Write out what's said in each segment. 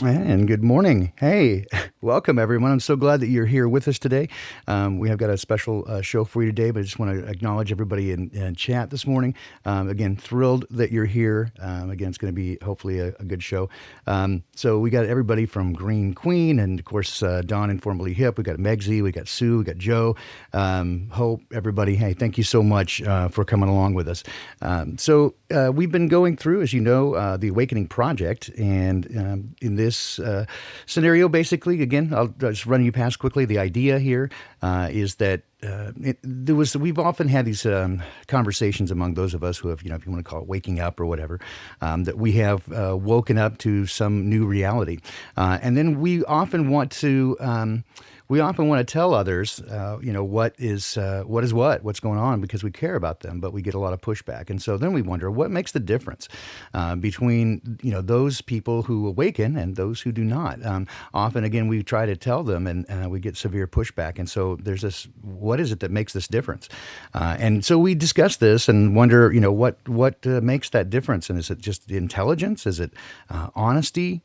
And good morning. Hey, welcome everyone. I'm so glad that you're here with us today. We have got a special show for you today, but I just want to acknowledge everybody in chat this morning. Again, thrilled that you're here. Again, it's going to be hopefully a good show. So we got everybody from Green Queen and, of course, Don Informally Hip. We got Megsy, we got Sue, we got Joe, Hope, everybody. Hey, thank you so much for coming along with us. We've been going through, as you know, the Awakening Project, and in this scenario, basically, again, I'll just run you past quickly. The idea here is that we've often had these conversations among those of us who have, if you want to call it waking up or whatever, that we have woken up to some new reality, and then we often want to tell others, what's going on, because we care about them, but we get a lot of pushback. And so then we wonder what makes the difference between, those people who awaken and those who do not. Often, again, we try to tell them and we get severe pushback. And so there's this, what is it that makes this difference? And so we discuss this and wonder, what makes that difference? And is it just intelligence? Is it honesty?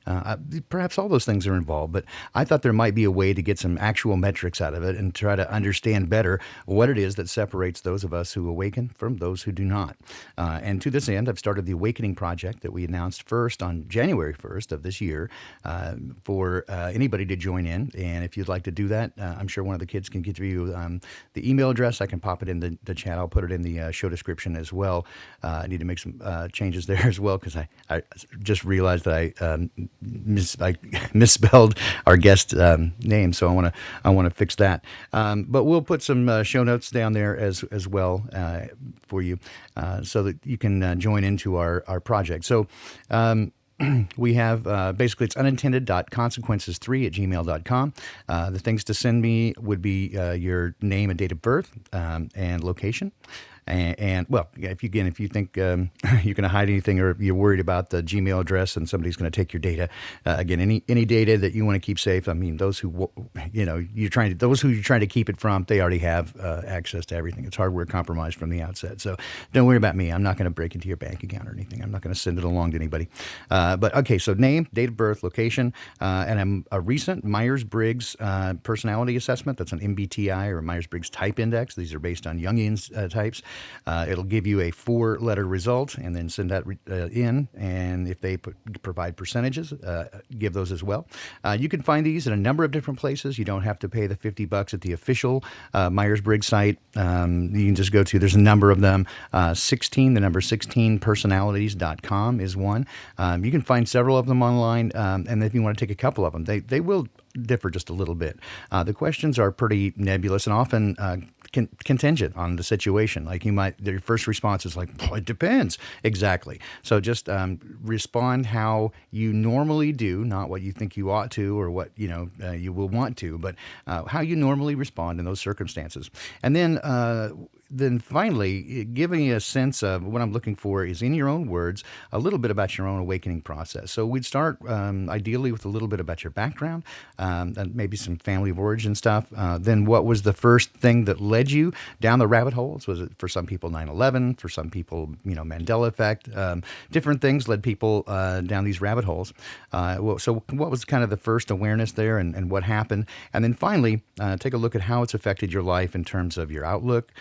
Perhaps all those things are involved, but I thought there might be a way to get some actual metrics out of it and try to understand better what it is that separates those of us who awaken from those who do not. And to this end, I've started the Awakening Project that we announced first on January 1st of this year for anybody to join in. And if you'd like to do that, I'm sure one of the kids can give you the email address. I can pop it in the chat. I'll put it in the show description as well. I need to make some changes there as well, because I just realized that I misspelled our guest name, so I want to fix that. But we'll put some show notes down there as well for you, so that you can join into our project. So we have basically it's unintended.consequences3@gmail.com. The things to send me would be your name and date of birth and location. And well, if you think you're going to hide anything, or you're worried about the Gmail address and somebody's going to take your data, again, any data that you want to keep safe. I mean, those who you're trying to keep it from, they already have access to everything. It's hardware compromised from the outset. So don't worry about me. I'm not going to break into your bank account or anything. I'm not going to send it along to anybody. But okay, so name, date of birth, location, and I'm a recent Myers-Briggs personality assessment. That's an MBTI, or Myers-Briggs Type Index. These are based on Jungian types. It'll give you a 4-letter result, and then send that in. And if they provide percentages, give those as well. You can find these in a number of different places. You don't have to pay the $50 at the official Myers-Briggs site. You can just go to, there's a number of them. 16personalities.com is one. You can find several of them online, and if you want to take a couple of them, they will differ just a little bit. The questions are pretty nebulous and often contingent on the situation. Like their first response is like, well, it depends. Exactly. So just respond how you normally do, not what you think you ought to or what you will want to, but how you normally respond in those circumstances. And then finally, giving you a sense of what I'm looking for is, in your own words, a little bit about your own awakening process. So we'd start ideally with a little bit about your background, and maybe some family of origin stuff. Then what was the first thing that led you down the rabbit holes? Was it, for some people, 9/11? For some people, Mandela effect? Different things led people down these rabbit holes. So what was kind of the first awareness there, and what happened? And then finally, take a look at how it's affected your life in terms of your outlook,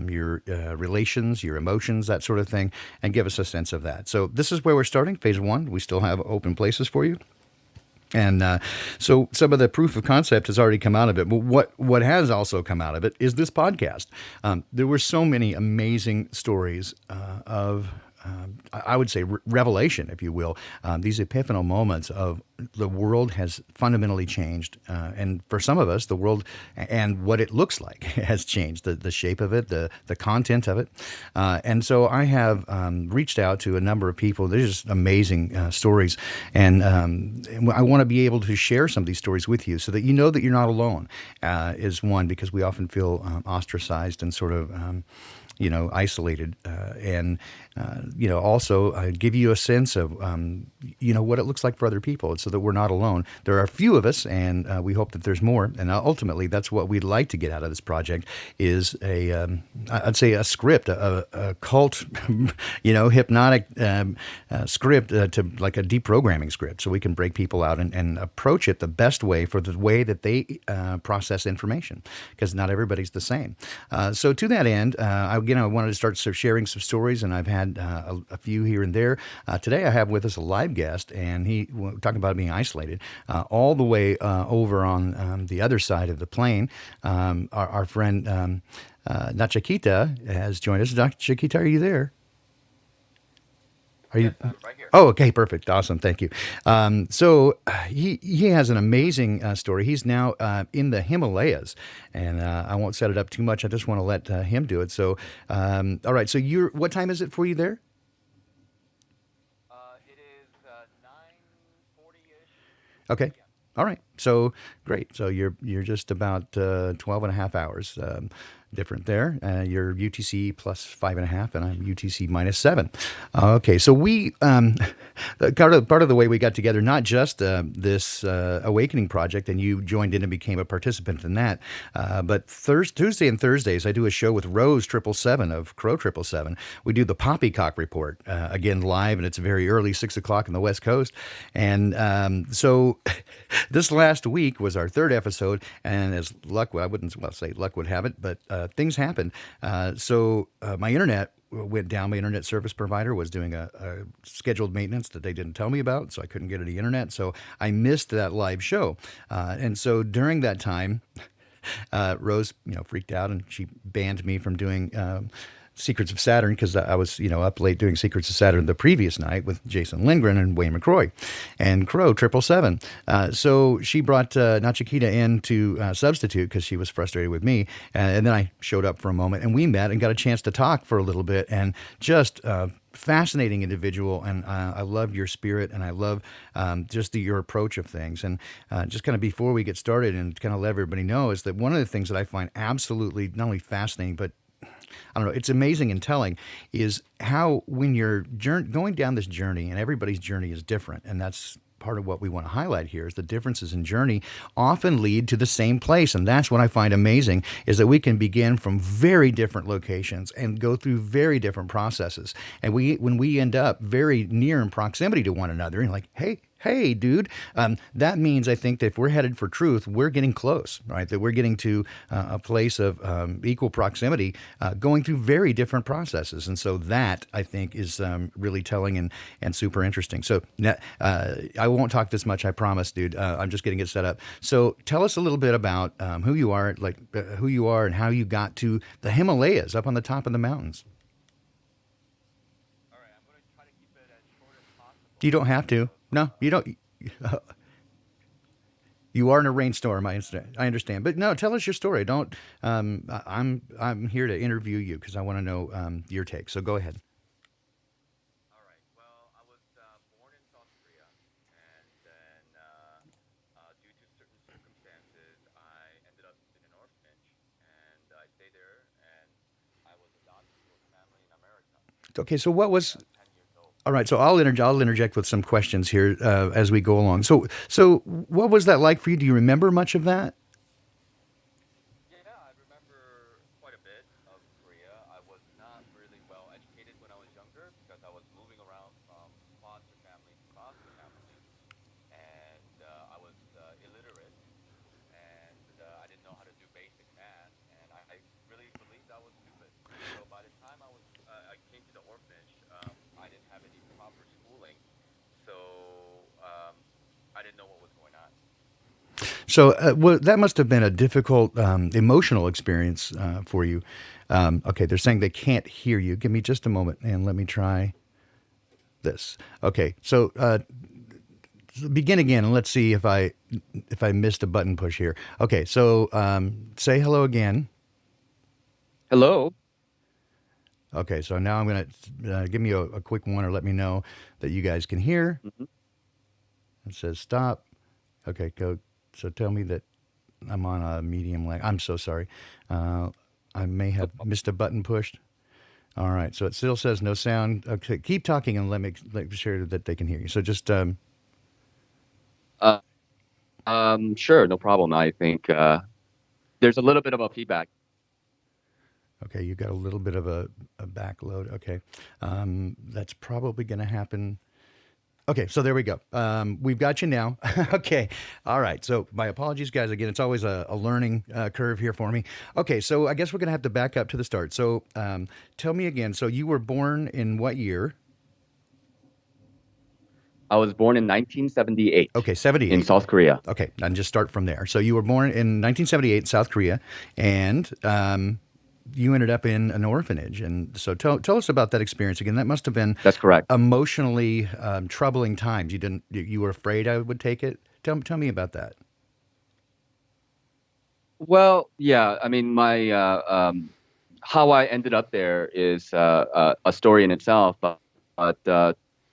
your relations, your emotions, that sort of thing, and give us a sense of that. So this is where we're starting, phase 1. We still have open places for you. And so some of the proof of concept has already come out of it. But what has also come out of it is this podcast. There were so many amazing stories of I would say revelation, if you will, these epiphanal moments of the world has fundamentally changed. And for some of us, the world and what it looks like has changed, the shape of it, the content of it. And so I have reached out to a number of people. There's just amazing stories. And I want to be able to share some of these stories with you so that you know that you're not alone, is one, because we often feel ostracized and sort of isolated. And also give you a sense of what it looks like for other people, so that we're not alone. There are a few of us, and we hope that there's more. And ultimately, that's what we'd like to get out of this project is I'd say a script, a cult, hypnotic script to like a deprogramming script, so we can break people out and approach it the best way for the way that they process information, because not everybody's the same. So to that end, I wanted to start sharing some stories, and I've had a few here and there. Today, I have with us a live guest, and talking about being isolated, all the way over on the other side of the plane. Our friend Nakechita has joined us. Nakechita, are you there? Are you? Yes, I'm right here. Oh, okay, perfect, awesome, thank you. He has an amazing story. He's now in the Himalayas, and I won't set it up too much. I just want to let him do it. So, all right. So, what time is it for you there? It is 9:40-ish Okay. p.m. All right. So great. So you're just about 12 and a half hours different there. You're UTC plus 5.5, and I'm UTC minus 7. Okay. So we part of the way we got together, not just this awakening project, and you joined in and became a participant in that, but Tuesday and Thursdays I do a show with Rose 777 of Crow 777. We do the Poppycock Report again live, and it's very early, 6 o'clock on the West Coast, and so. This last week was our third episode, and as luck, I wouldn't say luck would have it, but things happened. So my internet went down. My internet service provider was doing a scheduled maintenance that they didn't tell me about, so I couldn't get any internet. So I missed that live show, and so during that time, Rose, freaked out, and she banned me from doing Secrets of Saturn, because I was, up late doing Secrets of Saturn the previous night with Jason Lindgren and Wayne McCroy and Crow 777. So she brought Nachikita in to substitute because she was frustrated with me. And then I showed up for a moment, and we met and got a chance to talk for a little bit, and just fascinating individual, and I love your spirit, and I love just your approach of things. And just kind of before we get started, and kind of let everybody know, is that one of the things that I find absolutely not only fascinating, but I don't know, it's amazing and telling, is how when you're going down this journey, and everybody's journey is different, and that's part of what we want to highlight here, is the differences in journey often lead to the same place. And that's what I find amazing, is that we can begin from very different locations and go through very different processes. And when we end up very near in proximity to one another, and like, hey, dude, that means, I think, that if we're headed for truth, we're getting close, right? That we're getting to a place of equal proximity, going through very different processes. And so that, I think, is really telling and super interesting. So I won't talk this much, I promise, dude. I'm just getting it set up. So tell us a little bit about who you are, who you are, and how you got to the Himalayas up on the top of the mountains. All right, I'm going to try to keep it as short as You possible don't have to. because No, you don't. You are in a rainstorm. I understand, but no. Tell us your story. Don't. I'm here to interview you because I want to know your take. So go ahead. all right. Well, I was born in South Korea, and then due to certain circumstances, I ended up in an orphanage, and I stayed there, and I was adopted to a family in America Okay. So what at was? 10 years old. All right. So I'll interject with some questions here as we go along. So what was that like for you? Do you remember much of that? Yeah, I remember quite a bit of Korea. I was not really well educated when I was younger because I was moving around from foster family, and I was illiterate, and I didn't know how to do basic math, and I really believed I was stupid. So by the time I came to the orphanage, I didn't have any proper schooling, so I didn't know what was going on. So that must have been a difficult emotional experience for you. Okay. They're saying they can't hear you. Give me just a moment and let me try this. Okay. So begin again, and let's see if I missed a button push here. Okay, so say hello again. Hello. Okay, so now I'm gonna give me a quick one, or let me know that you guys can hear. Hmm. It says stop. Okay, go. So tell me that I'm on a medium lag. I'm so sorry. Uh, I may No have problem. missed a button pushed. All right. So it still says no sound. Okay. Keep talking and let me sure that they can hear you. So just Uh, sure, no problem. I think there's a little bit of a feedback. okay. You got a little bit of a backload. Okay. That's probably going to happen. Okay, so there we go. We've got you now. Okay, all right. So my apologies, guys. Again, it's always a learning curve here for me. Okay, so I guess we're gonna have to back up to the start. So tell me again. So you were born in what year? I was born in 1978 Okay, in 78. South Korea. Okay, and just start from there. So you were born in 1978 in South Korea, and you ended up in an orphanage. And so tell us about that experience again. That must have been That's correct. emotionally troubling times. You were afraid I would take it. Tell me about that. Well, yeah, I mean, my how I ended up there is a story in itself, but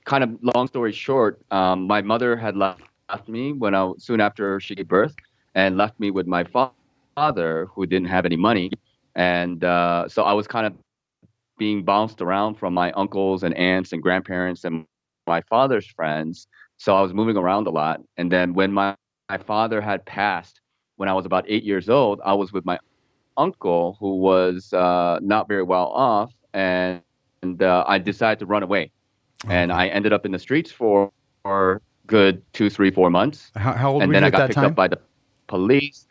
kind of long story short, my mother had left me soon after she gave birth, and left me with my father who didn't have any money, and so I was kind of being bounced around from my uncles and aunts and grandparents and my father's friends. So I was moving around a lot, and then when my father had passed when I was about 8 years old, I was with my uncle who was not very well off, and I decided to run away, and Okay. I ended up in the streets for good 2, 3, 4 months, How old and were then you I at got that picked up time? by the police.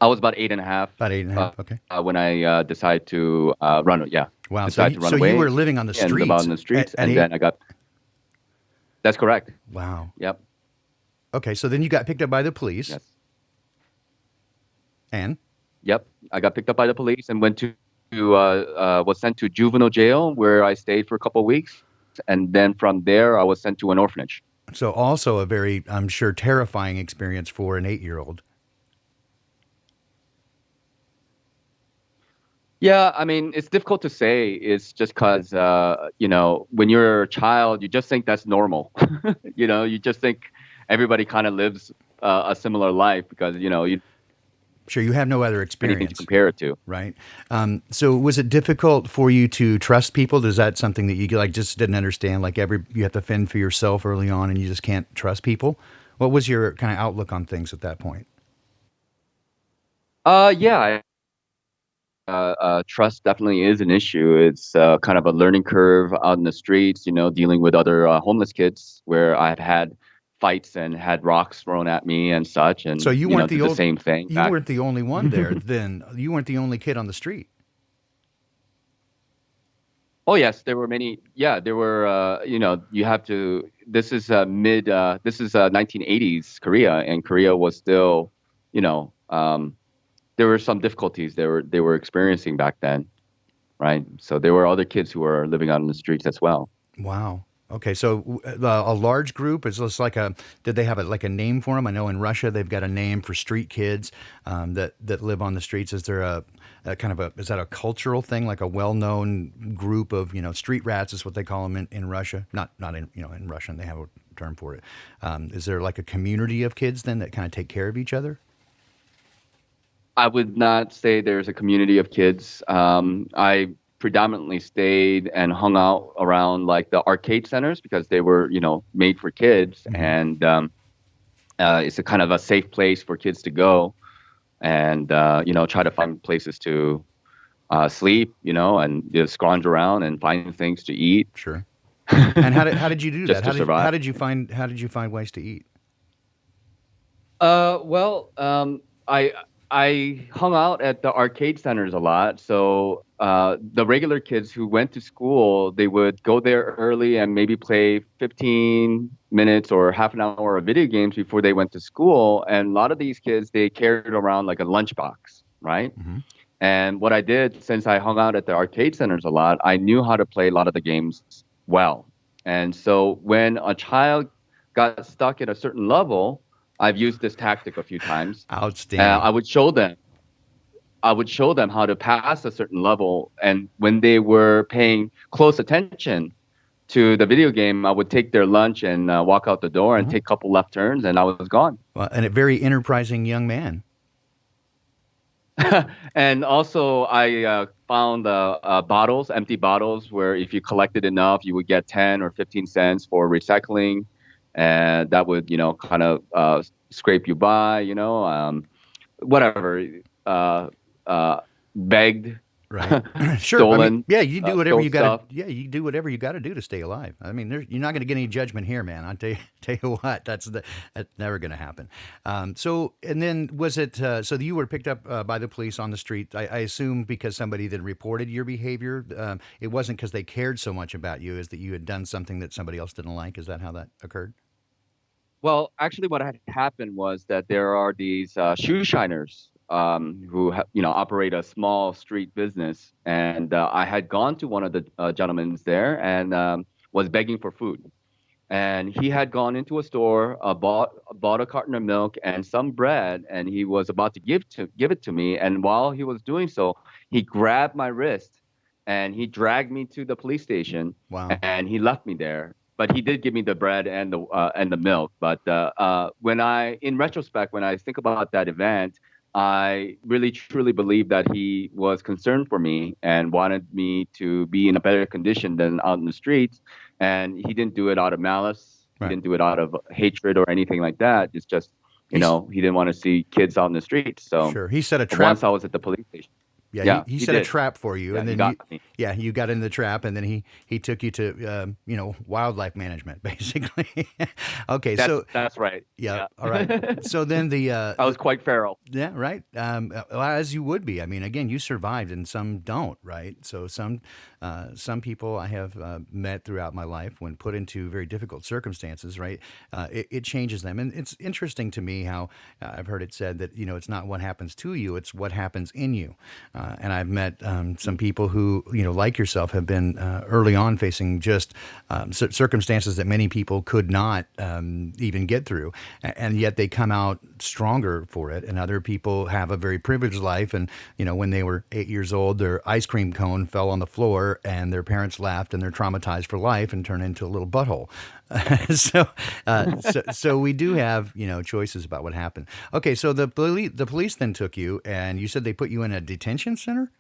I was about 8.5 About eight and a half. Okay. when I decided to Wow. So decide you to run so you were away living on the and live out streets in the at, streets, at and eight. then I got that's correct. Wow. Yep. Okay. So then you got picked up by the police, Yes. and Yep. I got picked up by the police and went was sent to juvenile jail where I stayed for a couple of weeks, and then from there I was sent to an orphanage. so also a very, I'm sure, terrifying experience for an 8-year-old. Yeah, I mean, it's difficult to say. It's just because when you're a child, you just think that's normal. You just think everybody kind of lives a similar life because you don't Sure, you have no other have anything to experience, compare it to. right? So was it difficult for you to trust people? Is that something that you like just didn't understand? Like you have to fend for yourself early on, and you just can't trust people. What was your kind of outlook on things at that point? Yeah, trust definitely is an issue. It's kind of a learning curve out in the streets, dealing with other homeless kids where I've had fights and had rocks thrown at me and such, So and did the same thing you back. weren't the only one there. Then you weren't the only kid on the street. Oh yes, there were many. Yeah, there were. You have to. This is 1980s Korea, and Korea was still, you know, there were some difficulties they were experiencing back then, right? So there were other kids who were living out in the streets as well. Wow. Okay, so a large group is just like a. Did they have like a name for them? I know in Russia they've got a name for street kids that live on the streets. Is there a kind of a is that a cultural thing, like a well-known group of street rats is what they call them in Russia? Not in in Russian they have a term for it. Is there like a community of kids then that kind of take care of each other? I would not say there's a community of kids. I predominantly stayed and hung out around like the arcade centers because they were, made for kids, Hmm. and it's a kind of a safe place for kids to go and try to find places to sleep, and just scrounge around and find things to eat, Sure. And how did you do that? just to survive. How did you find ways to eat? Well, I hung out at the arcade centers a lot. So the regular kids who went to school, they would go there early and maybe play 15 minutes or half an hour of video games before they went to school. And a lot of these kids, they carried around like a lunchbox, right? Hmm. And what I did, since I hung out at the arcade centers a lot, I knew how to play a lot of the games well. And so when a child got stuck at a certain level, I've used this tactic a few times. Outstanding. I would show them. I would show them how to pass a certain level, and when they were paying close attention to the video game, I would take their lunch and walk out the door and Hmm. take a couple left turns, and I was gone. Well, and a very enterprising young man. And also, I found bottles, empty bottles, where if you collected enough, you would get 10 or 15 cents for recycling, and that would, kind of scrape you by, whatever, uh, uh, begged, Right. Sure. I mean, stolen, yeah, you do whatever stole you got to. stuff. Yeah, you do whatever you got to do to stay alive. I mean, you're not going to get any judgment here, man. I tell you, tell you what, that's never going to happen. So, and then was it? So you were picked up by the police on the street. I assume because somebody that reported your behavior. It wasn't because they cared so much about you, as that you had done something that somebody else didn't like. Is that how that occurred? Well, actually, what had happened was that there are these shoe shiners who operate a small street business, and I had gone to one of the gentlemen's there and was begging for food. And he had gone into a store, bought a carton of milk and some bread, and he was about to give it to me. And while he was doing so, he grabbed my wrist and he dragged me to the police station, Wow. and he left me there. But he did give me the bread and the milk. But in retrospect, when I think about that event, I really truly believe that he was concerned for me and wanted me to be in a better condition than out in the streets, and he didn't do it out of malice. He Right. didn't do it out of hatred or anything like that. It's just, He's he didn't want to see kids out in the streets. So sure. He set a once trap. I was at the police station. Yeah, Yeah, he he set a did. trap for you, Yeah, and he then got me. you got in the trap, and then he took you to wildlife management, basically. Okay, so That's right. yeah, Yeah. all right. So then I was quite feral. yeah, right. Well, as you would be. I mean, again, you survived, and some don't, right? So some people I have met throughout my life, when put into very difficult circumstances, right, it changes them. And it's interesting to me how I've heard it said that it's not what happens to you, it's what happens in you. And I've met some people who, like yourself, have been early on facing just circumstances that many people could not even get through, and yet they come out stronger for it. And other people have a very privileged life, and when they were 8 years old, their ice cream cone fell on the floor, and their parents laughed, and they're traumatized for life and turn into a little butthole. So we do have choices about what happened. Okay, so the police then took you, and you said they put you in a detention center.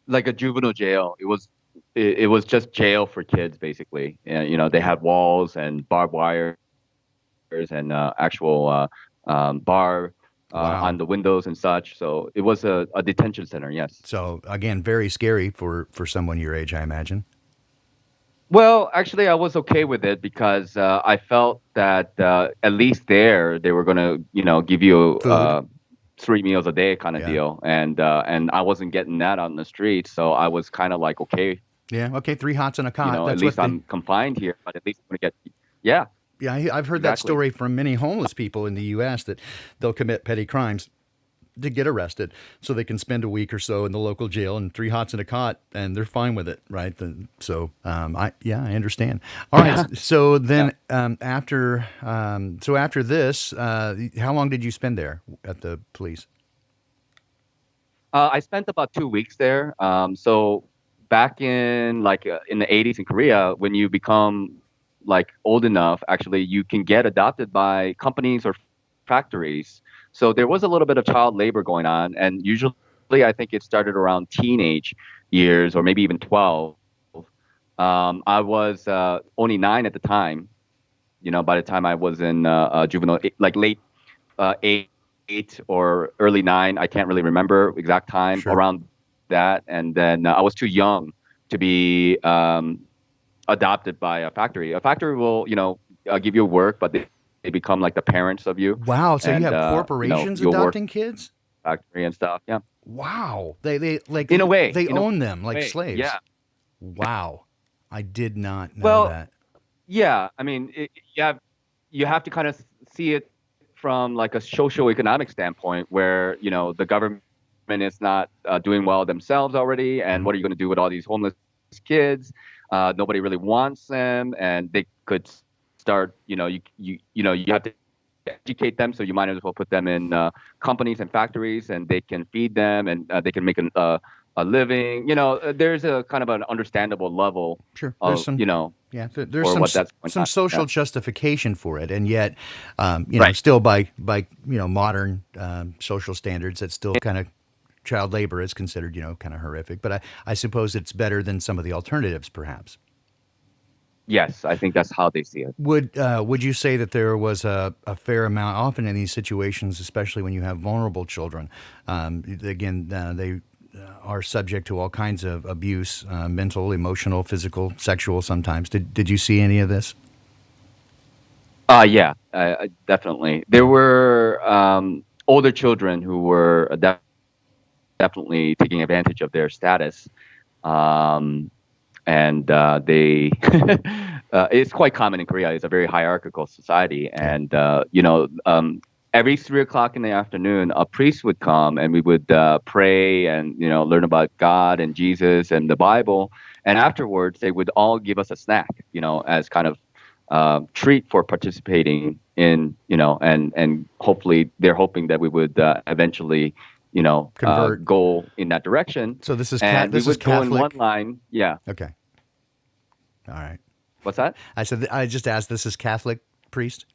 Like a juvenile jail. It was just jail for kids, basically. They had walls and barbed wires and actual bar on Wow. the windows and such. So it was a detention center. Yes. So again, very scary for someone your age, I imagine. Well, actually, I was okay with it because I felt that at least there they were gonna, give you Food. 3 meals a day kind of Yeah. deal, and I wasn't getting that out in the street, so I was kind of like, okay, Yeah. Okay. Three hots and a cot. at That's least what they. I'm confined here, but at least I'm gonna get, yeah, Yeah, I've heard that exactly. story from many homeless people in the U.S. that they'll commit petty crimes to get arrested, so they can spend a week or so in the local jail and three hots and a cot, and they're fine with it, right? I understand. All right, so Yeah. then after this, how long did you spend there at the police? I spent about 2 weeks there. So back in in the 80s in Korea, when you become like old enough, actually you can get adopted by companies or factories. So there was a little bit of child labor going on, and usually I think it started around teenage years or maybe even 12. I was only 9 at the time. By the time I was in juvenile, like late 8 or early 9. I can't really remember exact time Sure. around that. And then I was too young to be adopted by a factory. A factory will, give you work, but they become like the parents of you, Wow, so you and have corporations you'll work adopting kids? factory and stuff. Yeah, Wow, they like in a way, they own them like yeah. slaves. Wow, I did not know Well, that. yeah. I mean, you have to kind of see it from like a socio-economic standpoint, where the government is not doing well themselves already, and Mhm. what are you going to do with all these homeless kids? Nobody really wants them, and they could start. You have to educate them, so you might as well put them in companies and factories, and they can feed them, and they can make a living. There's a kind of an understandable level Sure, there's of some. Yeah, there's for what that's going some on. Yeah. social justification for it, and yet, Right. still by modern social standards, that still kind of child labor is considered, kind of horrific. But I suppose it's better than some of the alternatives, perhaps. Yes, I think that's how they see it. Would you say that there was a fair amount, often in these situations, especially when you have vulnerable children? Again, they are subject to all kinds of abuse, mental, emotional, physical, sexual. Sometimes. Did you see any of this? Yeah, definitely. There Yeah. were older children who were definitely taking advantage of their status. Um, and they it's quite common in Korea. It's a very hierarchical society, Yeah. and every 3 o'clock in the afternoon, a priest would come, and we would pray and learn about God and Jesus and the Bible. And afterwards, they would all give us a snack, as kind of treat for participating in, and hopefully they're hoping that we would eventually, Convert. go in that direction. So this is And we this is would go in one Catholic. line. Yeah. Okay. All right. What's that? I said I just asked. This is Catholic priest.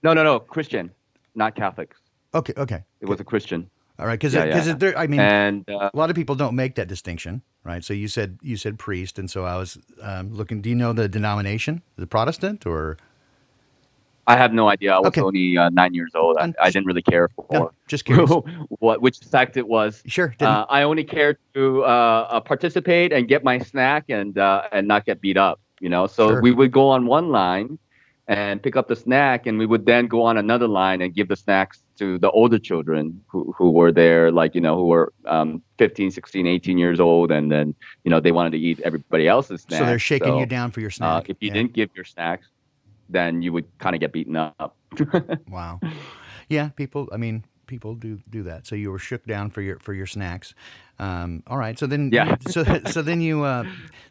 No, no, no. Christian, not Catholics. Okay. Okay. It was Good. a Christian. All right. Because Yeah, yeah, yeah. there. I mean, And a lot of people don't make that distinction, right? So you said priest, and so I was looking. Do you know the denomination, the Protestant, or I have no idea. I was okay? only 9 years old. I didn't really care No, for just curious. which sect it was. Sure, didn't. I only cared to participate and get my snack and not get beat up. So Sure. we would go on one line and pick up the snack, and we would then go on another line and give the snacks to the older children who were there, like who were 15, 16, 18 years old, and then they wanted to eat everybody else's So they're snacks. shaking you So down for your snack. if you Yeah. didn't give your snacks, then you would kind of get beaten up. Wow. Yeah. People. I mean, people do that. So you were shook down for your snacks. All right. So then Yeah. so then you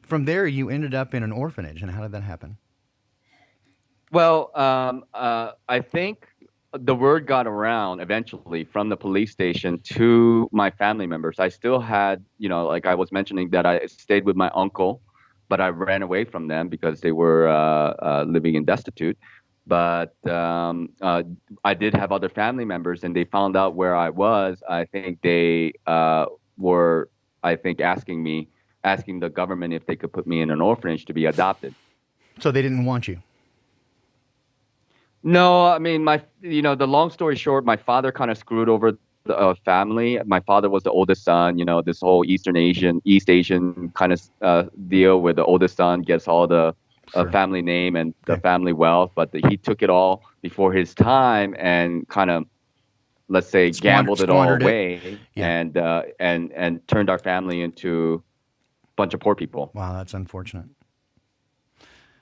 from there you ended up in an orphanage, and how did that happen? Well, I think the word got around eventually from the police station to my family members. I still had, like I was mentioning, that I stayed with my uncle, but I ran away from them because they were living in destitute. But I did have other family members, and they found out where I was. I think they were, I think, asking the government if they could put me in an orphanage to be adopted. So they didn't want you. No, I mean, the long story short, my father kind of screwed over the family. My father was the oldest son, this whole East Asian kind of deal where the oldest son gets all the Sure. family name and the Okay. family wealth, but he took it all before his time and kind of, let's say, gambled it all Squandered it. away Yeah. and turned our family into a bunch of poor people. Wow, that's unfortunate.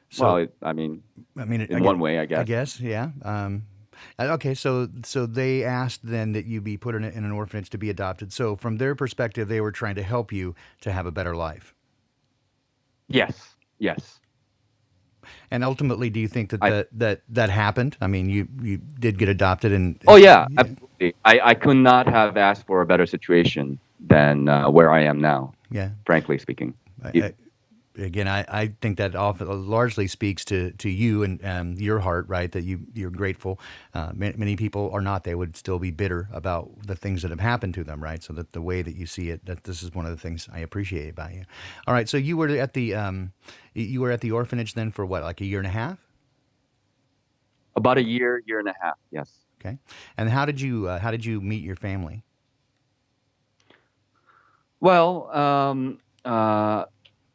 So, I mean, I mean, in one way, I I guess. guess, yeah. Okay, so they asked then that you be put in an orphanage to be adopted. So from their perspective, they were trying to help you to have a better life. Yes, yes. And ultimately, do you think that I that happened? I mean, you did get adopted, and Oh yeah, yeah, absolutely. I could not have asked for a better situation than where I am now, yeah. frankly speaking. I, It, I, again, I think that largely speaks to you and your heart, right? That you're grateful. Many people are not; they would still be bitter about the things that have happened to them, right? So that the way that you see it, that this is one of the things I appreciate about you. All right, so you were at the orphanage then for what, like a year and a half? about a year, year and a half. Yes. Okay, and how did you meet your family? Well,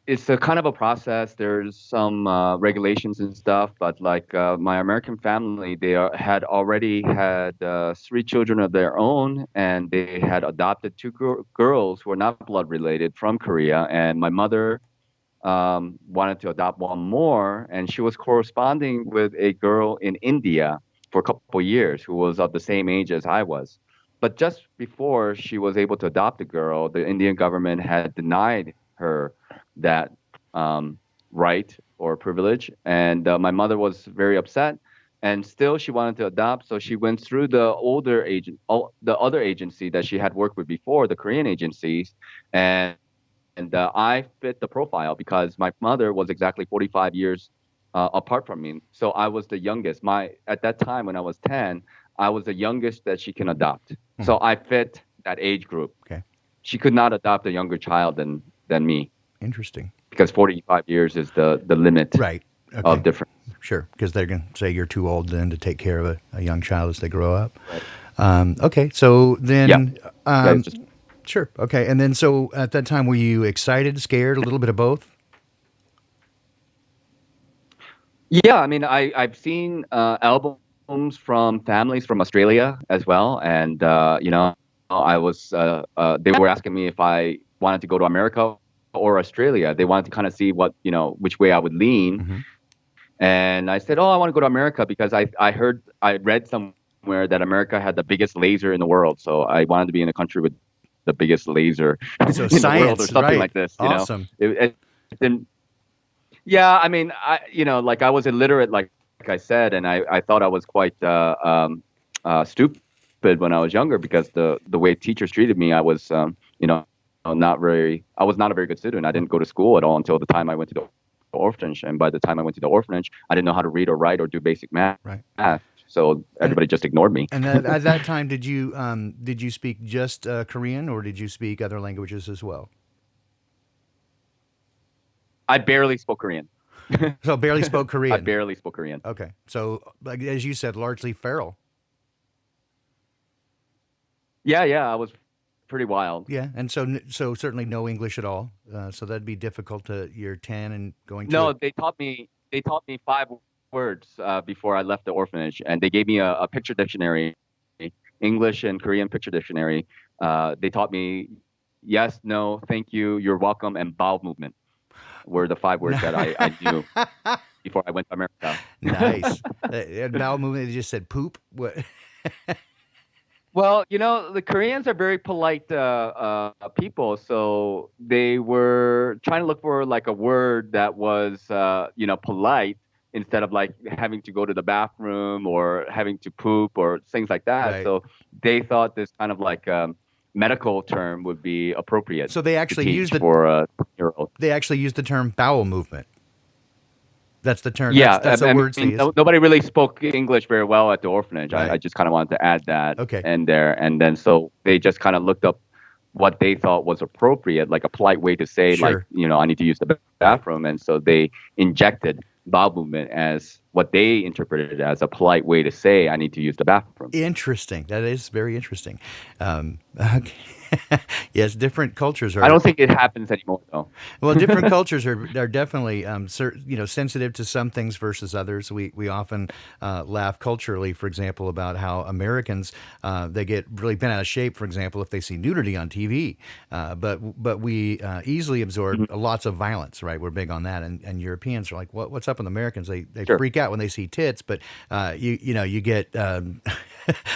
it's a kind of a process. There's some regulations and stuff, but like my American family, had already had 3 children of their own, and they had adopted two girls who were not blood related from Korea. And my mother wanted to adopt one more, and she was corresponding with a girl in India for a couple of years who was of the same age as I was. But just before she was able to adopt a girl, the Indian government had denied her that right or privilege, and my mother was very upset. And still, she wanted to adopt, so she went through the other agency that she had worked with before, the Korean agencies, and I fit the profile because my mother was exactly 45 years apart from me. So I was the youngest. At that time when I was 10, I was the youngest that she can adopt. So I fit that age group. Okay. She could not adopt a younger child than me Interesting. because 45 years is the limit Right. of Okay. difference. Sure. Because they're going to say you're too old then to take care of a young child as they grow up. Right. Okay. So Yeah. then, Yeah. It's just sure. Okay. And then, so at that time, were you excited, scared, a little bit of both? yeah. I mean, I've seen albums from families from Australia as well, and I was they were asking me if I wanted to go to America or Australia. They wanted to kind of see what which way I would lean. Mm-hmm. And I said, "Oh, I want to go to America because I read somewhere that America had the biggest laser in the world. So I wanted to be in a country with the biggest laser So in the world or science, something right? like this. Awesome. It didn't. Yeah, I mean, like I was illiterate, like I said, and I thought I was quite stupid when I was younger because the way teachers treated me, I was not very. I was not a very good student. I didn't go to school at all until the time I went to the orphanage, and by the time I went to the orphanage, I didn't know how to read or write or do basic math. Right. So everybody just And ignored me. at that time, did you speak just Korean, or did you speak other languages as well? I barely spoke Korean. So barely spoke I Korean. barely spoke Korean. Okay. So, like, as you said, largely feral. Yeah, yeah, I was pretty wild. Yeah, and so certainly no English at all. So that'd be difficult. You're 10 and going to No, it. they taught me 5 words before I left the orphanage, and they gave me a picture dictionary, English and Korean picture dictionary. They taught me yes, no, thank you, you're welcome, and bowel movement were the 5 words that I knew before I went to America. Nice. And bowel movement. They just said poop. What? Well, the Koreans are very polite people, so they were trying to look for like a word that was, polite instead of like having to go to the bathroom or having to poop or things like that. Right. So they thought this kind of like medical term would be appropriate So they to actually use teach the for a year-old. they actually use the term bowel movement. That's the term. Yeah, That's the I words they mean, use. nobody really spoke English very well at the orphanage. I Right. just kind of wanted to add that Okay. in there, and then so they just kind of looked up what they thought was appropriate, like a polite way to say, like, Sure. I need to use the Right. bathroom, and so they injected bowel movement as what they interpreted as a polite way to say, I need to use the bathroom. Interesting. That is very interesting. Okay. Yes, different cultures I are. don't think it happens anymore, though. Well, different cultures are definitely sensitive to some things versus others. We often laugh culturally, for example, about how Americans they get really bent out of shape. For example, if they see nudity on TV, but we easily absorb Mhm. lots of violence. Right, we're big on that, and Europeans are like, what's up with Americans? They Sure. freak out when they see tits, but you get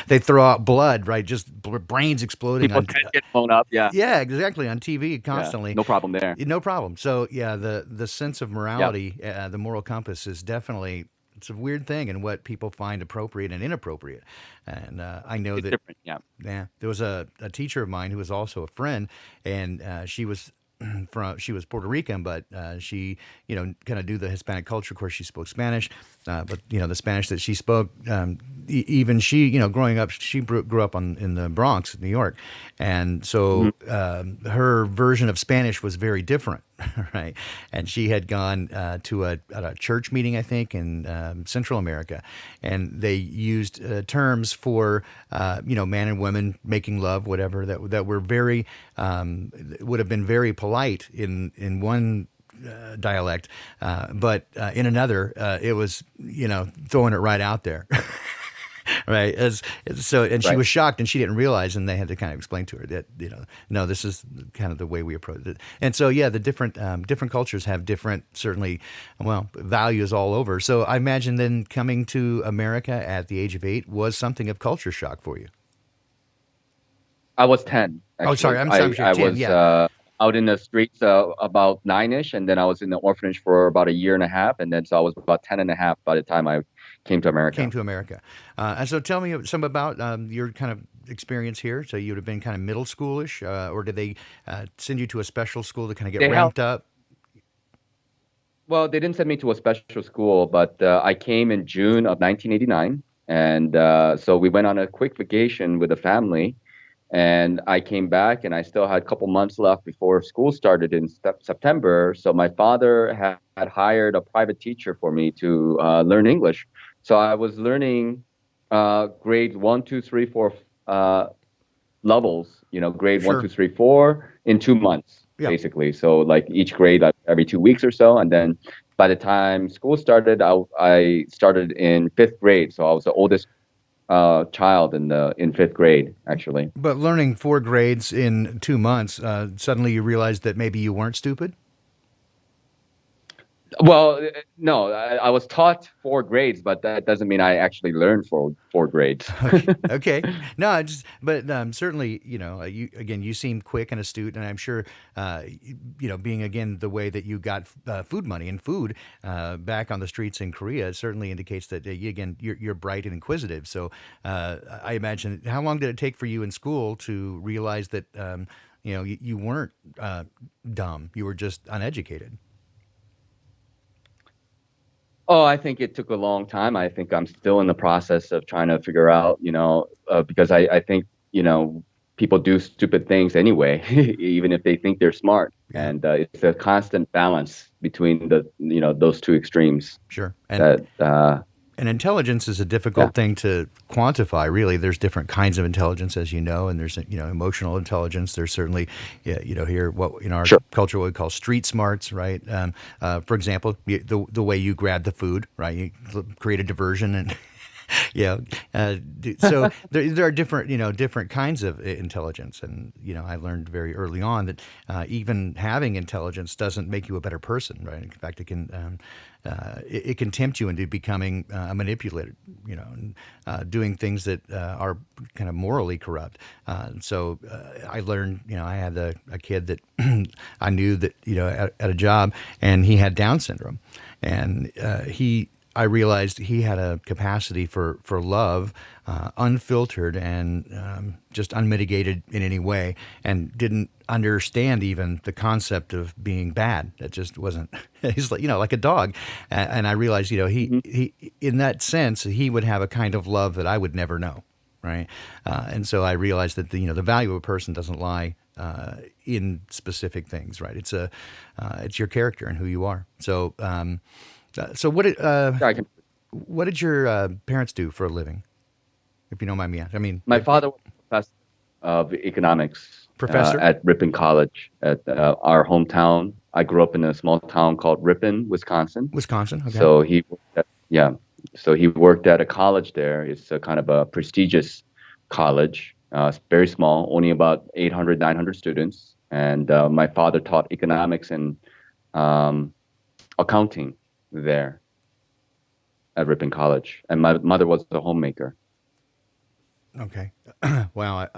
they throw out blood, right? Just brains exploding People's on. heads get blown up. Yeah. Yeah, exactly, on TV Yeah. constantly. No problem there. No problem. So yeah, the sense of Yeah. morality, the moral compass is definitely, it's a weird thing, and what people find appropriate and inappropriate. And I know It's that, different. Yeah. yeah, there was a teacher of mine who was also a friend, and she was she was Puerto Rican, but she kind of knew the Hispanic culture. Of course, she spoke Spanish, but the Spanish that she spoke, even she, growing up, she grew up in the Bronx, New York, and Mhm. so her version of Spanish was very different, right? And she had gone to a church meeting, I think, in Central America, and they used terms for man and woman making love, whatever, that were very would have been very polite in one dialect, but in another, it was throwing it right out there. Right. So, and she Right. was shocked, and she didn't realize, and they had to kind of explain to her that no, this is kind of the way we approach it. And so, yeah, the different cultures have different, certainly, well, values all over. So I imagine then coming to America at the age of 8 was something of culture shock for you. I was 10, Oh, sorry, actually. I'm sorry, I you're I 10. was Yeah, out in the streets about 9ish, and then I was in the orphanage for about a year and a half, and then so I was about 10 and a half by the time I came to came America. to America. And so tell me some about your kind of experience here. So you would have been kind of middle schoolish, or did they send you to a special school to kind of get They held ramped up? Well, they didn't send me to a special school, but I came in June of 1989, and so we went on a quick vacation with the family, And I came back, and I still had a couple months left before school started in September. So my father had hired a private teacher for me to learn English. So I was learning grades one, two, three, four uh, levels, grade one, Sure. two, three, four in 2 months, Yeah. basically. So like each grade like every 2 weeks or so. And then by the time school started, I started in fifth grade. So I was the oldest child in fifth grade, actually. But learning four grades in 2 months, suddenly you realized that maybe you weren't stupid. Well, no, I was taught four grades, but that doesn't mean I actually learned four grades. Okay. Okay. No, I just, but certainly, you again, you seem quick and astute, and I'm sure, being again the way that you got food money and food back on the streets in Korea certainly indicates that again you're bright and inquisitive. So I imagine, how long did it take for you in school to realize that you weren't dumb, you were just uneducated? Oh, I think it took a long time. I think I'm still in the process of trying to figure out, because I think, people do stupid things anyway, even if they think they're smart. Yeah. And it's a constant balance between those two extremes Sure. And that, And intelligence is a yeah, difficult thing to quantify. Really, there's different kinds of intelligence, as you know, and there's emotional intelligence. There's certainly, yeah, here what in our sure. culture what we call street smarts, right? For example, the way you grab the food, right? You create a diversion and yeah. So there are different, different kinds of intelligence, and I learned very early on that even having intelligence doesn't make you a better person, right? In fact, it can tempt you into becoming a manipulator, and doing things that are kind of morally corrupt. I learned, I had a kid that I knew that, at a job, and he had Down syndrome, and I realized he had a capacity for love, unfiltered and just unmitigated in any way, and didn't understand even the concept of being bad. It just wasn't. He's like, like a dog, and I realized, Hmm. he in that sense he would have a kind of love that I would never know, right? And so I realized that the value of a person doesn't lie in specific things, right? It's your character and who you are. So Yeah, I can. what did your parents do for a living, if you don't mind me asking? I mean, My father was a professor of economics professor, at Ripon College at our hometown. I grew up in a small town called Ripon, Wisconsin. Wisconsin. Okay. So yeah, so he worked at a college there. It's a kind of a prestigious college. It's very small, only about 800, 900 students. And my father taught economics and um, accounting there at Ripon College. And my mother was a homemaker. Okay. Wow.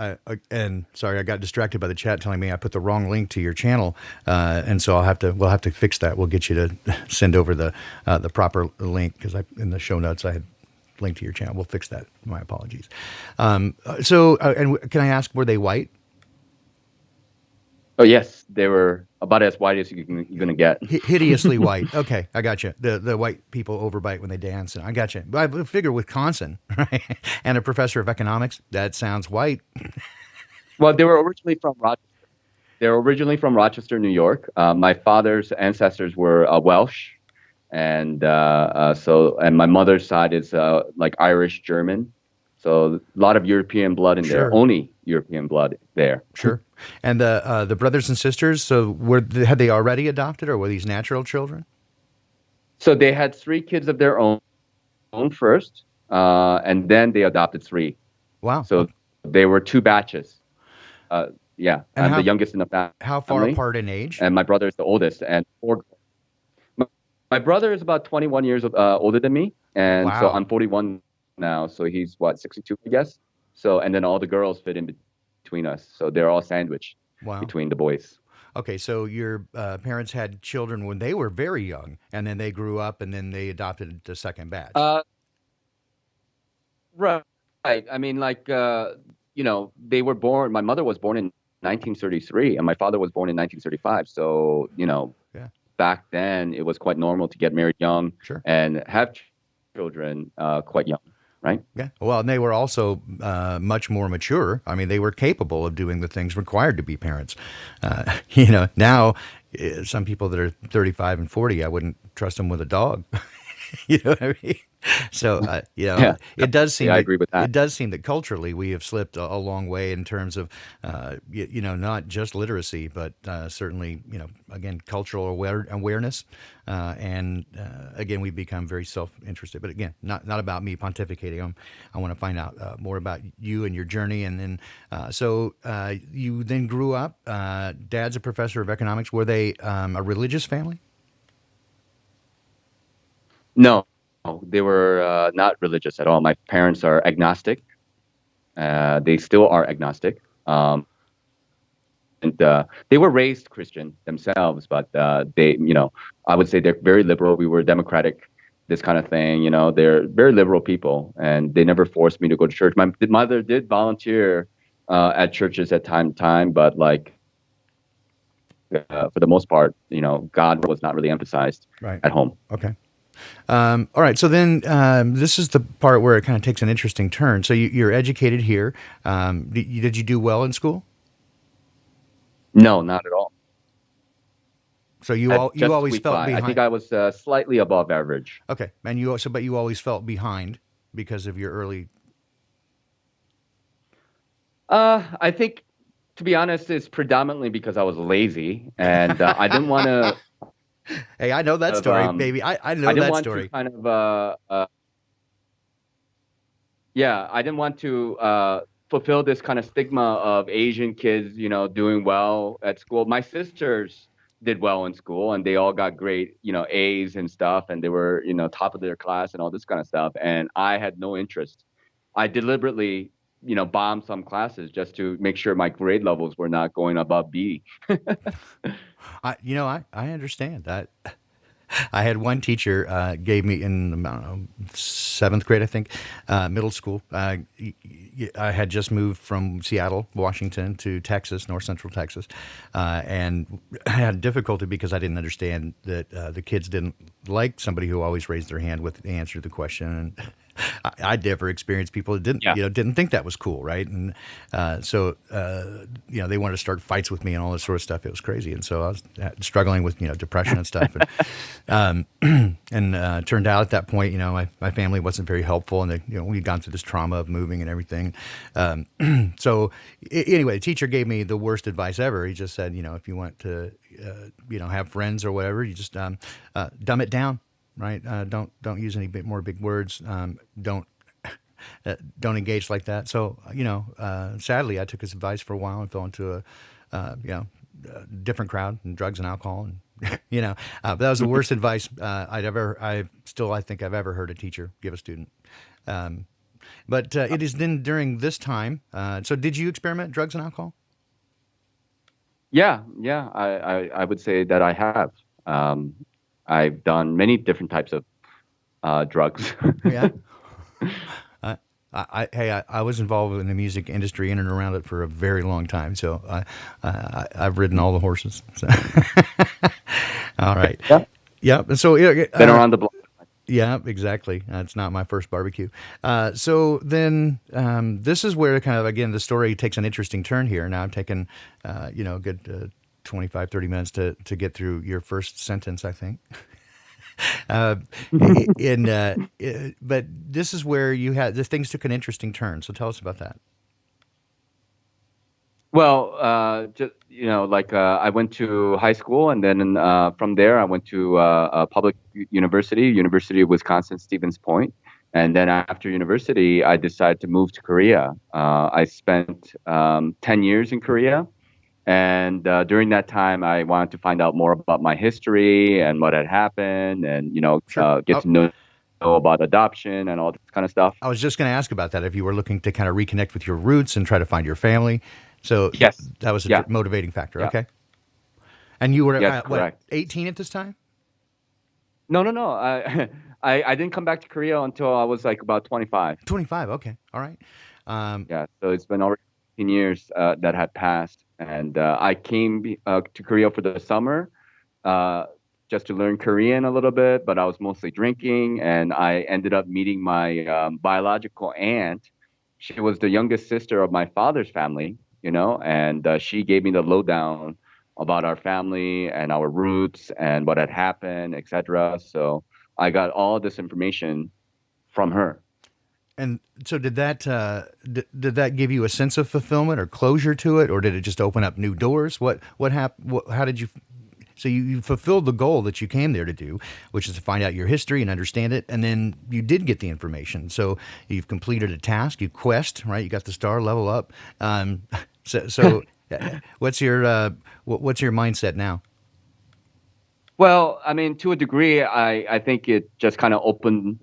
And sorry, I got distracted by the chat telling me I put the wrong link to your channel, and so we'll have to fix that. We'll get you to send over the proper link, because in the show notes I had linked to your channel. We'll fix that. My apologies. And can I ask, were they white? Oh, yes, they were about as white as you're gonna get. Hideously white. Okay, I got you. The white people overbite when they dance, and I got you. But I figure Wisconsin, right? And a professor of economics, that sounds white. Well, they were originally from Rochester, New York. My father's ancestors were Welsh, and and my mother's side is like Irish German. So a lot of European blood in there. Sure, Only European blood there. sure. And the brothers and sisters. So had they already adopted, or were these natural children? So they had three kids of their own first, and then they adopted three. Wow. So Okay. they were two batches. Uh, yeah, And I'm the youngest in the how far family, apart in age? and my brother is the oldest. And my, my brother is about 21 years older than me, and so Wow. I'm 41 now. So he's what, 62, I guess. So and then all the girls fit in between us. So they're all sandwiched Wow. between the boys. Okay, so your parents had children when they were very young, and then they grew up, and then they adopted the second batch. Uh, right. I mean, like, they were born. My mother was born in 1933, and my father was born in 1935. So, Yeah, back then it was quite normal to get married young sure. and have children quite young. right? Yeah. Well, and they were also much more mature. I mean, they were capable of doing the things required to be parents. Now some people that are 35 and 40, I wouldn't trust them with a dog. You know what I mean? So, Yeah, it does definitely. seem I that agree with that. culturally we have slipped a long way in terms of, not just literacy, but certainly, again, cultural awareness. And again, we've become very self-interested. But again, not about me pontificating. I want to find out more about you and your journey. And then, you then grew up. Dad's a professor of economics. Were they a religious family? No, they were not religious at all. My parents are agnostic. They still are agnostic. And they were raised Christian themselves, but I would say they're very liberal. We were democratic, this kind of thing. They're very liberal people, and they never forced me to go to church. My mother did volunteer at churches at time to time, but like for the most part, God was not really emphasized Right. at home. Okay. All right. So then this is the part where it kind of takes an interesting turn. So you're educated here. Did you do well in school? No, not at all. So At you just always squeak felt by. I think behind. I was slightly above average. Okay. And you also, but you always felt behind because of your early. I think, to be honest, it's predominantly because I was lazy and I didn't want to Hey, I know that of story, baby. I I know didn't that want to story. kind of yeah, I didn't want to fulfill this kind of stigma of Asian kids, doing well at school. My sisters did well in school and they all got great, A's and stuff, and they were, top of their class and all this kind of stuff. And I had no interest. I deliberately, bombed some classes just to make sure my grade levels were not going above B. I understand that. I had one teacher gave me in I don't know, seventh grade, I think, middle school. I had just moved from Seattle, Washington, to Texas, north central Texas, and I had difficulty because I didn't understand that the kids didn't like somebody who always raised their hand with the answer to the question. And I'd never experienced people that didn't, Yeah. didn't think that was cool, right? And they wanted to start fights with me and all this sort of stuff. It was crazy, and so I was struggling with depression and stuff. And turned out at that point, my family wasn't very helpful, and we'd gone through this trauma of moving and everything. Anyway, the teacher gave me the worst advice ever. He just said, if you want to, have friends or whatever, you just dumb it down, right? Don't use any more big words. Don't engage like that. So sadly, I took his advice for a while and fell into a different crowd and drugs and alcohol and but that was the worst advice I think I've ever heard a teacher give a student. But it is then during this time. So did you experiment drugs and alcohol? Yeah, yeah, I would say that I have. Um, I've done many different types of drugs. Yeah. I was involved in the music industry in and around it for a very long time, so I've ridden all the horses. So. All right. Yeah. Yeah. So yeah, Been around the block. yeah, exactly. It's not my first barbecue. So then this is where kind of again the story takes an interesting turn here. Now I'm taking a good 25, 30 minutes to get through your first sentence, I think. Uh, but this is where the things took an interesting turn. So tell us about that. Well, just like I went to high school, and then from there I went to a public university, University of Wisconsin Stevens Point, and then after university I decided to move to Korea. I spent 10 years in Korea, and during that time I wanted to find out more about my history and what had happened, and Sure. get to know about adoption and all this kind of stuff. I was just going to ask about that. If you were looking to kind of reconnect with your roots and try to find your family, so Yes. that was a Yeah. motivating factor. Yeah. Okay. And you were Yes. what, Correct. 18 at this time? No, no, no. I didn't come back to Korea until I was like about 25. 25. Okay. All right. Um, Yeah, so it's been already 15 years that had passed, and I came to Korea for the summer. Uh, just to learn Korean a little bit, but I was mostly drinking, and I ended up meeting my biological aunt. She was the youngest sister of my father's family, and she gave me the lowdown about our family and our roots and what had happened, etc. So I got all this information from her. And so, did that give you a sense of fulfillment or closure to it, or did it just open up new doors? What happened? How did you? So you fulfilled the goal that you came there to do, which is to find out your history and understand it, and then you did get the information. So you've completed a task. You quest, right? You got the star level up. What's your mindset now? Well, I mean, to a degree, I think it just kind of opened,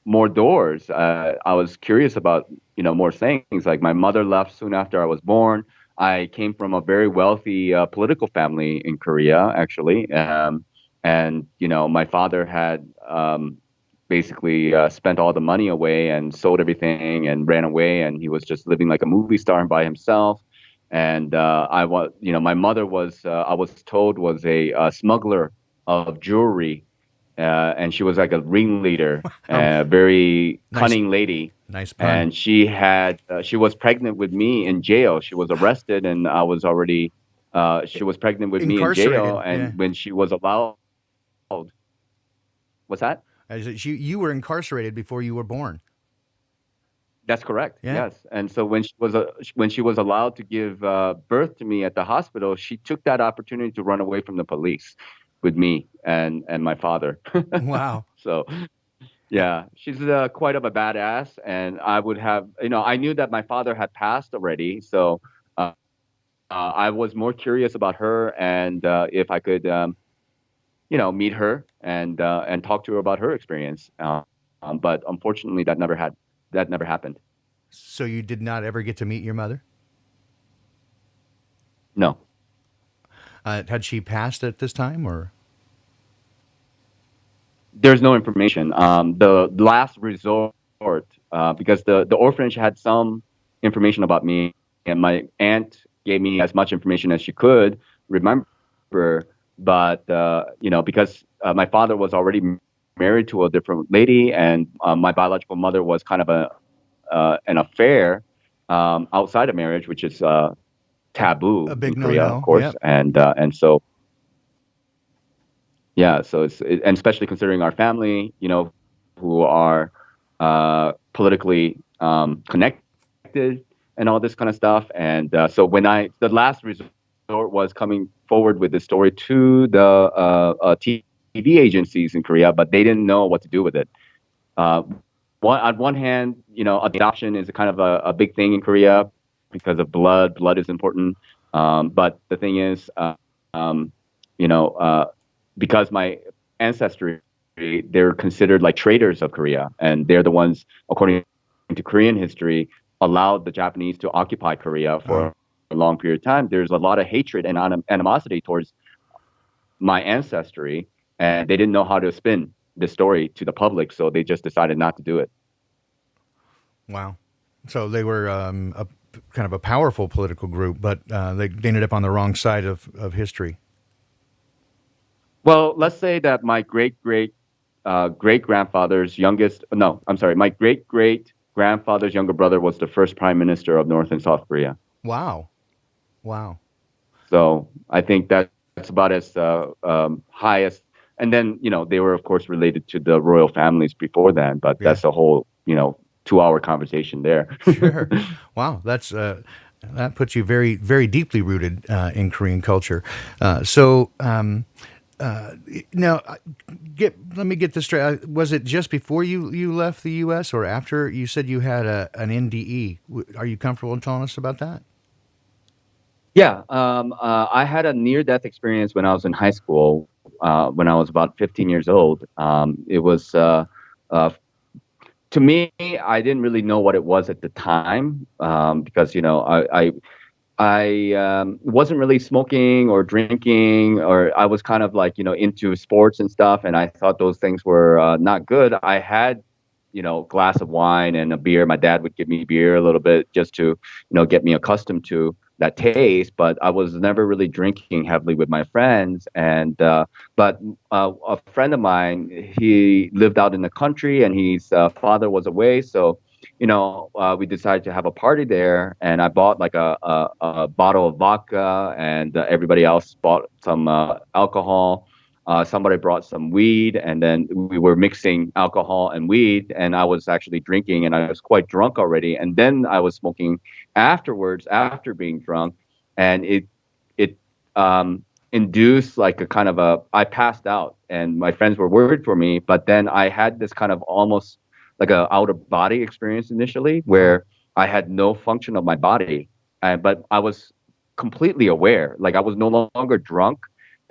more doors. I was curious about, more things. Like my mother left soon after I was born. I came from a very wealthy political family in Korea, actually. And, my father had basically spent all the money away and sold everything and ran away. And he was just living like a movie star and by himself. And my mother was, I was told, was a smuggler of jewelry, and she was like a ringleader, Oh, a very nice, cunning lady. nice pun. And she was pregnant with me in jail. She was arrested, and I was already she was pregnant with me in jail. Incarcerated. And Yeah. when she was allowed, what's that? You were incarcerated before you were born. That's correct. Yeah. Yes. And so when she was allowed to give birth to me at the hospital, she took that opportunity to run away from the police with me and my father. Wow. So yeah, she's quite of a badass, and I would have, I knew that my father had passed already, so I was more curious about her, and if I could, meet her and talk to her about her experience. But unfortunately, that never happened. So you did not ever get to meet your mother? No. Had she passed at this time, or? There's no information. The last resort, because the orphanage had some information about me, and my aunt gave me as much information as she could remember. But because my father was already married to a different lady, and my biological mother was kind of an affair outside of marriage, which is a, taboo a in big no Korea, of no. course, Yep. and so yeah, so and especially considering our family, who are politically connected and all this kind of stuff. And so the last resort was coming forward with this story to the TV agencies in Korea, but they didn't know what to do with it. On one hand, adoption is a kind of a big thing in Korea because of blood. Blood is important. But the thing is, um, you know, because my ancestry, they're considered like traitors of Korea, and they're the ones, according to Korean history, allowed the Japanese to occupy Korea Oh, for a long period of time. There's a lot of hatred and animosity towards my ancestry, and they didn't know how to spin this story to the public, so they just decided not to do it. wow. So they were a kind of a powerful political group, but they ended up on the wrong side of history. Well, let's say that my great grandfather's youngest, no, I'm sorry, my great grandfather's younger brother was the first prime minister of North and South Korea. Wow. Wow. So I think that's about as highest. And then, they were, of course, related to the royal families before then, but Yeah. that's a whole, 2-hour conversation there. Sure. Wow. That puts you very, very deeply rooted in Korean culture. Uh, now, let me get this straight. Was it just before you left the U.S. or after? You said you had an NDE. Are you comfortable in telling us about that? Yeah, I had a near-death experience when I was in high school, when I was about 15 years old. It was uh, to me, I didn't really know what it was at the time, because I wasn't really smoking or drinking, or I was kind of like, into sports and stuff, and I thought those things were not good. I had, glass of wine and a beer. My dad would give me beer a little bit just to, get me accustomed to that taste, but I was never really drinking heavily with my friends. And but a friend of mine, he lived out in the country, and his father was away, so we decided to have a party there, and I bought like a bottle of vodka, and everybody else bought some alcohol. Somebody brought some weed, and then we were mixing alcohol and weed, and I was actually drinking, and I was quite drunk already. And then I was smoking afterwards, after being drunk, and it induced like a kind of a I passed out, and my friends were worried for me. But then I had this kind of almost like a out of body experience initially, Wow. where I had no function of my body, but I was completely aware. Like I was no longer drunk,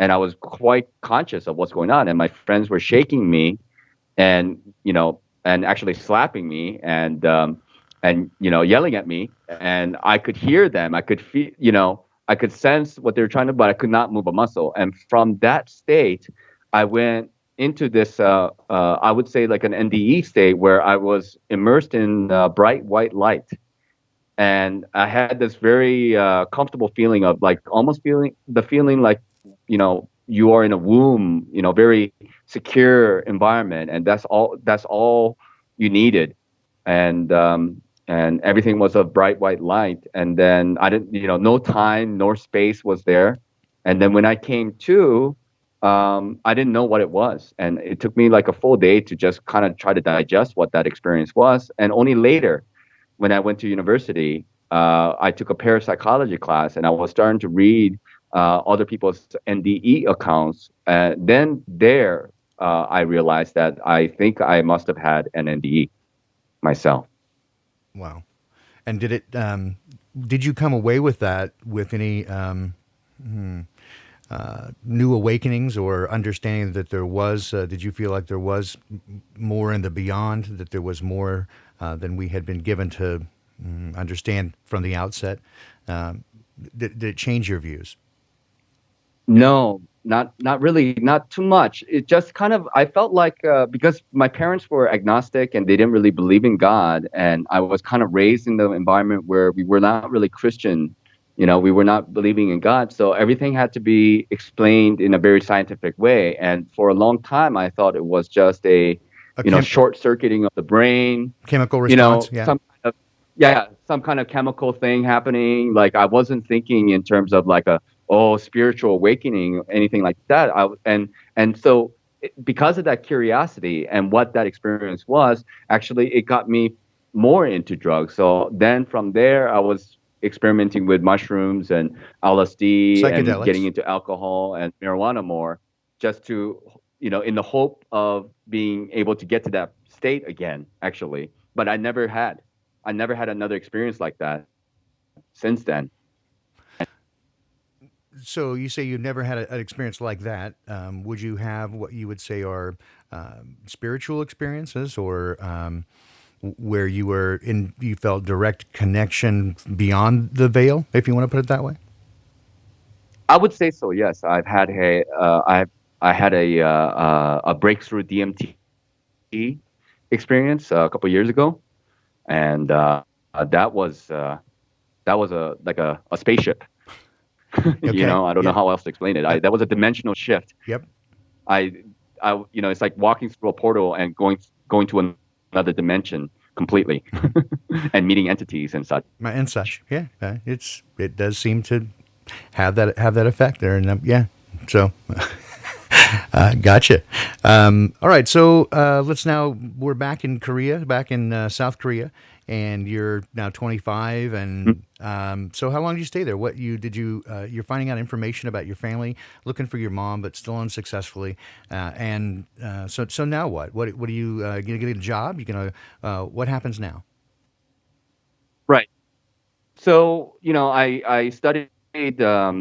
and I was quite conscious of what's going on. And my friends were shaking me, and and actually slapping me, and yelling at me, and I could hear them. I could feel, I could sense what they were trying to, but I could not move a muscle. And from that state, I went into this, I would say like an NDE state, where I was immersed in bright white light, and I had this very comfortable feeling of like almost feeling like you are in a womb, very secure environment, and that's all you needed, and everything was of bright white light, and then I didn't, no time nor space was there, and then when I came to, I didn't know what it was, and it took me like a full day to just kind of try to digest what that experience was, and only later when I went to university, I took a parapsychology class, and I was starting to read other people's NDE accounts. Then there, I realized that I think I must have had an NDE myself. Wow. And did you come away with that with any new awakenings or understanding that there was, did you feel like there was more in the beyond, that there was more than we had been given to understand from the outset? Did it change your views? No, not really, not too much. It just kind of I felt like because my parents were agnostic and they didn't really believe in God, and I was kind of raised in the environment where we were not really Christian. We were not believing in God, so everything had to be explained in a very scientific way. And for a long time, I thought it was just a, A short circuiting of the brain, chemical response? Yeah. some kind of yeah, some kind of chemical thing happening. Like I wasn't thinking in terms of like a spiritual awakening, anything like that. And so because of that curiosity and what that experience was, actually it got me more into drugs. So then from there, I was experimenting with mushrooms and LSD and getting Psychedelics. into alcohol and marijuana more, just to in the hope of being able to get to that state again, actually. But I never had another experience like that since then. So you say you've never had an experience like that. Would you have what you would say are spiritual experiences, or where you felt direct connection beyond the veil, if you want to put it that way? I would say so. Yes, I had a breakthrough DMT experience a couple years ago, and that was a like a spaceship. Okay. I don't know Yeah. how else to explain it. Uh, That was a dimensional shift. yep. I it's like walking through a portal and going to another dimension completely, and meeting entities and such. And such. Yeah. It does seem to have that effect there, and yeah. So gotcha. All right, so we're back in Korea, back in South Korea, and you're now 25. And so how long did you stay there? You're finding out information about your family, looking for your mom, but still unsuccessfully. And so now what? What are you gonna get a job? You gonna what happens now? Right. So, I studied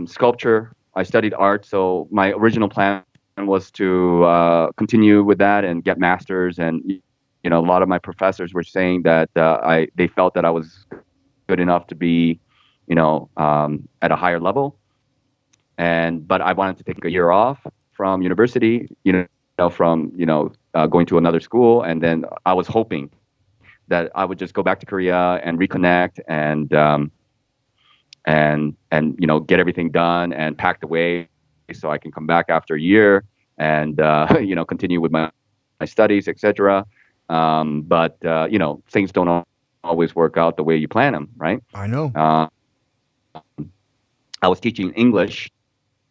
sculpture. I studied art. So my original plan was to continue with that and get masters. And a lot of my professors were saying that they felt that I was good enough to be, at a higher level. And but I wanted to take a year off from university, from going to another school, and then I was hoping that I would just go back to Korea and reconnect, and get everything done and packed away so I can come back after a year and continue with my studies, etc. But things don't always work out the way you plan them, right? I know. Uh, I was teaching English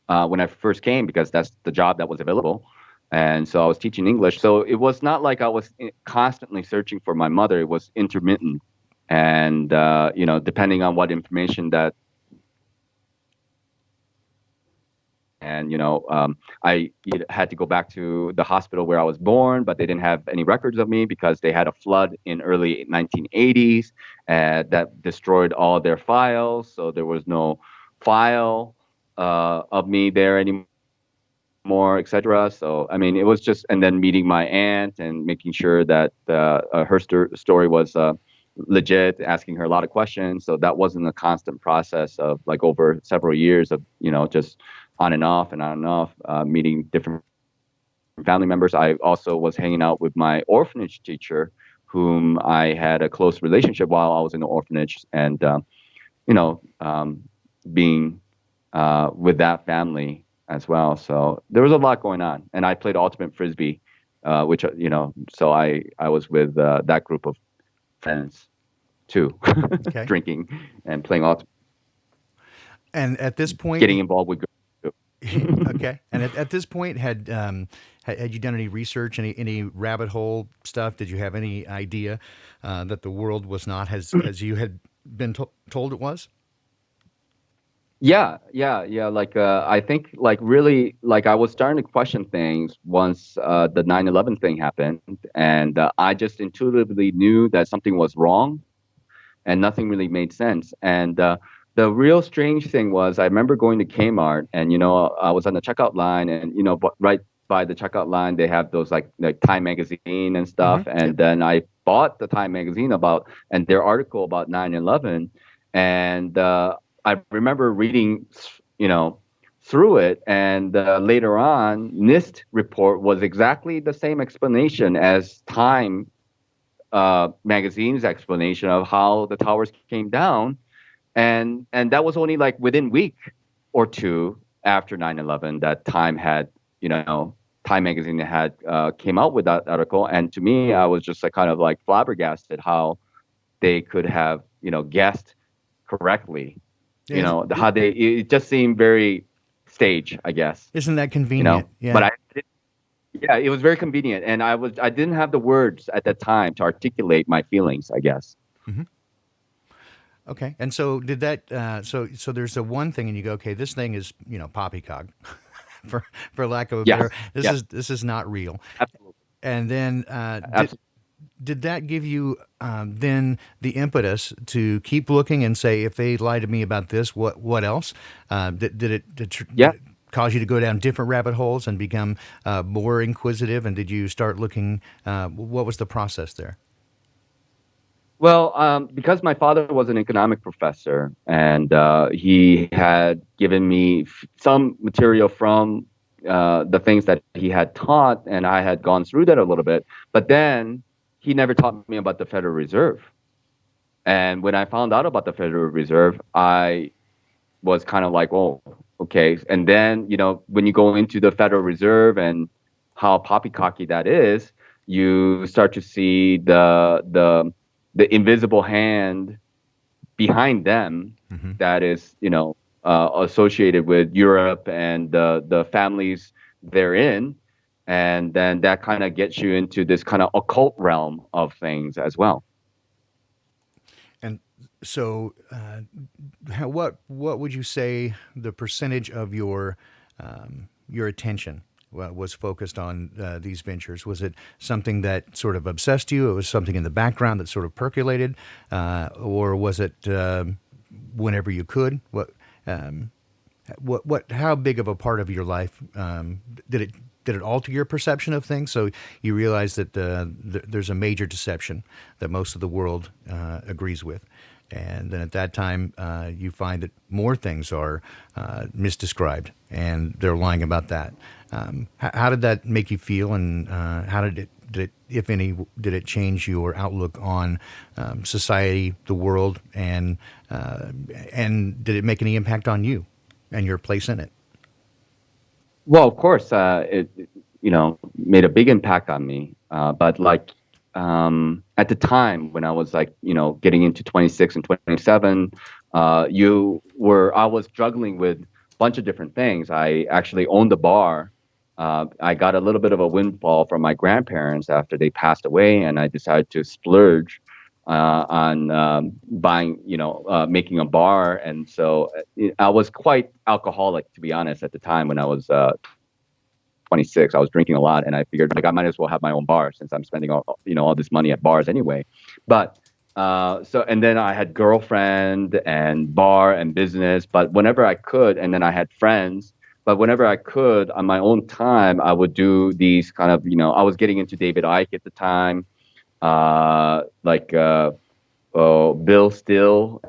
when I first came because that's the job that was available. And so I was teaching English. So it was not like I was constantly searching for my mother. It was intermittent. And, depending on what information that, and, I had to go back to the hospital where I was born, but they didn't have any records of me because they had a flood in early 1980s that destroyed all their files. So there was no file of me there anymore, etc. So I mean, it was just, and then meeting my aunt and making sure that her story was legit, asking her a lot of questions. So that wasn't a constant process of like over several years of just on and off and on and off, meeting different family members. I also was hanging out with my orphanage teacher, whom I had a close relationship while I was in the orphanage, and you know, um, being with that family as well. So there was a lot going on, and I played ultimate frisbee, which so I was with that group of friends too, Okay. drinking and playing ultimate, And at this point, getting involved with girls too. okay. And at this point, had you done any research, any rabbit hole stuff? Did you have any idea that the world was not as you had been told it was? Yeah, yeah, yeah. Like, I think, like, really, like, I was starting to question things once the 9/11 thing happened, and I just intuitively knew that something was wrong, and nothing really made sense. And the real strange thing was, I remember going to Kmart, and I was on the checkout line, and right by the checkout line, they have those like Time magazine and Mm-hmm. stuff. Yep. And then I bought the Time magazine and their article about 9/11, and I remember reading, you know, through it, and later on, NIST report was exactly the same explanation as Time magazine's explanation of how the towers came down, and that was only like within week or two after 9/11 that you know Time magazine had came out with that article. And to me, I was just like kind of like flabbergasted how they could have guessed correctly, Yeah. how it just seemed very stage, I guess. Isn't that convenient? But Yeah. yeah, it was very convenient, and I didn't have the words at that time to articulate my feelings, I guess. Mm-hmm. Okay. And so did that? So there's the one thing, and you go, okay, this thing is poppycock, for lack of a better. Yes, yes, This is not real. absolutely, And then absolutely. did that give you then the impetus to keep looking and say, if they lie to me about this, what else? Did Yeah. it cause you to go down different rabbit holes and become more inquisitive? And did you start looking? What was the process there? Well, because my father was an economic professor, and he had given me some material from the things that he had taught, and I had gone through that a little bit. But then he never taught me about the Federal Reserve. And when I found out about the Federal Reserve, I was kind of like, oh, okay. And then, when you go into the Federal Reserve and how poppycocky that is, you start to see the invisible hand behind them Mm-hmm. that is, associated with Europe and the families therein. And then that kind of gets you into this kind of occult realm of things as well. And so, what would you say the percentage of your attention was focused on these ventures? Was it something that sort of obsessed you? It was something in the background that sort of percolated, or was it whenever you could? How big of a part of your life did it alter your perception of things? So you realize that there's a major deception that most of the world agrees with, and then at that time you find that more things are misdescribed, and they're lying about that. How did that make you feel, and how did it did it, if any, did it change your outlook on society, the world, and did it make any impact on you and your place in it? Well, of course, made a big impact on me. But like at the time when I was like, getting into 26 and 27, I was struggling with a bunch of different things. I actually owned a bar. I got a little bit of a windfall from my grandparents after they passed away, and I decided to splurge on buying, making a bar. And so I was quite alcoholic, to be honest, at the time when I was 26. I was drinking a lot, and I figured like I might as well have my own bar since I'm spending all this money at bars anyway. But and then I had girlfriend and bar and business, but whenever I could, and then I had friends. But whenever I could, on my own time, I would do these kind of, I was getting into David Icke at the time, Bill Still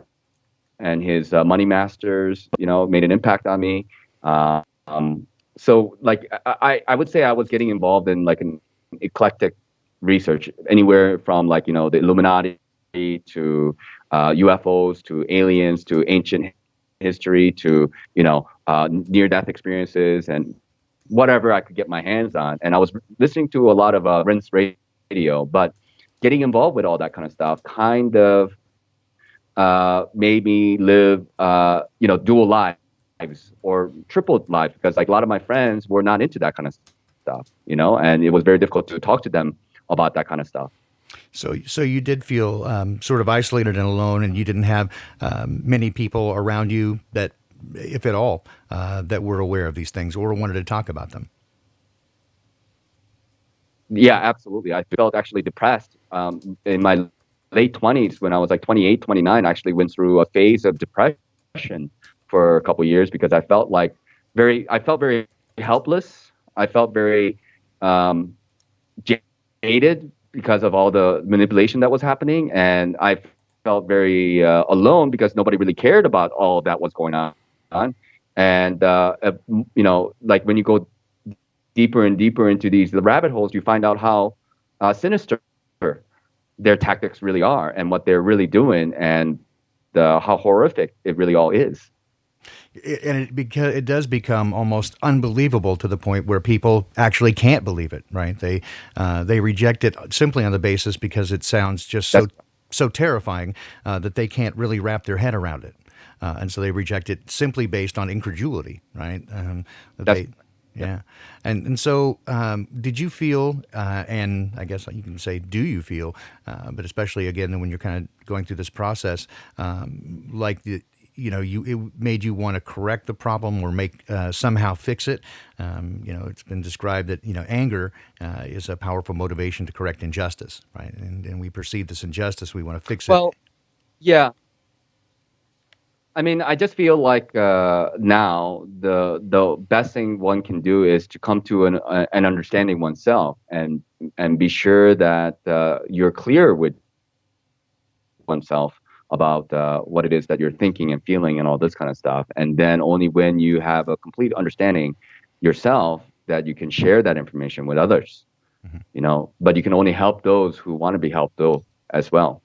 and his Money Masters, made an impact on me. Um, so like I would say I was getting involved in like an eclectic research, anywhere from like the Illuminati to UFOs to aliens to ancient history to near death experiences and whatever I could get my hands on. And I was listening to a lot of Rinse Radio, but getting involved with all that kind of stuff kind of made me live, dual lives or triple lives because like a lot of my friends were not into that kind of stuff, and it was very difficult to talk to them about that kind of stuff. So you did feel sort of isolated and alone, and you didn't have many people around you that, if at all, that were aware of these things or wanted to talk about them. Yeah, absolutely. I felt actually depressed in my late 20s when I was like 28, 29. I actually went through a phase of depression for a couple of years because I felt very helpless. I felt very um, jaded because of all the manipulation that was happening, and I felt very alone because nobody really cared about all that was going on. And like when you go deeper and deeper into these the rabbit holes, you find out how sinister their tactics really are and what they're really doing and how horrific it really all is. Because it does become almost unbelievable to the point where people actually can't believe it, right? They reject it simply on the basis because it sounds just so terrifying that they can't really wrap their head around it, and so they reject it simply based on incredulity, right? That's Yeah, and so did you feel, and I guess you can say, do you feel, but especially again when you're kind of going through this process, like it made you want to correct the problem or make somehow fix it. It's been described that anger is a powerful motivation to correct injustice, right? And we perceive this injustice, we want to fix it. Well, yeah. I mean, I just feel like now the best thing one can do is to come to an understanding oneself and be sure that you're clear with oneself about what it is that you're thinking and feeling and all this kind of stuff. And then only when you have a complete understanding yourself that you can share that information with others. But you can only help those who want to be helped though as well.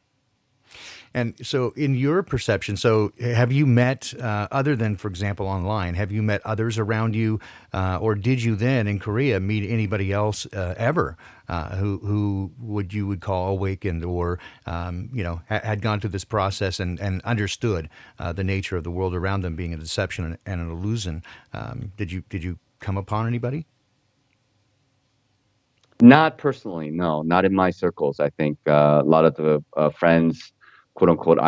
And so, in your perception, so have you met, other than, for example, online, have you met others around you, or did you then in Korea meet anybody else ever who you would call awakened or had gone through this process and understood the nature of the world around them being a deception and an illusion? Did you come upon anybody? Not personally, no, not in my circles. I think a lot of the friends, quote unquote,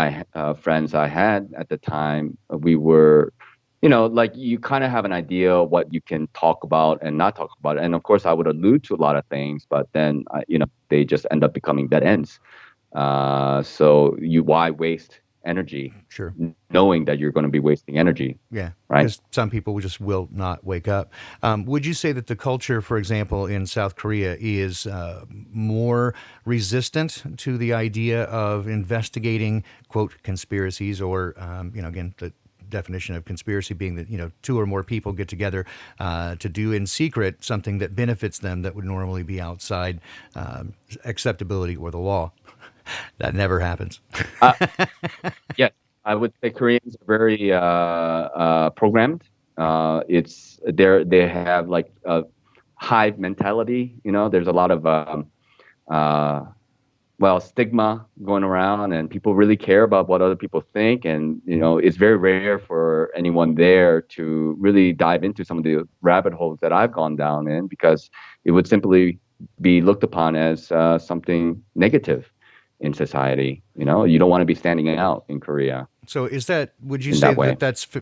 friends I had at the time, we were, like you kind of have an idea what you can talk about and not talk about. And of course, I would allude to a lot of things, but then, they just end up becoming dead ends. So why waste energy Sure. knowing that you're going to be wasting energy, Yeah, right? because some people just will not wake up. Would you say that the culture, for example, in South Korea is more resistant to the idea of investigating, quote, conspiracies or, again, definition of conspiracy being that two or more people get together to do in secret something that benefits them that would normally be outside acceptability or the law. That never happens. Uh, yes, I would say Koreans are very programmed. They have like a hive mentality. There's a lot of uh, stigma going around, and people really care about what other people think. And it's very rare for anyone there to really dive into some of the rabbit holes that I've gone down in, because it would simply be looked upon as something negative in society. You don't want to be standing out in Korea So would you in say that that way.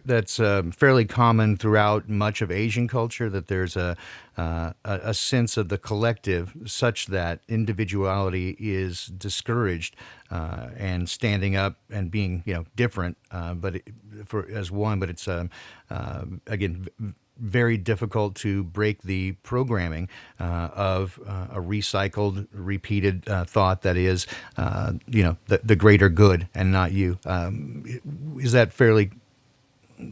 that's fairly common throughout much of Asian culture, that there's a sense of the collective such that individuality is discouraged, and standing up and being different, for as one, but it's again very difficult to break the programming of a recycled, repeated thought that is, the greater good and not you. Is that fairly a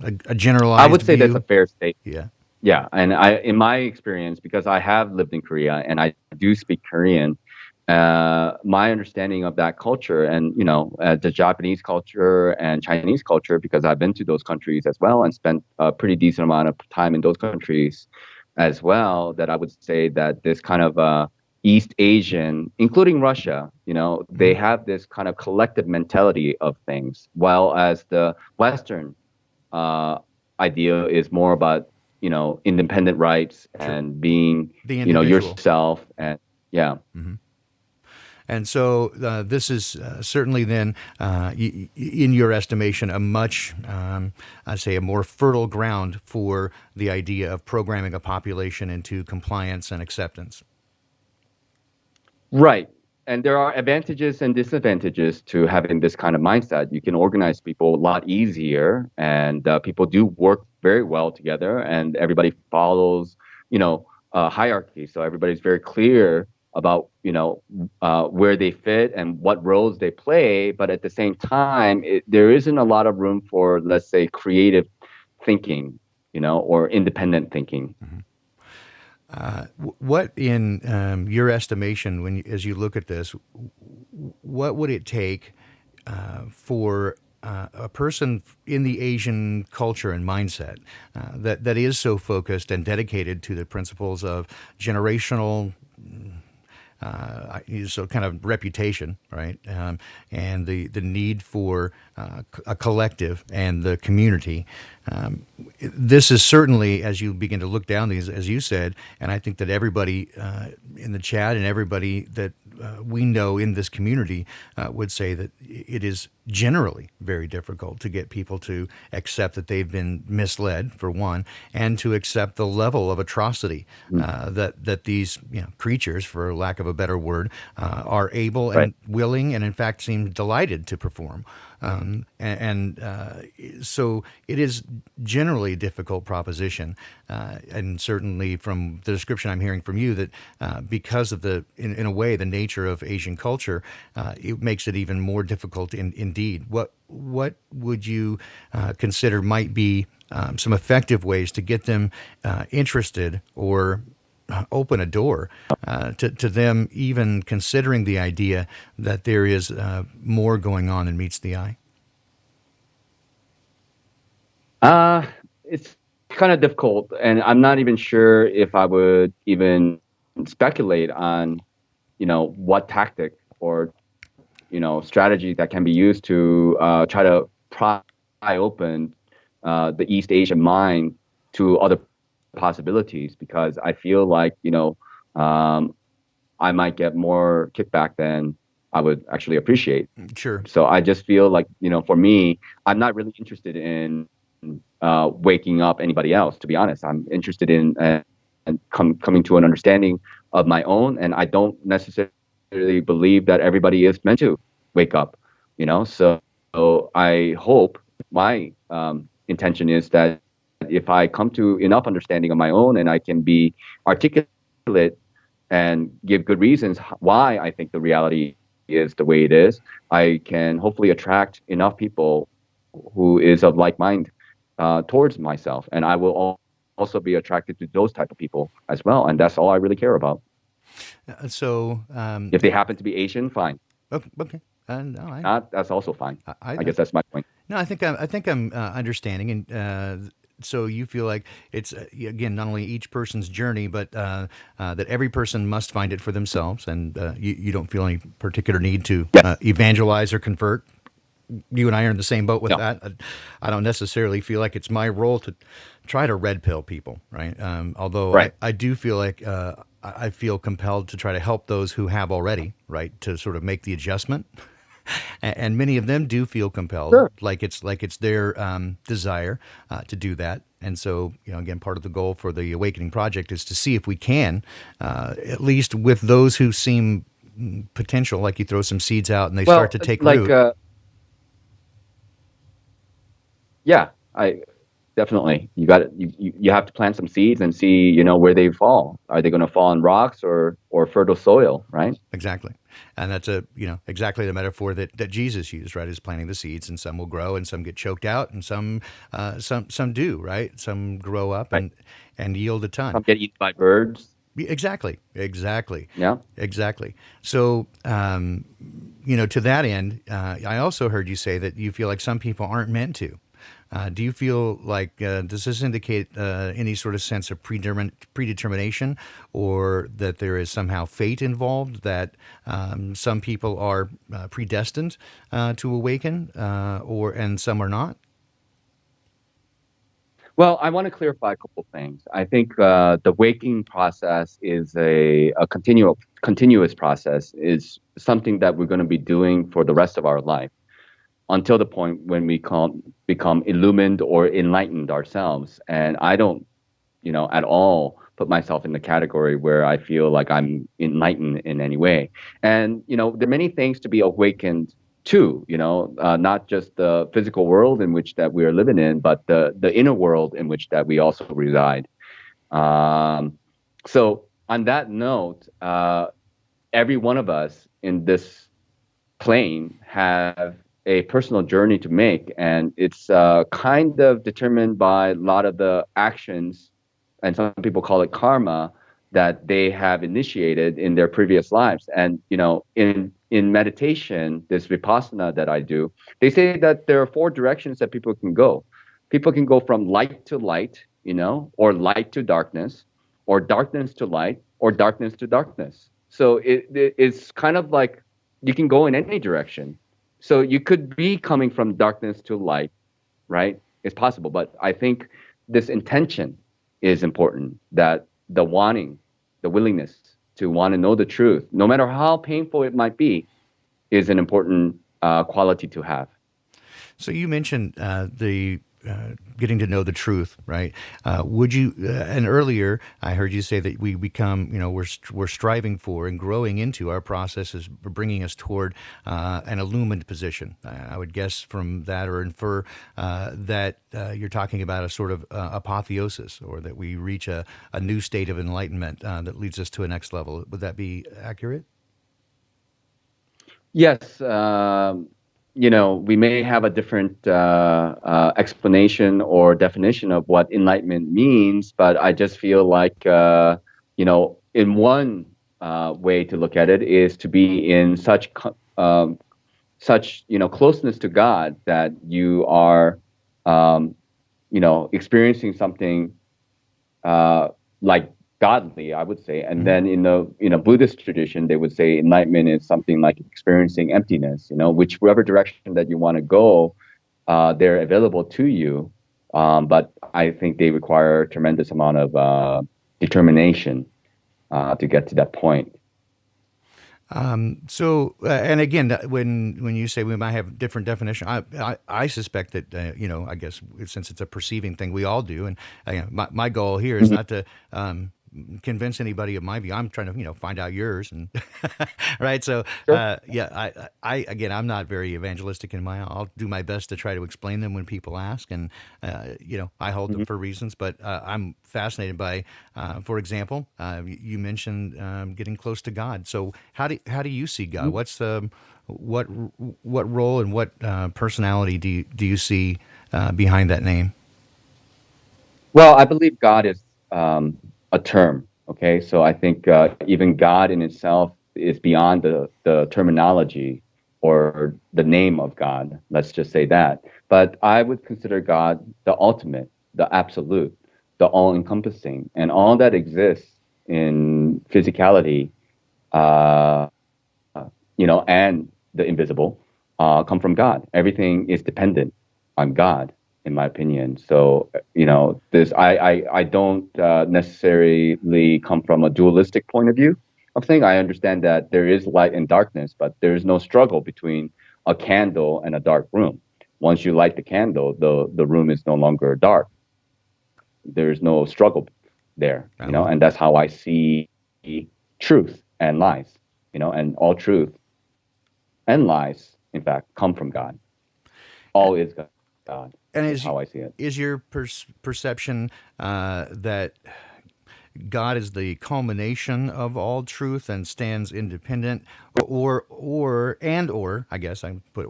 I would generalized say that's a view? fair statement. Yeah. Yeah, and in my experience, because I have lived in Korea and I do speak Korean, my understanding of that culture, and the Japanese culture and Chinese culture, because I've been to those countries as well and spent a pretty decent amount of time in those countries as well, that I would say that this kind of East Asian, including Russia, they Mhm. have this kind of collective mentality of things, while as the Western uh, idea is more about independent rights Sure. and being The individual. yourself. And yeah. Mhm. And so this is certainly then, in your estimation, a much, I say, a more fertile ground for the idea of programming a population into compliance and acceptance. Right. And there are advantages and disadvantages to having this kind of mindset. You can organize people a lot easier, and people do work very well together, and everybody follows, hierarchy. So everybody's very clear about, where they fit and what roles they play. But at the same time, there isn't a lot of room for, let's say, creative thinking, or independent thinking. What, in your estimation, as you look at this, what would it take for a person in the Asian culture and mindset that is so focused and dedicated to the principles of generational, so kind of reputation, right? And the need for a collective and the community. This is certainly, as you begin to look down these, as you said, and I think that everybody in the chat and everybody that we know in this community would say that it is generally very difficult to get people to accept that they've been misled, for one, and to accept the level of atrocity Mm. that these creatures, for lack of a better word, are able Right. and willing, and in fact seem delighted to perform. So it is generally a difficult proposition, and certainly from the description I'm hearing from you, that because of in a way, the nature of Asian culture, it makes it even more difficult. Indeed, what would you consider might be some effective ways to get them interested, or open a door to them even considering the idea that there is more going on than meets the eye? It's kind of difficult, and I'm not even sure if I would even speculate on, what tactic or strategy that can be used to try to pry open the East Asian mind to other possibilities, because I feel like um, I might get more kickback than I would actually appreciate. Sure. So I just feel like, for me, I'm not really interested in waking up anybody else. To be honest, I'm interested in and coming to an understanding of my own, and I don't necessarily believe that everybody is meant to wake up. So I hope my intention is that if I come to enough understanding of my own, and I can be articulate and give good reasons why I think the reality is the way it is, I can hopefully attract enough people who is of like mind towards myself, and I will also be attracted to those type of people as well, and that's all I really care about. So, If they happen to be Asian, fine. okay, okay. No, Not, that's also fine. I I guess that's my point. no, I think I'm understanding, and so you feel like it's again not only each person's journey, but that every person must find it for themselves, and you don't feel any particular need to Yes. evangelize or convert. You and I are in the same boat with No. that. I don't necessarily feel like it's my role to try to red pill people, right? Although Right. I do feel like I feel compelled to try to help those who have already, right, to sort of make the adjustment. And many of them do feel compelled, Sure. like it's their desire to do that. And so, again, part of the goal for the Awakening Project is to see if we can, at least with those who seem potential, like you throw some seeds out and they start Well, to take like, root. yeah, I definitely. You got it. You have to plant some seeds and see, where they fall. Are they going to fall on rocks or fertile soil, right? Exactly. And that's exactly the metaphor that Jesus used, right? Is planting the seeds, and some will grow, and some get choked out, and some do, right? Some grow up Right. and yield a ton. Some get eaten by birds. Exactly, exactly, Yeah. exactly. So, to that end, I also heard you say that you feel like some people aren't meant to. Do you feel like does this indicate any sort of sense of predetermination, or that there is somehow fate involved? That some people are predestined to awaken, or and some are not. Well, I want to clarify a couple things. I think the waking process is a continuous process, is something that we're going to be doing for the rest of our life until the point when we become illumined or enlightened ourselves. And I don't, at all put myself in the category where I feel like I'm enlightened in any way. And, there are many things to be awakened to, not just the physical world in which that we are living in, but the inner world in which that we also reside. Um, so on that note, every one of us in this plane have a personal journey to make, and it's kind of determined by a lot of the actions, and some people call it karma, that they have initiated in their previous lives. And in meditation, this vipassana that I do, they say that there are four directions that people can go. People can go from light to light, or light to darkness, or darkness to light, or darkness to darkness. So it's kind of like you can go in any direction. So you could be coming from darkness to light, right? It's possible. But I think this intention is important, that the wanting, the willingness to want to know the truth, no matter how painful it might be, is an important quality to have. So you mentioned the getting to know the truth, right? Would you? And earlier, I heard you say that we become, we're striving for and growing into our processes, bringing us toward an illumined position. I would guess from that or infer that you're talking about a sort of apotheosis, or that we reach a new state of enlightenment that leads us to a next level. Would that be accurate? Yes, we may have a different explanation or definition of what enlightenment means, but I just feel like, in one way to look at it is to be in such closeness to God that you are, um, experiencing something uh, like godly, I would say. And Hmm. then in the Buddhist tradition, they would say enlightenment is something like experiencing emptiness. Whichever direction that you want to go, they're available to you. But I think they require a tremendous amount of determination to get to that point. So, and again, when you say we might have different definition, I suspect that I guess since it's a perceiving thing, we all do, and my goal here is Mhm. not to convince anybody of my view. I'm trying to find out yours, and right. So Sure. yeah, I again, I'm not very evangelistic in my. I'll do my best to try to explain them when people ask, and I hold them Mhm. for reasons. But I'm fascinated by, for example, you mentioned getting close to God. So how do you see God? Mhm. What's What what role and what personality do you see behind that name? Well, I believe God is a term. Okay, so I think even God in itself is beyond the terminology or the name of God. Let's just say that. But I would consider God the ultimate, the absolute, the all-encompassing, and all that exists in physicality. Uh, and the invisible come from God. Everything is dependent on God, in my opinion. So, this I don't necessarily come from a dualistic point of view of thing. I understand that there is light and darkness, but there is no struggle between a candle and a dark room. Once you light the candle, the room is no longer dark. There is no struggle there, I love and that's how I see truth and lies, and all truth and lies, in fact, come from God. it. All is God, And is how I see it. is your perception that God is the culmination of all truth and stands independent, or I guess I put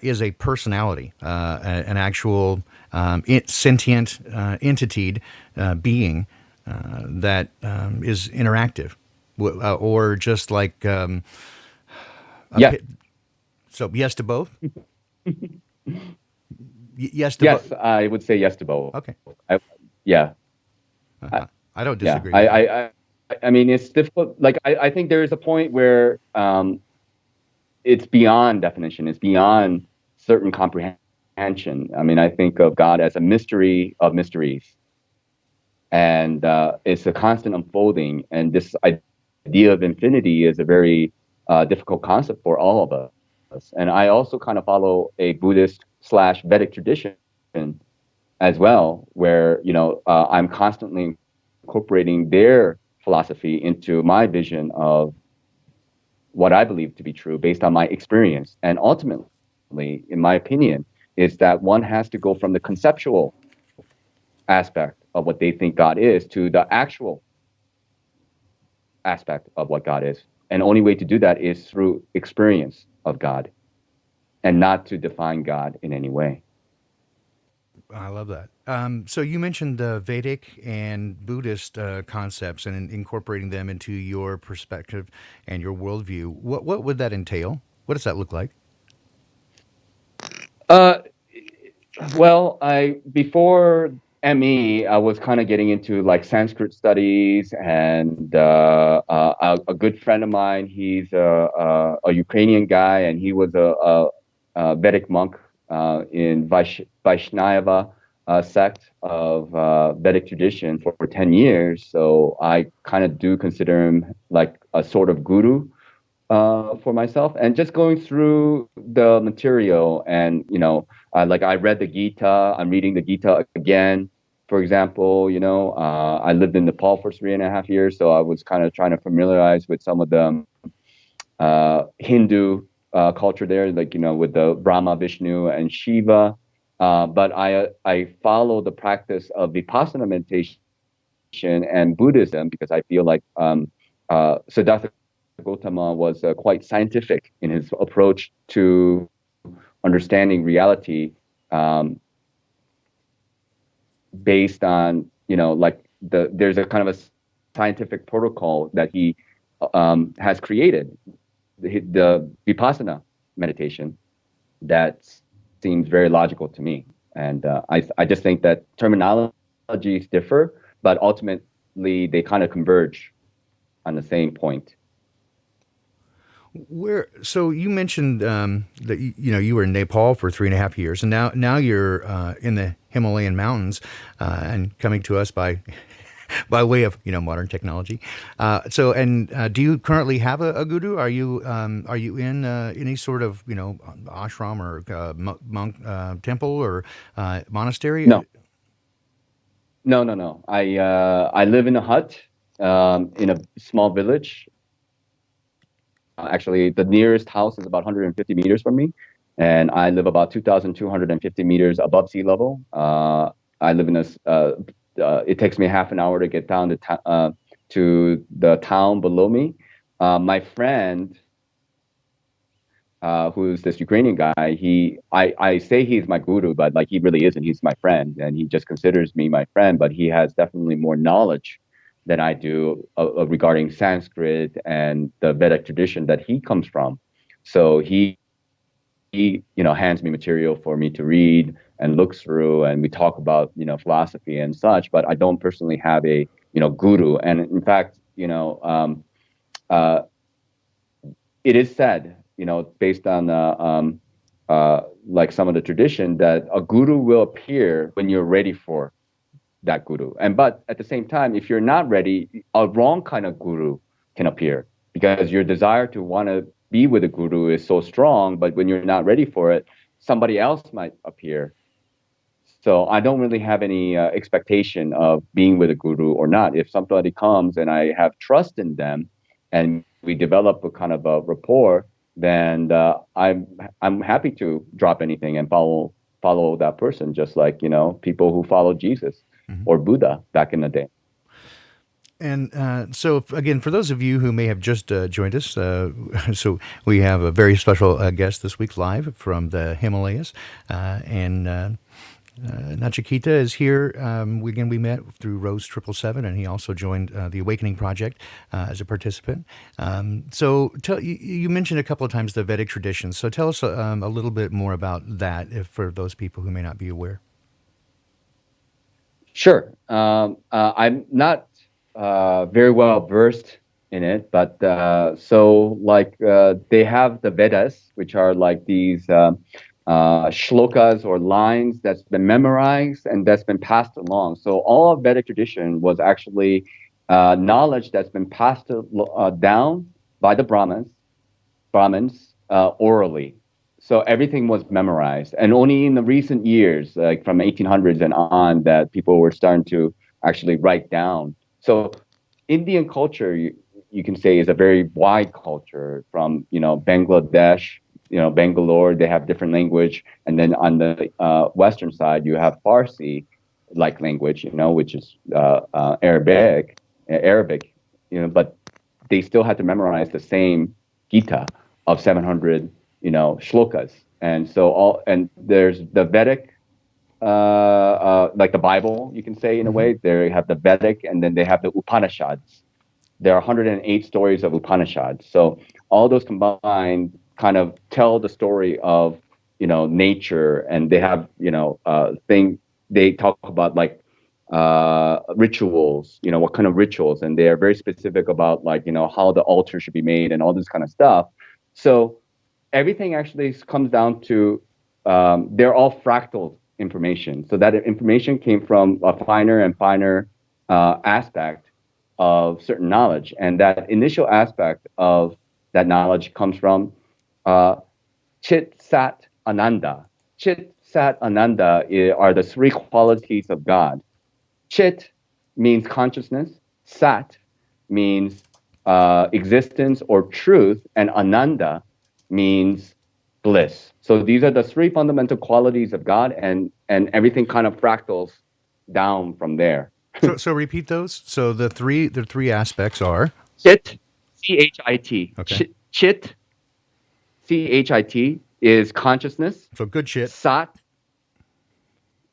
is a personality, an actual sentient entity, being that is interactive, or just like a Yes, pit. So yes to both. Yes to both. yes, I would say yes to both. Okay, Yeah, I, I don't yeah. disagree with that. I mean, it's difficult. Like, I think there is a point where it's beyond definition. It's beyond certain comprehension. I mean, I think of God as a mystery of mysteries, and it's a constant unfolding. And this idea of infinity is a very difficult concept for all of us. And I also kind of follow a Buddhist slash Vedic tradition as well, where I'm constantly incorporating their philosophy into my vision of what I believe to be true based on my experience. And ultimately, in my opinion, is that one has to go from the conceptual aspect of what they think God is to the actual aspect of what God is. And only way to do that is through experience of God and not to define God in any way. I love that. So you mentioned Vedic and Buddhist concepts and incorporating them into your perspective and your worldview. What would that entail? What does that look like? Uh, well, I before ME, I was kind of getting into like Sanskrit studies, and a good friend of mine, he's a Ukrainian guy, and he was a Vedic monk in Vaishnava sect of Vedic tradition for 10 years. So I kind of do consider him like a sort of guru for myself, and just going through the material. And like, I read the Gita, I'm reading the Gita again, for example. I lived in Nepal for 3.5 years, so I was kind of trying to familiarize with some of the Hindu culture there, like, with the Brahma, Vishnu, and Shiva. But I follow the practice of Vipassana meditation and Buddhism, because I feel like Siddhartha Gautama was quite scientific in his approach to understanding reality, um, based on, like, there's a kind of a scientific protocol that he has created, the Vipassana meditation, that seems very logical to me. And I just think that terminologies differ, but ultimately they kind of converge on the same point. Where so you mentioned that you were in Nepal for 3.5 years, and now you're in the Himalayan mountains and coming to us by by way of modern technology. Do you currently have a guru? Are you in any sort of ashram or monk temple or monastery? No, no, no, no. I live in a hut in a small village. Actually, the nearest house is about 150 meters from me, and I live about 2,250 meters above sea level. I live in it takes me half an hour to get down to the town below me. My friend who's this Ukrainian guy. I say he's my guru, but like he really isn't. He's my friend, and he just considers me my friend. But he has definitely more knowledge than I do regarding Sanskrit and the Vedic tradition that he comes from. So he hands me material for me to read and look through, and we talk about philosophy and such. But I don't personally have a guru. And in fact, uh, it is said, based on like some of the tradition, that a guru will appear when you're ready for that guru. And but at the same time, if you're not ready, a wrong kind of guru can appear because your desire to want to be with a guru is so strong. But when you're not ready for it, somebody else might appear. So I don't really have any expectation of being with a guru or not. If somebody comes and I have trust in them, and we develop a kind of a rapport, then I'm happy to drop anything and follow that person, just like people who follow Jesus or Buddha back in the day. And so, again, for those of you who may have just joined us, so we have a very special guest this week live from the Himalayas, and Nakechita is here. We met through Rose 777, and he also joined the Awakening Project as a participant. So you mentioned a couple of times the Vedic traditions. So tell us a little bit more about that, for those people who may not be aware. Sure. I'm not very well versed in it, but so like they have the Vedas, which are like these shlokas or lines that's been memorized and that's been passed along. So all of Vedic tradition was actually knowledge that's been passed down by the Brahmins orally. So everything was memorized, and only in the recent years, like from 1800s and on, that people were starting to actually write down. So Indian culture, you can say, is a very wide culture. From Bangladesh, Bangalore, they have different language, and then on the western side, you have Farsi like language, which is Arabic, but they still had to memorize the same Gita of 700 shlokas. And so and there's the Vedic, like the Bible, you can say, in a way. They have the Vedic, and then they have the Upanishads. There are 108 stories of Upanishads. So all those combined kind of tell the story of nature, and they have thing they talk about, like rituals, what kind of rituals, and they are very specific about, like, how the altar should be made and all this kind of stuff. So everything actually comes down to they're all fractal information. So that information came from a finer and finer aspect of certain knowledge, and that initial aspect of that knowledge comes from Chit, Sat, Ananda. Chit, Sat, Ananda are the three qualities of God. Chit means consciousness. Sat means existence or truth, and Ananda means bliss. So these are the three fundamental qualities of God, and everything kind of fractals down from there. So repeat those. So the three aspects are Chit, Chit. Okay. Chit, Chit is consciousness. So good shit. Sat.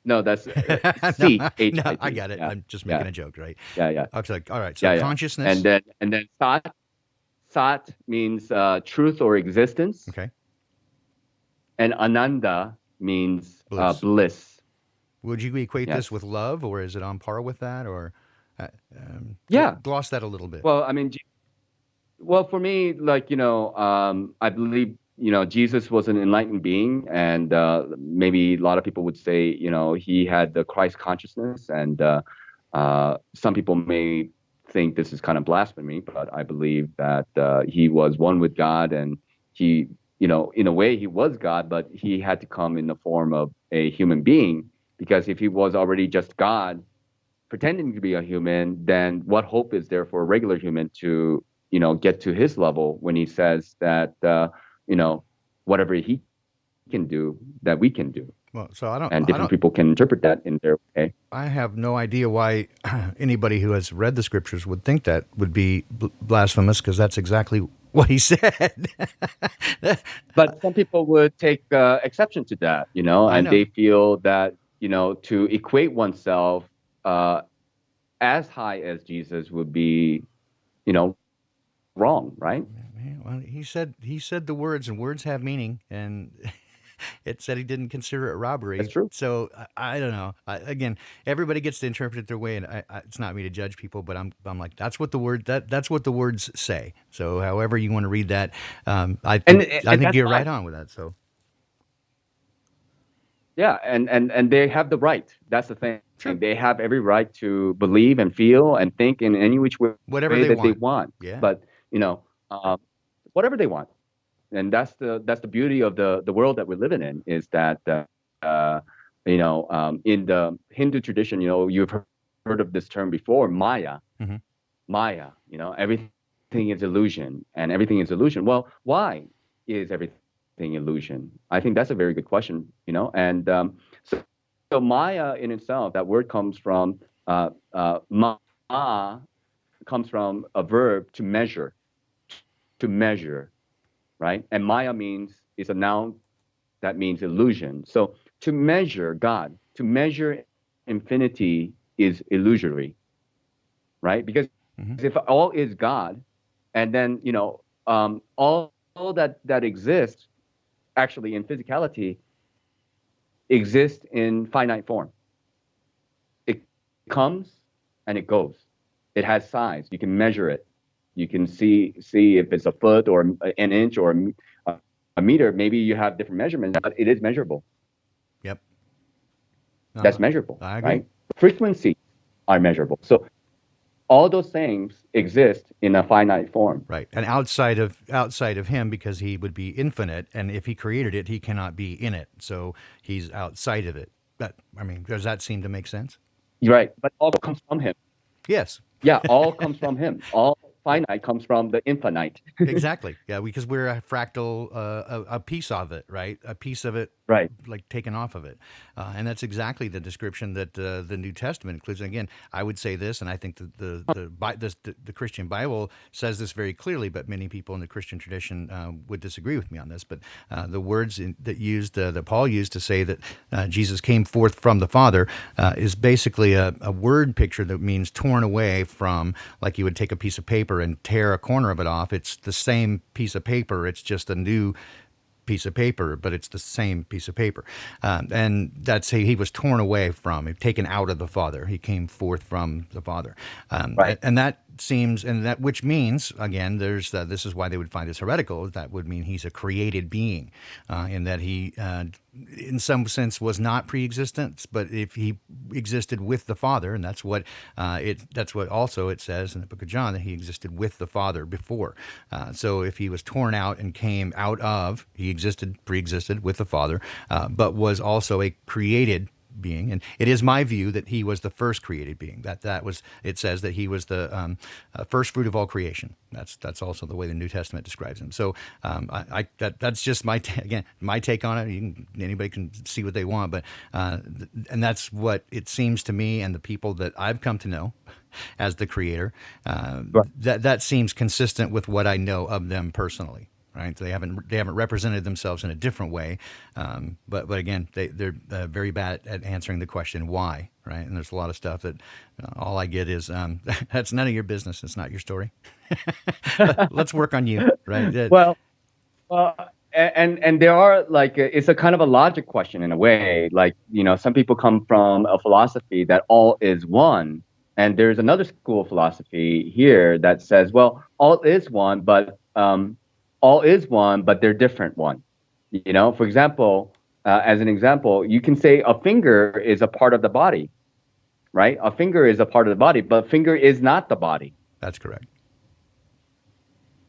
No, that's Chit. No, I got it. Yeah. I'm just making a joke, right? Yeah. Okay. All right. So consciousness. And then Sat means truth or existence. Okay. And Ananda means bliss. Would you equate this with love, or is it on par with that, or gloss that a little bit? Well, I mean, for me, like, I believe, Jesus was an enlightened being, and maybe a lot of people would say, he had the Christ consciousness, and some people may think this is kind of blasphemy, but I believe that he was one with God, and he, in a way, he was God, but he had to come in the form of a human being, because if he was already just God, pretending to be a human, then what hope is there for a regular human to, get to his level when he says that, whatever he can do, that we can do. Well, so different people can interpret that in their way. I have no idea why anybody who has read the scriptures would think that would be blasphemous, because that's exactly what he said. But some people would take exception to that, I and know. they feel that, to equate oneself uh, as high as Jesus would be, wrong, right? Yeah, well, he said the words, and words have meaning, and it said he didn't consider it That's robbery. true. So I don't know. Again, everybody gets to interpret it their way, and it's not me to judge people. But I'm like, that's what the words say. So however you want to read that, I And think I and think that's you're right fine. on with that. So Yeah, and they have the right. That's the thing. sure, They have every right to believe and feel and think in any which whatever way they that they want. want. Yeah. But whatever they want, and that's the beauty of the world that we're living in, is that uh, in the Hindu tradition, you've heard of this term before, Maya. Hmm. Maya. Everything is illusion, and everything is illusion. Well, why is everything illusion? I think that's a very good question. And so Maya in itself, that word comes from ma comes from a verb to measure, right? And Maya means is a noun that means illusion. So to measure God, to measure infinity is illusory, right? Because Hmm. if all is God, and then all that exists actually in physicality exists in finite form. It comes and it goes. It has size. You can measure it. You can see if it's a foot or an inch or a meter. Maybe you have different measurements, but it is measurable. Yep. That's measurable, I agree. right? Frequencies are measurable. So all those things exist in a finite form. Right. And outside of him, because he would be infinite, and if he created it, he cannot be in it. So he's outside of it. Does that seem to make sense? Right. But all comes from him. Yes. Yeah, all comes from him. All finite comes from the infinite. Exactly. Yeah, because we're a fractal, a piece of it, right? A piece of it, Right. like taken off of it, and that's exactly the description that the New Testament includes. And again, I would say this, and I think that the Christian Bible says this very clearly, but many people in the Christian tradition would disagree with me on this. But the words that Paul used to say that Jesus came forth from the Father is basically a word picture that means torn away from, like you would take a piece of paper and tear a corner of it off. It's the same piece of paper. It's just a new piece of paper, but it's the same piece of paper. And that's he was torn away from, taken out of the Father. He came forth from the Father, Right. and that seems, and that which means again, there's this is why they would find this heretical. That would mean he's a created being, in that he, in some sense, was not pre-existent, but if he existed with the Father, and that's what also it says in the book of John, that he existed with the Father before. So if he was torn out and came out of, he pre-existed with the Father, but was also a created being. And it is my view that he was the first created being. That was, it says that he was the first fruit of all creation. That's also the way the New Testament describes him. So that's just again my take on it. Anybody can see what they want, but and that's what it seems to me, and the people that I've come to know as the creator. Right. That seems consistent with what I know of them personally. Right, they haven't represented themselves in a different way, but again, they're very bad at answering the question why. Right, and there's a lot of stuff that all I get is that's none of your business. It's not your story. Let's work on you. Right. Well, well, and there are, like, it's a kind of a logic question in a way. Like, some people come from a philosophy that all is one, and there's another school of philosophy here that says, well, all is one, but they're different one. For example, as an example, you can say a finger is a part of the body, right? A finger is a part of the body, but finger is not the body. That's correct.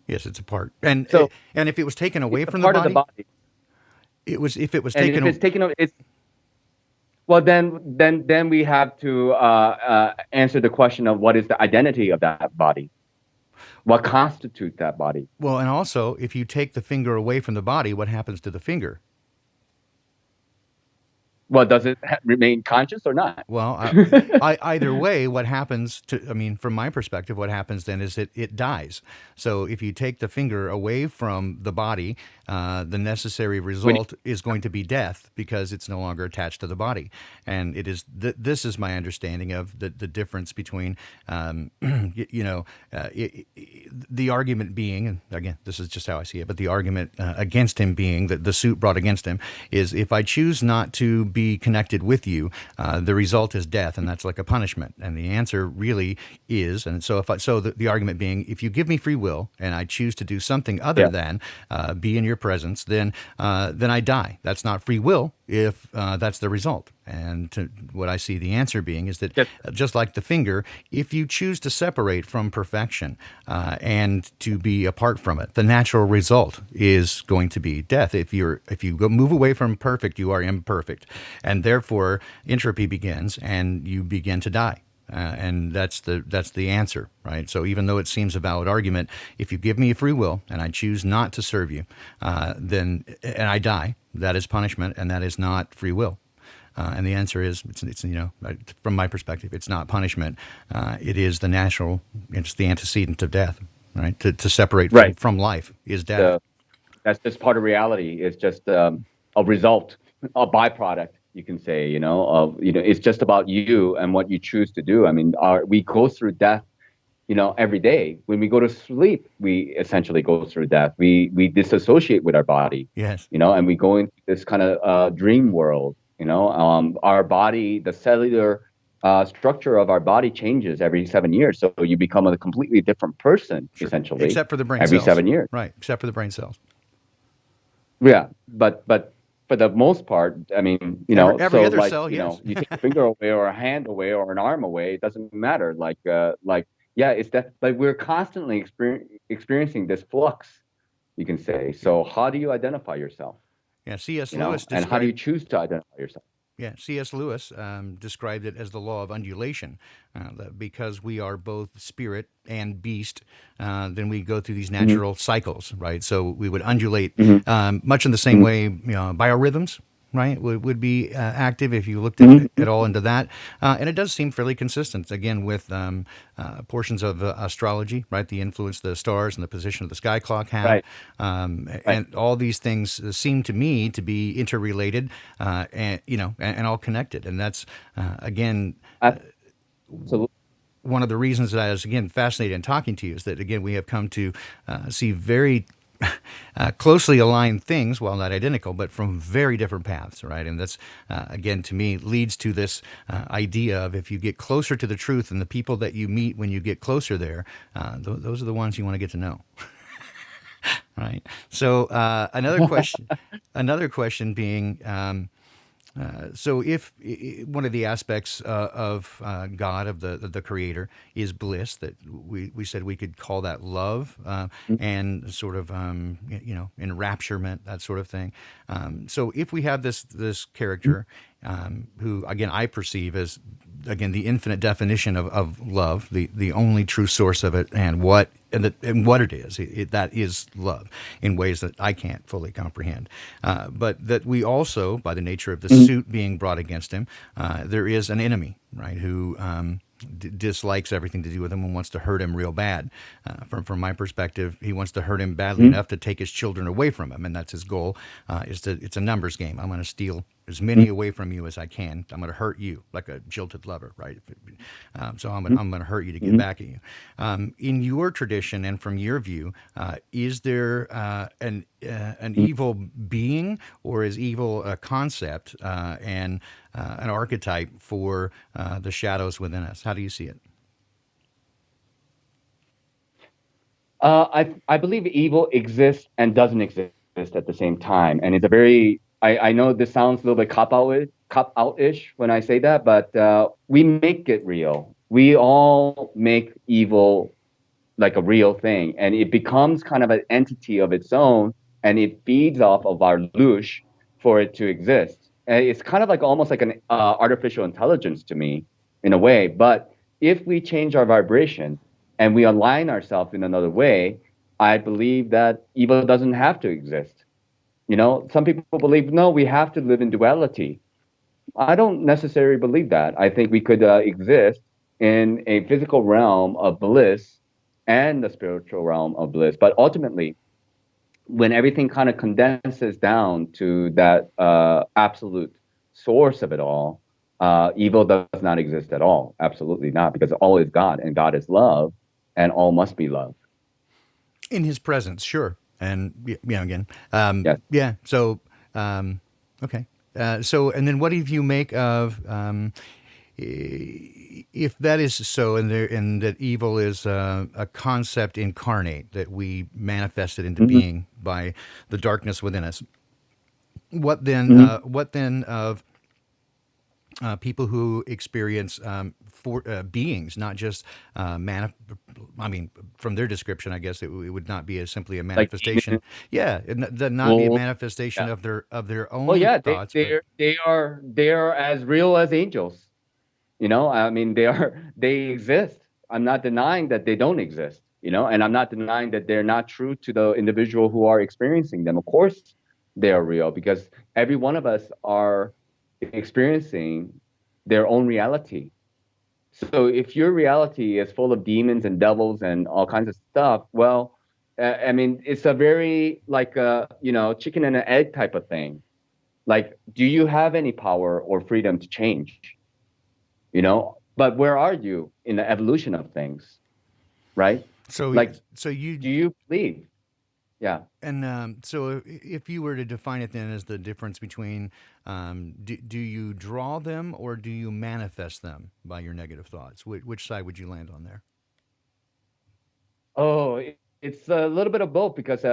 Yes, it's a part, and So and if it was taken it's away a from the part of the body, body, if it was and if taken. it's taken, it's well, then we have to answer the question of what is the identity of that body, what constitutes that body. Well, and also, if you take the finger away from the body, what happens to the finger? Well, does it remain conscious or not? Well, either way, what happens to, I mean, from my perspective, what happens then is it dies. So if you take the finger away from the body, the necessary When result is going to be death because it's no longer attached to the body. And it is, this is my understanding of the difference between, you know, the argument being, and again, this is just how I see it, but the argument against him being, that the suit brought against him, is if I choose not to be connected with you, the result is death, and that's like a punishment. And the answer really is, and so if I, so the argument being, if you give me free will and I choose to do something other yeah, than be in your presence, then I die. That's not free will if that's the result. And what I see the answer being is that just just like the finger, if you choose to separate from perfection and to be apart from it, the natural result is going to be death. If you go move away from perfect, you are imperfect, and therefore entropy begins, and you begin to die. And that's the answer, right? So even though it seems a valid argument, if you give me a free will and I choose not to serve you, then and I die, that is punishment, and that is not free will. And the answer is, it's you know, from my perspective, it's not punishment. It is the natural, it's the antecedent of death, right? To separate right. from life is death. The That's just part of reality. It's just a result, a byproduct, you can say. It's just about you and what you choose to do. I mean, we go through death, every day. When we go to sleep, we essentially go through death. We disassociate with our body, Yes, and we go into this kind of dream world. Our body, the cellular structure of our body changes every 7 years. So you become a completely different person, sure. essentially, Except for the brain every cells, 7 years. right? Except for the brain cells. Yeah, but for the most part, I mean, Every so other like, cell, yes. you take a finger away or a hand away or an arm away, it doesn't matter. Like, yeah, it's that like we're constantly experiencing this flux, you can say. Yeah, So how do you identify yourself? yeah. C.S. Lewis And how do you described. choose to identify yourself? Yeah, C.S. Lewis described it as the law of undulation, that because we are both spirit and beast, then we go through these Hmm. natural cycles, right? So we would undulate Hmm. much in the same Hmm. way, biorhythms, right, would be active if you looked Hmm. at all into that. And it does seem fairly consistent, again, with portions of astrology, right? The influence the stars and the position of the sky clock have. Right, right. And all these things seem to me to be interrelated, and, and all connected. And that's, again, Absolutely. one of the reasons that I was, again, fascinated in talking to you is that, again, we have come to see very closely aligned things, well, not identical, but from very different paths, right? And that's, again, to me, leads to this idea of if you get closer to the truth and the people that you meet when you get closer there, those are the ones you want to get to know. Right. So another question being, so if one of the aspects of God, of the Creator, is bliss, that we said we could call that love, and sort of enrapturement, that sort of thing. So if we have this character, who again I perceive as, again, the infinite definition of love, the only true source of it, and what it is, that is love in ways that I can't fully comprehend. But that we also, by the nature of the suit being brought against him, there is an enemy, right, who dislikes everything to do with him and wants to hurt him real bad. From my perspective, he wants to hurt him badly enough to take his children away from him, and that's his goal. It's a numbers game. I'm going to steal as many away from you as I can. I'm going to hurt you like a jilted lover, right? So I'm going to hurt you to get back at you. In your tradition and from your view, is there an evil being, or is evil a concept and an archetype for the shadows within us? How do you see it? I believe evil exists and doesn't exist at the same time, and it's a very. I know this sounds a little bit cop out ish when I say that, but we make it real. We all make evil like a real thing, and it becomes kind of an entity of its own, and it feeds off of our lush for it to exist. And it's kind of like almost like an artificial intelligence to me, in a way. But if we change our vibration and we align ourselves in another way, I believe that evil doesn't have to exist. Some people believe no, we have to live in duality. I don't necessarily believe that. I think we could exist in a physical realm of bliss and the spiritual realm of bliss. But ultimately, when everything kind of condenses down to that absolute source of it all, evil does not exist at all. Absolutely not, because all is God and God is love, and all must be love. In his presence, sure. And yeah, again, Yes. yeah. So, um, okay. So, and then what do you make of if that is so, and that evil is a concept incarnate that we manifested into Hmm. being by the darkness within us? What then? Hmm. What then of people who experience for beings, not just I mean, from their description, I guess it would not be as simply a Like manifestation. demons. Yeah, not be a Wolves. manifestation Yeah. of their Well, own yeah, thoughts, but they are as real as angels. You know, I mean, they exist. I'm not denying that they don't exist. You know, and I'm not denying that they're not true to the individual who are experiencing them. Of course, they are real because every one of us are experiencing their own reality. So if your reality is full of demons and devils and all kinds of stuff, well, I mean, it's a very like chicken and an egg type of thing. Like, do you have any power or freedom to change? You know, but where are you in the evolution of things, right? so Like, so you do you believe? Yeah. and so if you were to define it then as the difference between do you draw them or do you manifest them by your negative thoughts? Which side would you land on there? Oh, it's a little bit of both because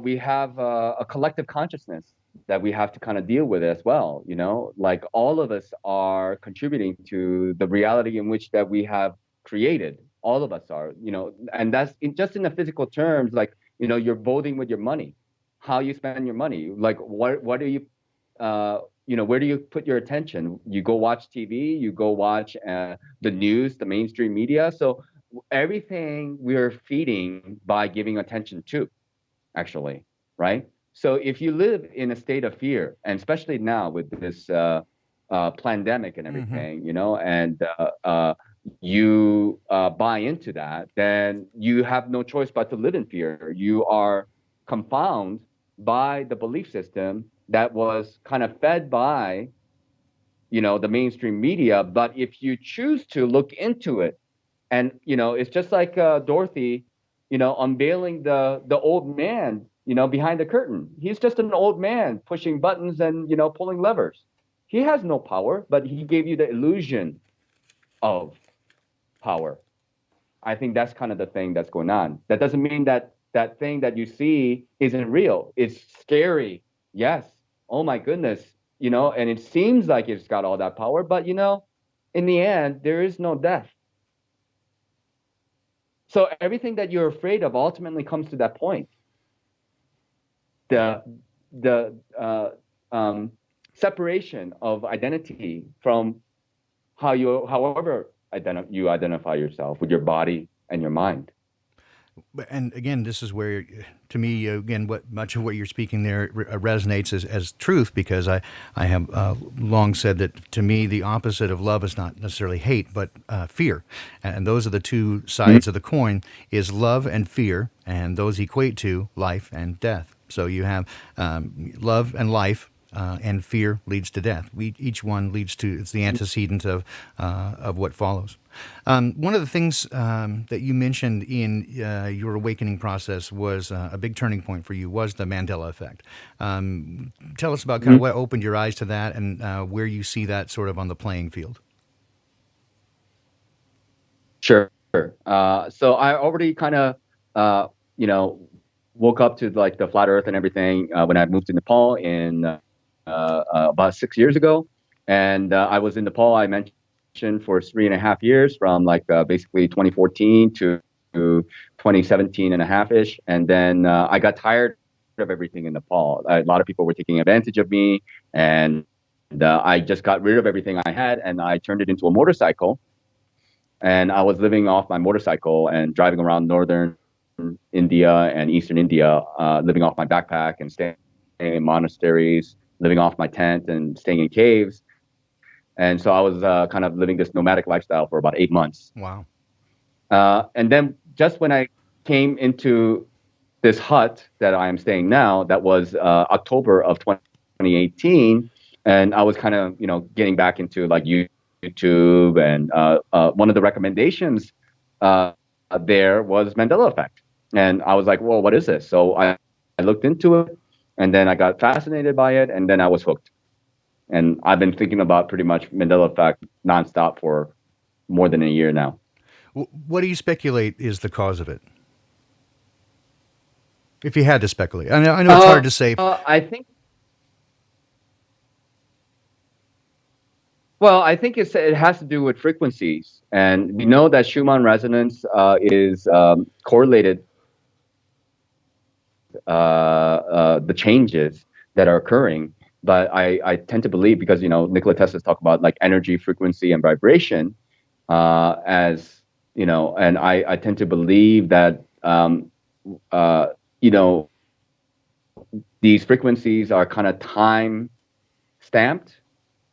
we have a collective consciousness that we have to kind of deal with as well. You know, like all of us are contributing to the reality in which that we have created. All of us are, and that's just in the physical terms. Like, you're voting with your money, how you spend your money. Like, what do you, where do you put your attention? You go watch TV, you go watch the news, the mainstream media. So everything we're feeding by giving attention to, actually, right? So if you live in a state of fear, and especially now with this pandemic and Mm-hmm. everything, and you buy into that, then you have no choice but to live in fear. You are confounded by the belief system that was kind of fed by the mainstream media. But if you choose to look into it, and it's just like Dorothy, unveiling the old man, behind the curtain. He's just an old man pushing buttons and pulling levers. He has no power, but he gave you the illusion of power. I think that's kind of the thing that's going on. That doesn't mean that that thing that you see isn't real. It's scary. Yes. Oh my goodness. And it seems like it's got all that power, but in the end, there is no death. So everything that you're afraid of ultimately comes to that point. The the separation of identity from however you identify yourself with your body and your mind. And again, this is where, to me, again, what much of what you're speaking there resonates as truth, because I have long said that to me the opposite of love is not necessarily hate, but fear, and those are the two Mhm. sides of the coin: is love and fear, and those equate to life and death. So you have love and life, and fear leads to death. Each one leads to, it's the antecedent of what follows. One of the things that you mentioned in your awakening process was a big turning point for you was the Mandela effect. Tell us about kind of Mhm. what opened your eyes to that and where you see that sort of on the playing field. Sure. So I already kind of, uh, you know, woke up to like the flat Earth and everything when I moved to Nepal in about 6 years ago, and I was in Nepal. I mentioned for 3.5 years, from like basically 2014 to 2017 and a half ish, and then I got tired of everything in Nepal. A lot of people were taking advantage of me, and I just got rid of everything I had, and I turned it into a motorcycle, and I was living off my motorcycle and driving around northern India and eastern India, living off my backpack and staying in monasteries, living off my tent and staying in caves. And so I was kind of living this nomadic lifestyle for about 8 months. Wow. And then just when I came into this hut that I am staying now, that was October of 2018, and I was kind of getting back into like YouTube, and one of the recommendations uh, there was Mandela effect, and I was like, well, what is this? So I looked into it, and then I got fascinated by it, and then I was hooked, and I've been thinking about pretty much Mandela effect nonstop for more than a year now. What do you speculate is the cause of it? If you had to speculate, I know it's hard to say. I think. Well, I think it has to do with frequencies, and we know that Schumann resonance is correlated the changes that are occurring. But I tend to believe, because Nikola Tesla's talk about like energy, frequency, and vibration, as and I tend to believe that uh, you know these frequencies are kind of time stamped,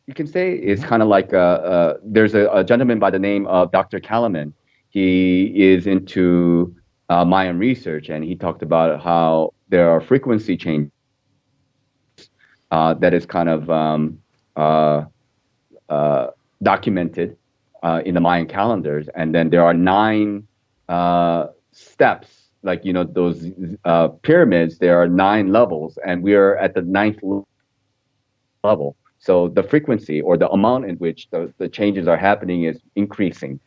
you can say. It's Mhm. kind of like there's a gentleman by the name of Dr. Kalaman. He is into Mayan research, and he talked about how there are frequency changes that is kind of uh, uh, documented in the Mayan calendars, and then there are nine steps, like those pyramids. There are nine levels, and we are at the ninth level. So the frequency, or the amount in which the changes are happening, is increasing.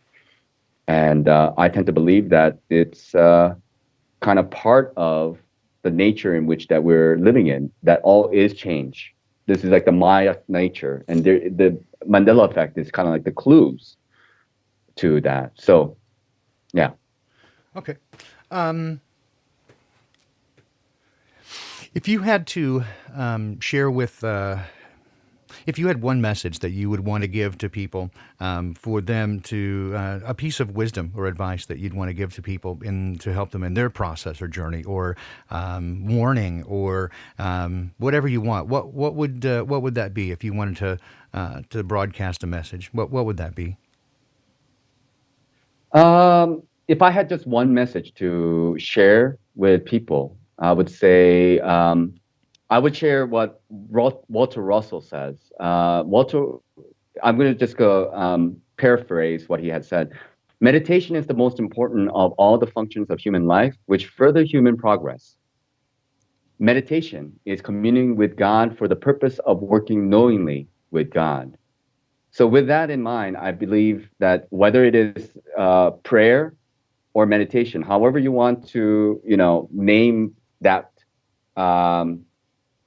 And I tend to believe that it's kind of part of the nature in which that we're living in, that all is change. This is like the Maya nature. And the Mandela effect is kind of like the clues to that. So, yeah. Okay. If you had to share with, if you had one message that you would want to give to people, for them to, a piece of wisdom or advice that you'd want to give to people to help them in their process or journey, or warning, or whatever you want, what would that be if you wanted to broadcast a message? What would that be? If I had just one message to share with people, I would say I would share what Walter Russell says. I'm going to just go paraphrase what he had said. Meditation is the most important of all the functions of human life, which further human progress. Meditation is communing with God for the purpose of working knowingly with God. So, with that in mind, I believe that whether it is prayer or meditation, however you want to, name that um,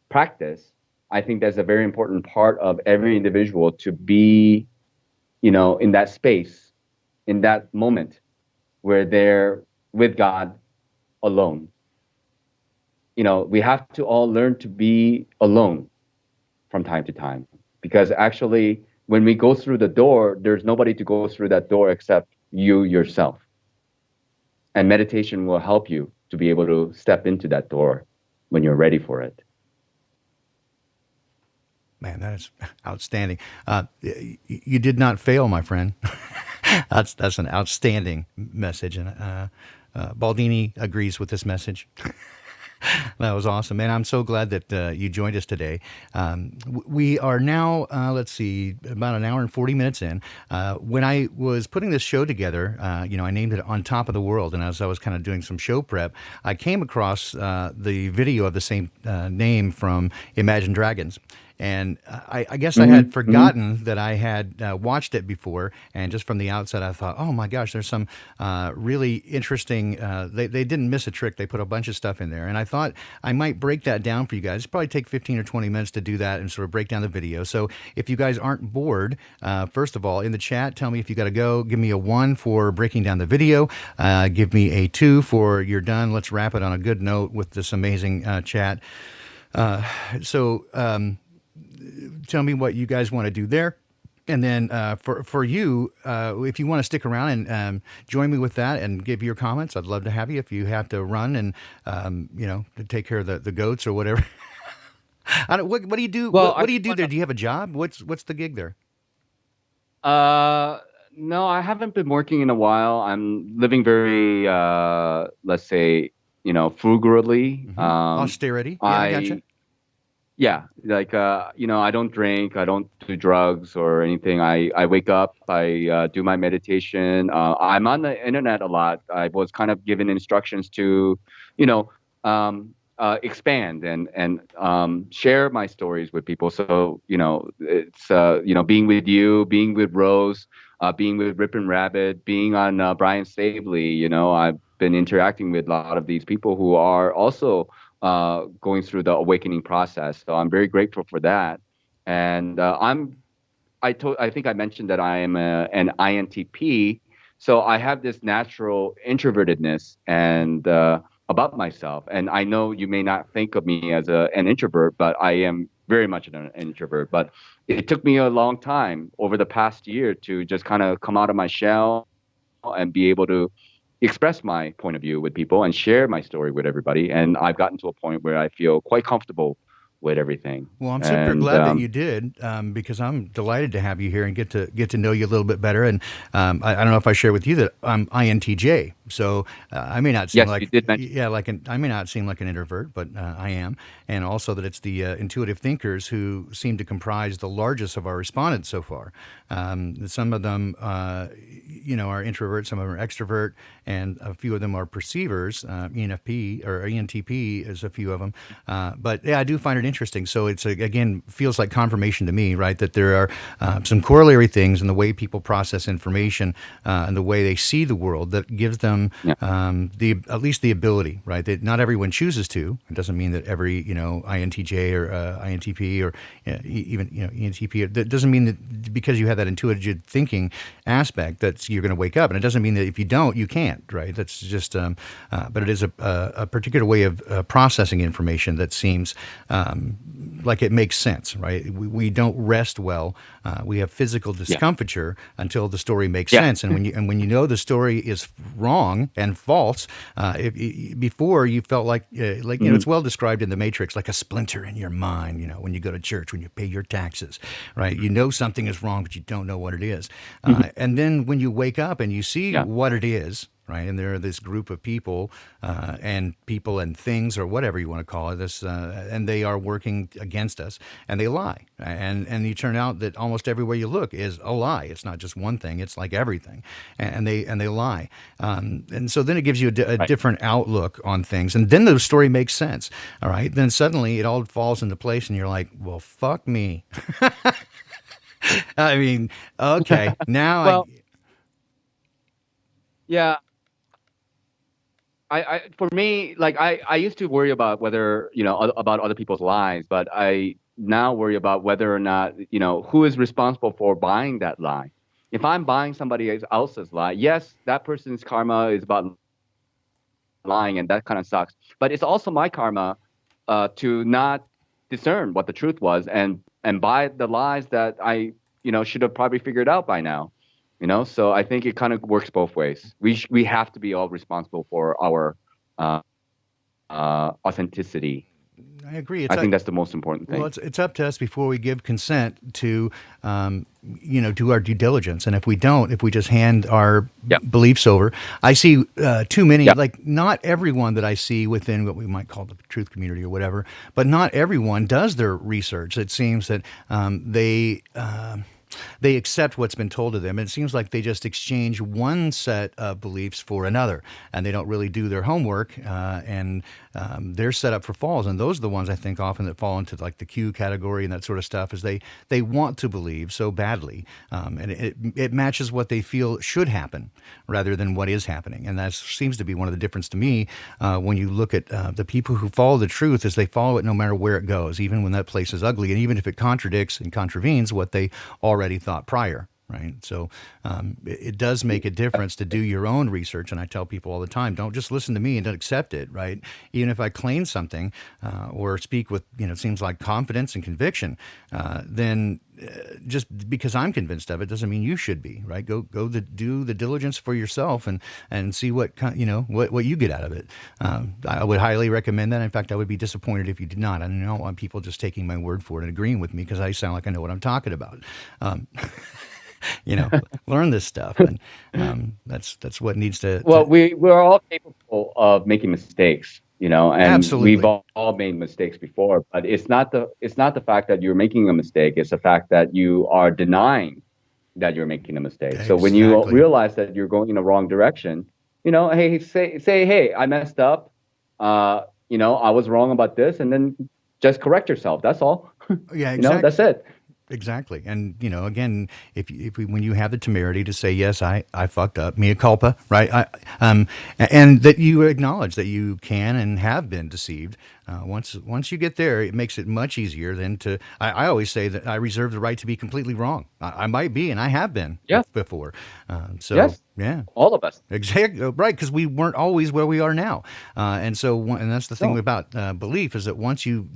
practice, I think that's a very important part of every individual to be, in that space, in that moment where they're with God alone. We have to all learn to be alone from time to time, because actually, when we go through the door, there's nobody to go through that door except you yourself. And meditation will help you to be able to step into that door when you're ready for it. Man, that is outstanding. You did not fail, my friend. That's an outstanding message, and Baldini agrees with this message. That was awesome, man. I'm so glad that you joined us today. We are now, let's see, about an hour and 40 minutes in. When I was putting this show together, I named it On Top of the World. And as I was kind of doing some show prep, I came across the video of the same name from Imagine Dragons. And I guess I had Mm-hmm. forgotten that I had watched it before. And just from the outset, I thought, oh my gosh, there's some really interesting. They didn't miss a trick. They put a bunch of stuff in there. And I thought I might break that down for you guys. It'd probably take 15 or 20 minutes to do that and sort of break down the video. So if you guys aren't bored, first of all, in the chat, tell me if you got to go. Give me a 1 for breaking down the video. Give me a 2 for you're done. Let's wrap it on a good note with this amazing chat. So. Tell me what you guys want to do there. And then for you, if you want to stick around and join me with that and give your comments, I'd love to have you. If you have to run and to take care of the goats or whatever. I don't, what do you do? Well, What I do you just do want there? to. Do you have a job? What's the gig there? Uh, no, I haven't been working in a while. I'm living very, let's say, frugally. Austerity. Yeah, I gotcha. I Yeah, like I don't drink, I don't do drugs or anything. I wake up, I do my meditation. I'm on the internet a lot. I was kind of given instructions to, you know, expand and share my stories with people. So it's being with you, being with Rose, being with Rip and Rabbit, being on Brian Staveley. I've been interacting with a lot of these people who are also going through the awakening process. So I'm very grateful for that. And I think I mentioned that I am an INTP. So I have this natural introvertedness Yep. and about myself. And I know you may not think of me as an introvert, but I am very much an introvert. But it took me a long time over the past year to just kind of come out of my shell and be able to express my point of view with people and share my story with everybody. And I've gotten to a point where I feel quite comfortable with everything. Well, I'm super And glad that you did, because I'm delighted to have you here and get to know you a little bit better. And I don't know if I share with you that I'm INTJ, so I may not seem yes, you like did mention. yeah, I may not seem like an introvert, but I am. And also that it's the intuitive thinkers who seem to comprise the largest of our respondents so far. Some of them, are introverts, some of them are extrovert, and a few of them are perceivers. ENFP or ENTP is a few of them. But yeah, I do find it interesting. So it's again feels like confirmation to me, right? That there are some corollary things in the way people process information and the way they see the world that gives them Yeah. the at least the ability, right? That not everyone chooses to. It doesn't mean that every INTJ or INTP or even ENTP. That doesn't mean that because you have that intuitive thinking aspect that you're going to wake up, and it doesn't mean that if you don't, you can't, right? That's just, but it is a particular way of processing information that seems like it makes sense, right? We don't rest well. We have physical Yeah. discomfiture until the story makes Yeah. sense, and when you know the story is wrong and false, before you felt like Mhm. it's well described in the Matrix, like a splinter in your mind. When you go to church, when you pay your taxes, right? You know something is wrong, but you don't know what it is. And then when you wake up and you see Yeah. what it is, right? And there are this group of people and things or whatever you want to call it, and they are working against us, and they lie, and you turn out that almost everywhere you look is a lie. It's not just one thing; it's like everything, and they lie, and so then it gives you a Right. different outlook on things, and then the story makes sense. All right, then suddenly it all falls into place, and you're like, well, fuck me. I mean, okay, now I. Well, yeah. For me, like I used to worry about whether, about other people's lies, but I now worry about whether or not, who is responsible for buying that lie. If I'm buying somebody else's lie, yes, that person's karma is about lying, and that kind of sucks. But it's also my karma to not discern what the truth was and buy the lies that I should have probably figured out by now. So I think it kind of works both ways. We have to be all responsible for our uh, authenticity. I agree. I think that's the most important Well, thing. it's up to us before we give consent to, do our due diligence. And if we don't, if we just hand our Yeah. beliefs over, I see too many. Yeah. Like not everyone that I see within what we might call the truth community or whatever, but not everyone does their research. It seems that they accept what's been told to them. And it seems like they just exchange one set of beliefs for another, and they don't really do their homework, and they're set up for falls. And those are the ones I think often that fall into like the Q category and that sort of stuff, is they want to believe so badly, and it matches what they feel should happen rather than what is happening. And that seems to be one of the difference to me when you look at the people who follow the truth, is they follow it no matter where it goes, even when that place is ugly, and even if it contradicts and contravenes what they already thought prior. Right. So it does make a difference to do your own research. And I tell people all the time, don't just listen to me and don't accept it. Right. Even if I claim something or speak with, it seems like confidence and conviction, then just because I'm convinced of it doesn't mean you should be. Right. Do the diligence for yourself and see what you get out of it. I would highly recommend that. In fact, I would be disappointed if you did not. I don't want people just taking my word for it and agreeing with me because I sound like I know what I'm talking about. you know, learn this stuff, and that's what needs Well, to we're all capable of making mistakes, and we've absolutely all made mistakes before. But it's not the fact that you're making a mistake. It's the fact that you are denying that you're making a mistake. So when you exactly. realize that you're going in the wrong direction, hey, say, hey, I messed up. I was wrong about this, and then just correct yourself. That's all. Yeah, exactly. That's it. Exactly. And, again, when you have the temerity to say, yes, I fucked up, mea culpa, right? And that you acknowledge that you can and have been deceived. Once you get there, it makes it much easier than I always say that I reserve the right to be completely wrong. I might be, and I have been Yeah. before. So, Yes. yeah. All of us. Exactly right, because we weren't always where we are now, and that's the thing No. about belief is that once you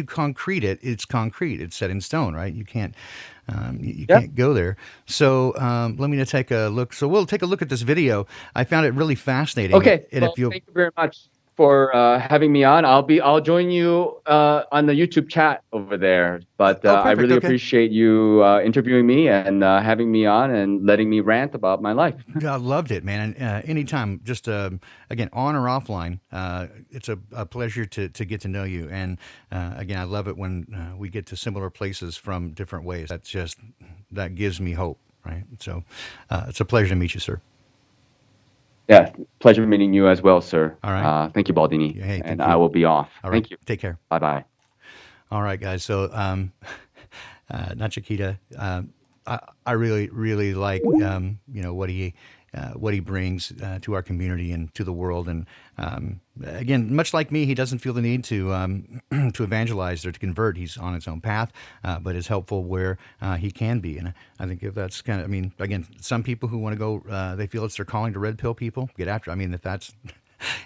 concrete it, it's concrete. It's set in stone, right? You Yeah. can't go there. So let me take a look. So we'll take a look at this video. I found it really fascinating, Okay. and if Well, you'll thank you very much for having me on. I'll join you on the YouTube chat over there. But oh, I perfect. really Okay. appreciate you interviewing me and having me on and letting me rant about my life. I loved it, man. And anytime, just again, on or offline, it's a pleasure to get to know you. And again, I love it when we get to similar places from different ways. That gives me hope, right? So it's a pleasure to meet you, sir. Yeah. Pleasure meeting you as well, sir. All right. Thank you, Baldini. Hey, And thank I you. will be off. All right. Thank you. Take care. Bye bye. All right, guys. So, Nachikita, I really, really like what he brings to our community and to the world. And again, much like me, he doesn't feel the need to to evangelize or to convert. He's on his own path, but is helpful where he can be. And I think if that's I mean, again, some people who want to go, they feel it's their calling to red pill people. Get after. I mean, if that's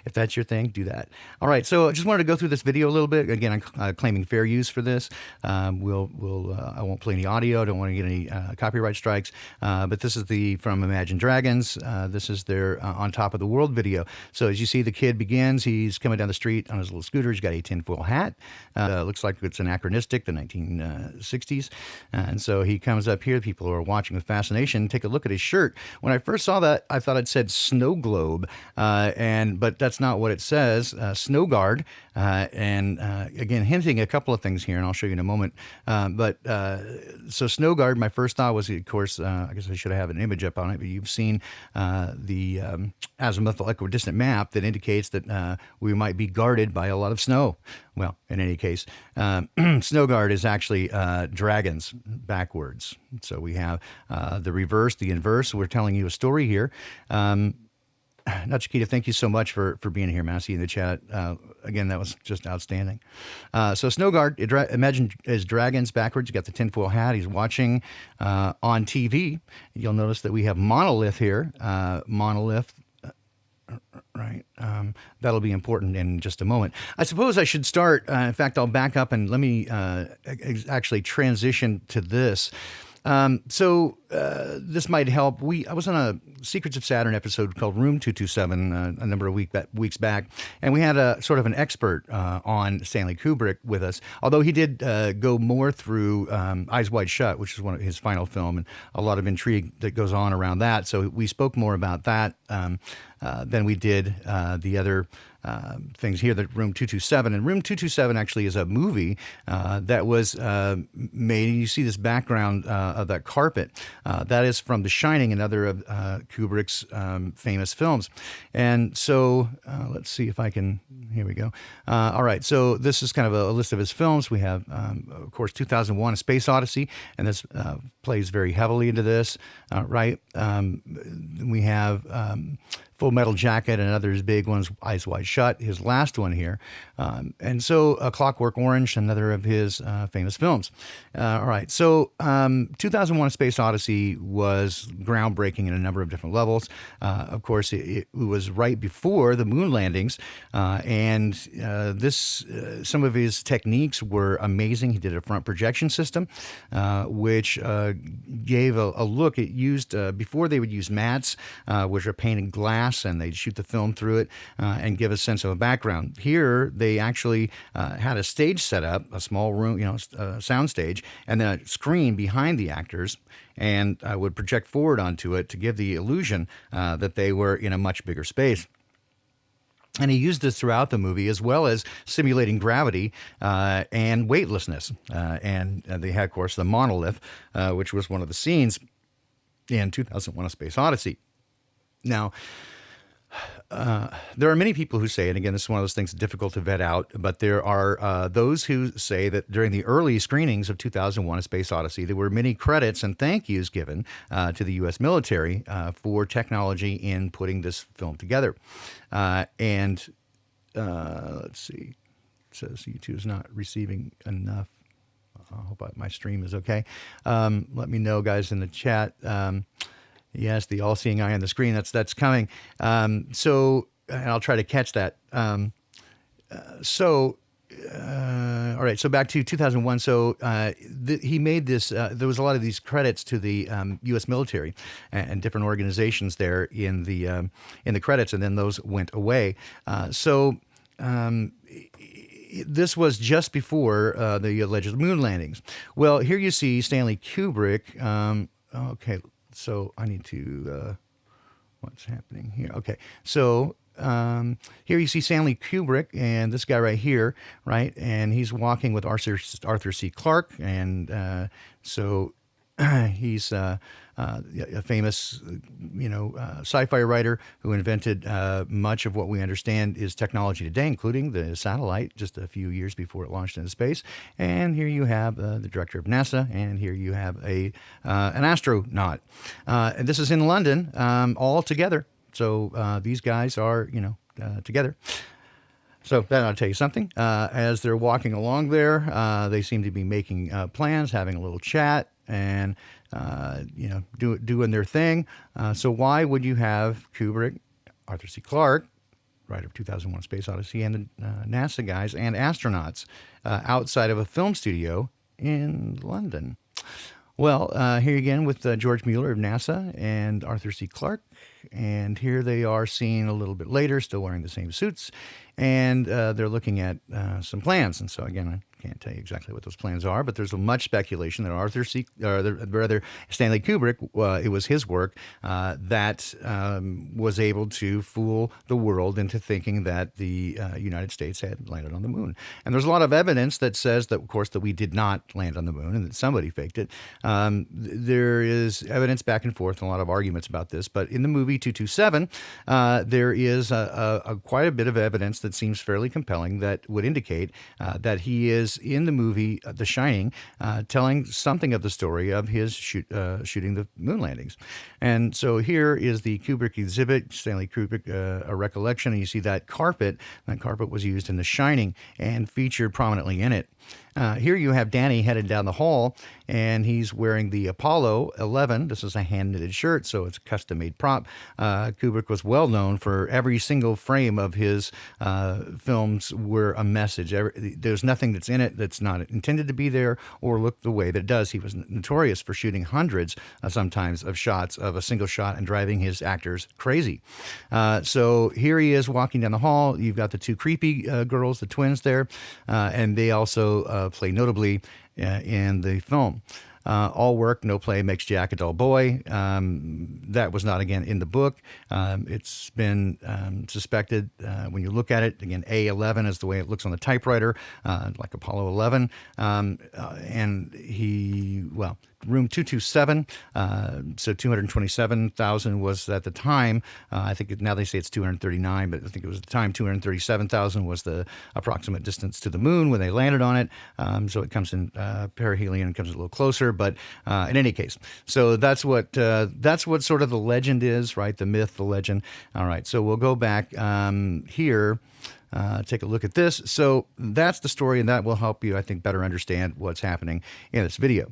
if that's your thing, do that. All right, so I just wanted to go through this video a little bit. Again, I'm claiming fair use for this. I won't play any audio. I don't want to get any copyright strikes. But this is from Imagine Dragons. This is their On Top of the World video. So as you see, the kid begins. He's coming down the street on his little scooter. He's got a tinfoil hat. Looks like it's anachronistic, the 1960s. And so he comes up here. People are watching with fascination. Take a look at his shirt. When I first saw that, I thought it said snow globe, but that's not what it says. Snow guard, and again, hinting a couple of things here, and I'll show you in a moment. So snow guard, my first thought was, of course, I guess I should have an image up on it, but you've seen the azimuthal equidistant map that indicates that we might be guarded by a lot of snow. Well, in any case, snow guard is actually dragons backwards. So we have the reverse, the inverse. We're telling you a story here. Nachikita, thank you so much for being here, man. I see you in the chat. Again, that was just outstanding. So Snowguard, imagine as dragons backwards. You got the tinfoil hat. He's watching on TV. You'll notice that we have monolith here. Monolith. Right. That'll be important in just a moment. I suppose I should start. In fact, I'll back up and let me actually transition to this. This might help. I was on a Secrets of Saturn episode called Room 227 a number of weeks back, and we had a sort of an expert on Stanley Kubrick with us, although he did go more through Eyes Wide Shut, which is one of his final film, and a lot of intrigue that goes on around that. So we spoke more about that than we did the other things here, that Room 227. And Room 227 actually is a movie that was made. And you see this background of that carpet. That is from The Shining, another of Kubrick's famous films. And so let's see if I can, here we go. All right, so this is kind of a list of his films. We have, of course, 2001, A Space Odyssey, and this plays very heavily into this, right? We have Full Metal Jacket and others big ones, Eyes Wide Shut, his last one here. And so A Clockwork Orange, another of his famous films. All right, so 2001 A Space Odyssey was groundbreaking in a number of different levels. Of course, it was right before the moon landings, and some of his techniques were amazing. He did a front projection system, which gave a look. It used before they would use mats, which are painted glass, and they'd shoot the film through it and give a sense of a background. Here, they actually had a stage set up, a small room, sound stage, and then a screen behind the actors, and would project forward onto it to give the illusion that they were in a much bigger space. And he used this throughout the movie, as well as simulating gravity and weightlessness. And they had, of course, the monolith, which was one of the scenes in 2001: A Space Odyssey. Now, there are many people who say, and again, this is one of those things difficult to vet out, but there are those who say that during the early screenings of 2001: A Space Odyssey, there were many credits and thank yous given to the U.S. military for technology in putting this film together. And let's see, it says YouTube is not receiving enough. I hope my stream is okay. Let me know, guys, in the chat. Yes, the all-seeing eye on the screen. That's coming. And I'll try to catch that. All right. So back to 2001. So he made this. There was a lot of these credits to the U.S. military and different organizations there in the credits, and then those went away. This was just before the alleged moon landings. Well, here you see Stanley Kubrick. Okay. So I need to, what's happening here? Okay. So here you see Stanley Kubrick and this guy right here, right? And he's walking with Arthur C. Clarke. And so he's a famous, sci-fi writer who invented much of what we understand is technology today, including the satellite just a few years before it launched into space. And here you have the director of NASA, and here you have an astronaut. And this is in London, all together. So these guys are, together. So that ought to tell you something. As they're walking along there, they seem to be making plans, having a little chat, and doing their thing. So why would you have Kubrick, Arthur C. Clarke, writer of 2001: Space Odyssey, and the NASA guys and astronauts outside of a film studio in London? Well, here again with George Mueller of NASA and Arthur C. Clarke. And here they are seen a little bit later, still wearing the same suits. And they're looking at some plans. And so, again, I can't tell you exactly what those plans are, but there's much speculation that Stanley Kubrick, it was his work that was able to fool the world into thinking that the United States had landed on the moon. And there's a lot of evidence that says that, of course, that we did not land on the moon and that somebody faked it. There is evidence back and forth and a lot of arguments about this, but in the movie 227, there is quite a bit of evidence that seems fairly compelling that would indicate that he is in the movie The Shining, telling something of the story of his shooting the moon landings. And so here is the Kubrick exhibit, Stanley Kubrick, a recollection, and you see that carpet. That carpet was used in The Shining and featured prominently in it. Here you have Danny headed down the hall, and he's wearing the Apollo 11. This is a hand-knitted shirt, so it's a custom-made prop. Kubrick was well known for every single frame of his films were a message. There's nothing that's in it that's not intended to be there or look the way that it does. He was notorious for shooting hundreds, sometimes, of shots of a single shot and driving his actors crazy. So here he is walking down the hall. You've got the two creepy girls, the twins there, and they also play notably in the film. All work, no play makes Jack a dull boy. That was not, again, in the book. It's been suspected when you look at it. Again, A11 is the way it looks on the typewriter, like Apollo 11. And room 227, so 227,000 was at the time. I think now they say it's 239, but I think it was at the time 237,000 was the approximate distance to the moon when they landed on it. So it comes in perihelion, comes a little closer. But in any case, so that's what sort of the legend is, right? The myth, the legend. All right, so we'll go back here. take a look at this. So that's the story, and that will help you, I think, better understand what's happening in this video.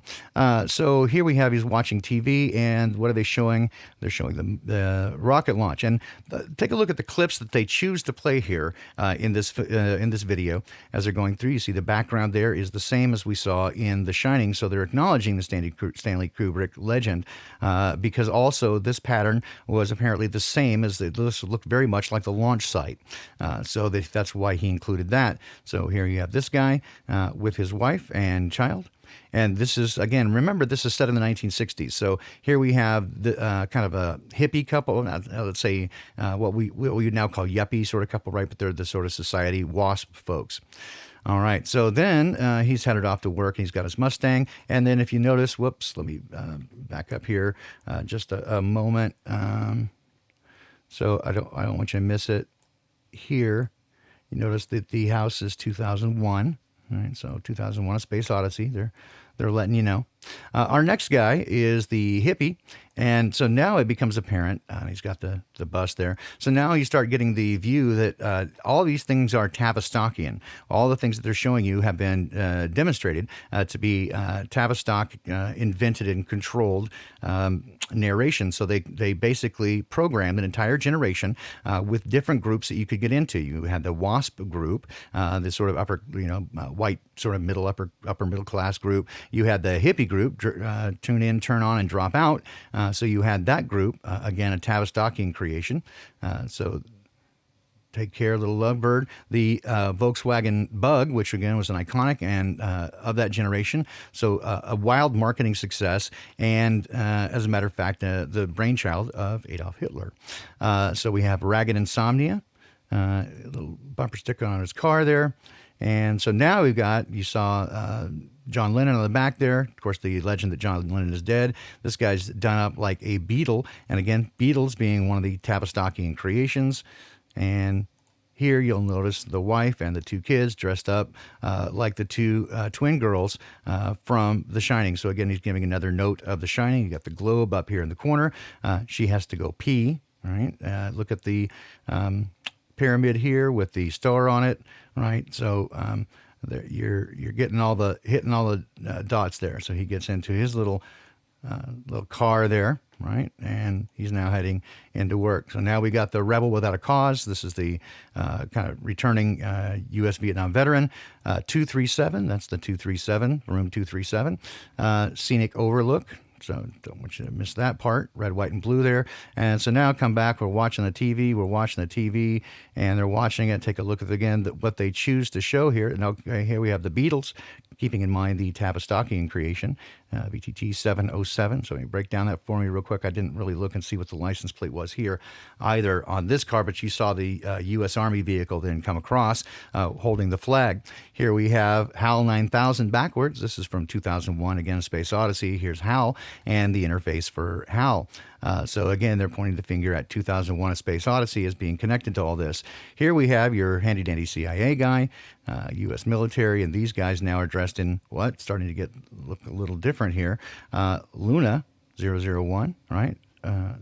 So here we have, he's watching TV, and what are they showing? They're showing the rocket launch. And take a look at the clips that they choose to play here in this video as they're going through. You see the background there is the same as we saw in The Shining, so they're acknowledging the Stanley Kubrick legend because also this pattern was apparently the same as this looked very much like the launch site. So that's why he included that. So here you have this guy with his wife and child. And this is, again, remember, this is set in the 1960s. So here we have the kind of a hippie couple, let's say what we would now call yuppie sort of couple, right? But they're the sort of society WASP folks. All right, so then he's headed off to work. He's got his Mustang. And then if you notice, whoops, let me back up here just a moment. So I don't want you to miss it here. You notice that the house is 2001. All right, so 2001, A Space Odyssey. They're letting you know. Our next guy is the hippie, and so now it becomes apparent. He's got the bus there. So now you start getting the view that all these things are Tavistokian. All the things that they're showing you have been demonstrated to be Tavistock invented and controlled narration. So they basically programmed an entire generation with different groups that you could get into. You had the WASP group, the sort of upper, white sort of upper middle class group. You had the hippie group, tune in, turn on, and drop out. So you had that group, again, a Tavistokian creation. So Take Care, Little Lovebird, the Volkswagen Bug, which again was an iconic and of that generation. So a wild marketing success, and as a matter of fact, the brainchild of Adolf Hitler. So we have Ragged Insomnia, a little bumper sticker on his car there. And so now you saw John Lennon on the back there. Of course, the legend that John Lennon is dead. This guy's done up like a Beatle. And again, Beatles being one of the Tavistokian creations. And here you'll notice the wife and the two kids dressed up like the two twin girls from The Shining. So again, he's giving another note of The Shining. You got the globe up here in the corner. She has to go pee. Right? Look at the pyramid here with the star on it. Right? So you're getting hitting all the dots there. So he gets into his little car there, right? And he's now heading into work. So now we got the Rebel Without a Cause. This is the kind of returning U.S. Vietnam veteran. 237, that's the 237, room 237. Scenic Overlook. So don't want you to miss that part. Red, white, and blue there. And so now come back. We're watching the TV. And they're watching it. Take a look at, again, what they choose to show here. Now, here we have the Beatles, keeping in mind the Tavistokian creation, VTT 707. So let me break down that for me real quick. I didn't really look and see what the license plate was here either on this car, but you saw the U.S. Army vehicle then come across holding the flag. Here we have HAL 9000 backwards. This is from 2001, again, Space Odyssey. Here's HAL and the interface for HAL. So again, they're pointing the finger at 2001: A Space Odyssey as being connected to all this. Here we have your handy-dandy CIA guy, U.S. military, and these guys now are dressed in what? Starting to look a little different here. Luna 001, right?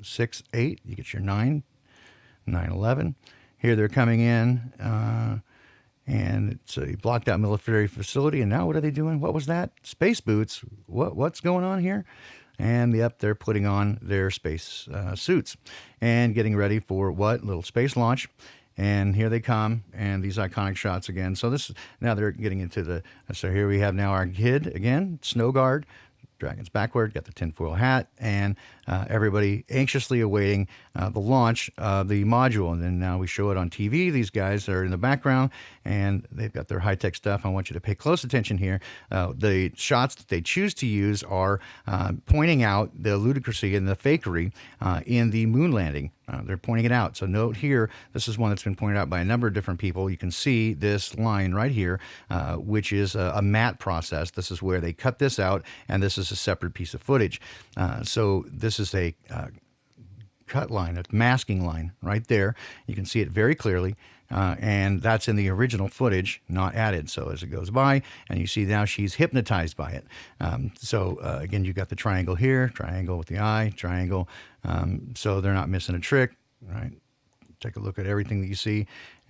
68, you get your 9/11. Here they're coming in, and it's a blocked out military facility. And now what are they doing? What was that? Space boots. What's going on here? And they're putting on their space suits and getting ready for what? Little space launch. And here they come, and these iconic shots again. So now they're getting into so here we have now our kid again, Snow Guard, dragons backward, got the tinfoil hat, and everybody anxiously awaiting the launch of the module. And then now we show it on TV. These guys are in the background, and they've got their high-tech stuff. I want you to pay close attention here. The shots that they choose to use are pointing out the ludicrousy and the fakery in the moon landing. They're pointing it out. So note here, this is one that's been pointed out by a number of different people. You can see this line right here, which is a matte process. This is where they cut this out, and this is a separate piece of footage. So this is a cut line, a masking line right there. You can see it very clearly. And that's in the original footage, not added. So as it goes by, and you see now she's hypnotized by it. Again, you got the triangle here, triangle with the eye, triangle. So they're not missing a trick, right? Take a look at everything that you see.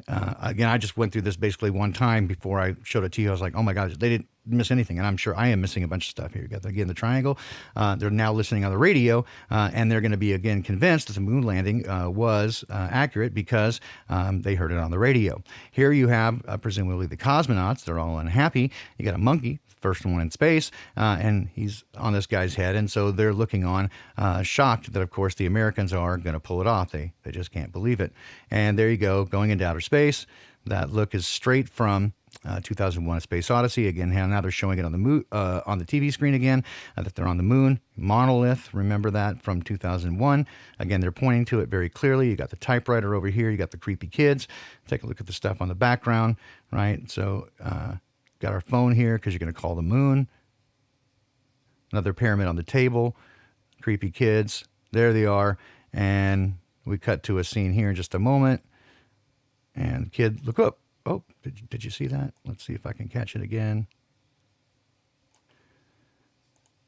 Again, I just went through this basically one time before I showed it to you. I was like, oh my gosh, they didn't miss anything. And I'm sure I am missing a bunch of stuff here. You got, again, the triangle. They're now listening on the radio, and they're going to be, again, convinced that the moon landing was accurate because they heard it on the radio. Here you have, presumably, the cosmonauts. They're all unhappy. You got a monkey, first one in space, and he's on this guy's head. And so they're looking on, shocked that, of course, the Americans are going to pull it off. They just can't believe it. And there you go, going into outer space. That look is straight from 2001: A Space Odyssey. Again, now they're showing it on the TV screen again, that they're on the moon. Monolith, remember that from 2001. Again, they're pointing to it very clearly. You got the typewriter over here. You got the creepy kids. Take a look at the stuff on the background, right? So, got our phone here because you're going to call the moon. Another pyramid on the table. Creepy kids. There they are. And we cut to a scene here in just a moment. And the kid, look up. Oh, did you see that? Let's see if I can catch it again.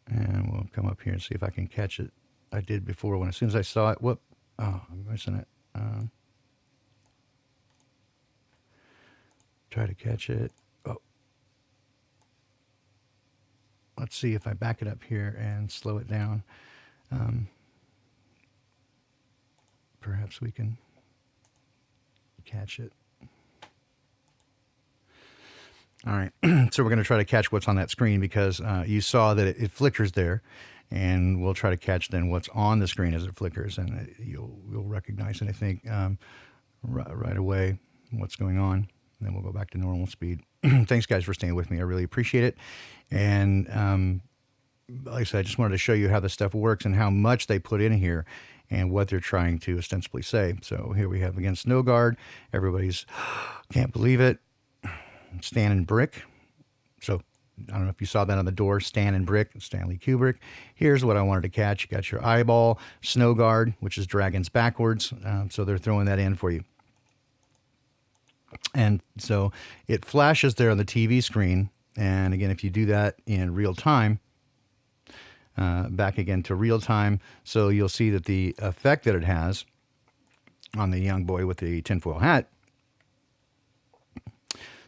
And we'll come up here and see if I can catch it. I did before when as soon as I saw it, whoop. Oh, I'm missing it. Try to catch it. Oh. Let's see if I back it up here and slow it down. Perhaps we can catch it. All right, so we're going to try to catch what's on that screen because you saw that it flickers there, and we'll try to catch then what's on the screen as it flickers, and you'll recognize it, I think, right away what's going on. And then we'll go back to normal speed. Thanks, guys, for staying with me. I really appreciate it. And like I said, I just wanted to show you how this stuff works and how much they put in here and what they're trying to ostensibly say. So here we have, again, Snow Guard. Everybody's, can't believe it. Stan and Brick. So I don't know if you saw that on the door, Stan and Brick, Stanley Kubrick. Here's what I wanted to catch. You got your eyeball, Snow Guard, which is dragons backwards. So they're throwing that in for you. And so it flashes there on the TV screen. And again, if you do that in real time, back again to real time, so you'll see that the effect that it has on the young boy with the tinfoil hat.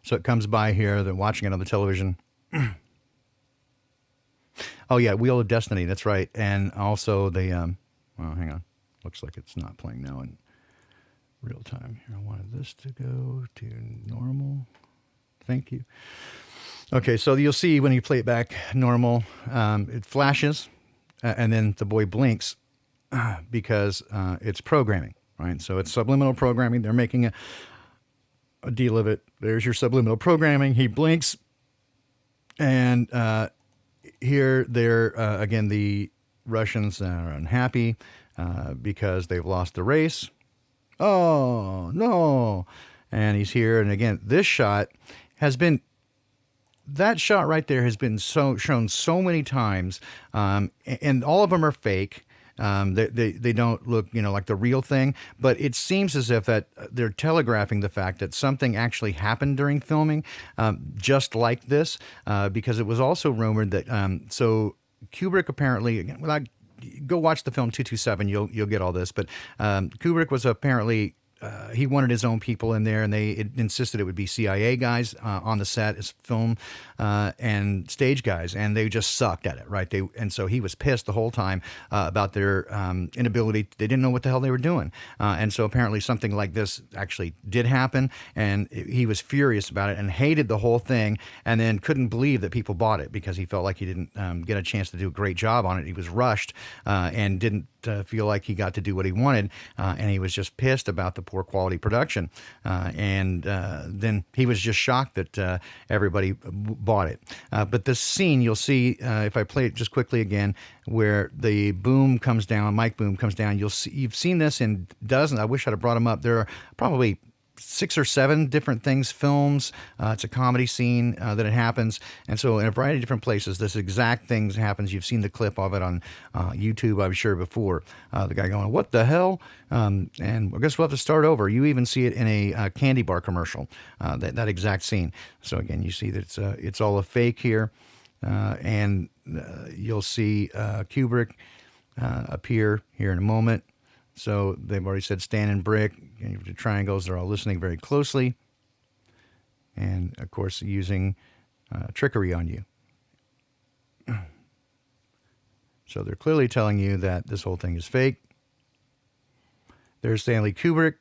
So it comes by here, they're watching it on the television. Oh, yeah, Wheel of Destiny, that's right. And also the, well, hang on. Looks like it's not playing now in real time. Here, I wanted this to go to normal. Thank you. Okay, so you'll see when you play it back normal, it flashes, and then the boy blinks because it's programming, right? So it's subliminal programming. They're making a deal of it. There's your subliminal programming. He blinks, and here they're again, the Russians are unhappy because they've lost the race. Oh no! And he's here, and again, this shot has been. That shot right there has been shown so many times, and all of them are fake. They don't look, like the real thing, but it seems as if that they're telegraphing the fact that something actually happened during filming, just like this, because it was also rumored that, so Kubrick apparently, go watch the film 227, you'll get all this, but Kubrick was apparently, he wanted his own people in there, and they insisted it would be CIA guys on the set as film and stage guys, and they just sucked at it, right? And so he was pissed the whole time about their inability. They didn't know what the hell they were doing, and so apparently something like this actually did happen, and he was furious about it and hated the whole thing, and then couldn't believe that people bought it because he felt like he didn't get a chance to do a great job on it. He was rushed and didn't feel like he got to do what he wanted, and he was just pissed about the poor quality production, and then he was just shocked that everybody bought it. But this scene, you'll see, if I play it just quickly again, where the boom comes down, mic boom comes down, you've seen this in dozens. I wish I'd have brought them up. There are probably 6 or 7 different things, films. It's a comedy scene that it happens. And so in a variety of different places, this exact thing happens. You've seen the clip of it on YouTube, I'm sure, before. The guy going, what the hell? And I guess we'll have to start over. You even see it in a candy bar commercial, that exact scene. So again, you see that it's all a fake here. And you'll see Kubrick appear here in a moment. So they've already said stand and brick. And the triangles, they're all listening very closely. And, of course, using trickery on you. So they're clearly telling you that this whole thing is fake. There's Stanley Kubrick.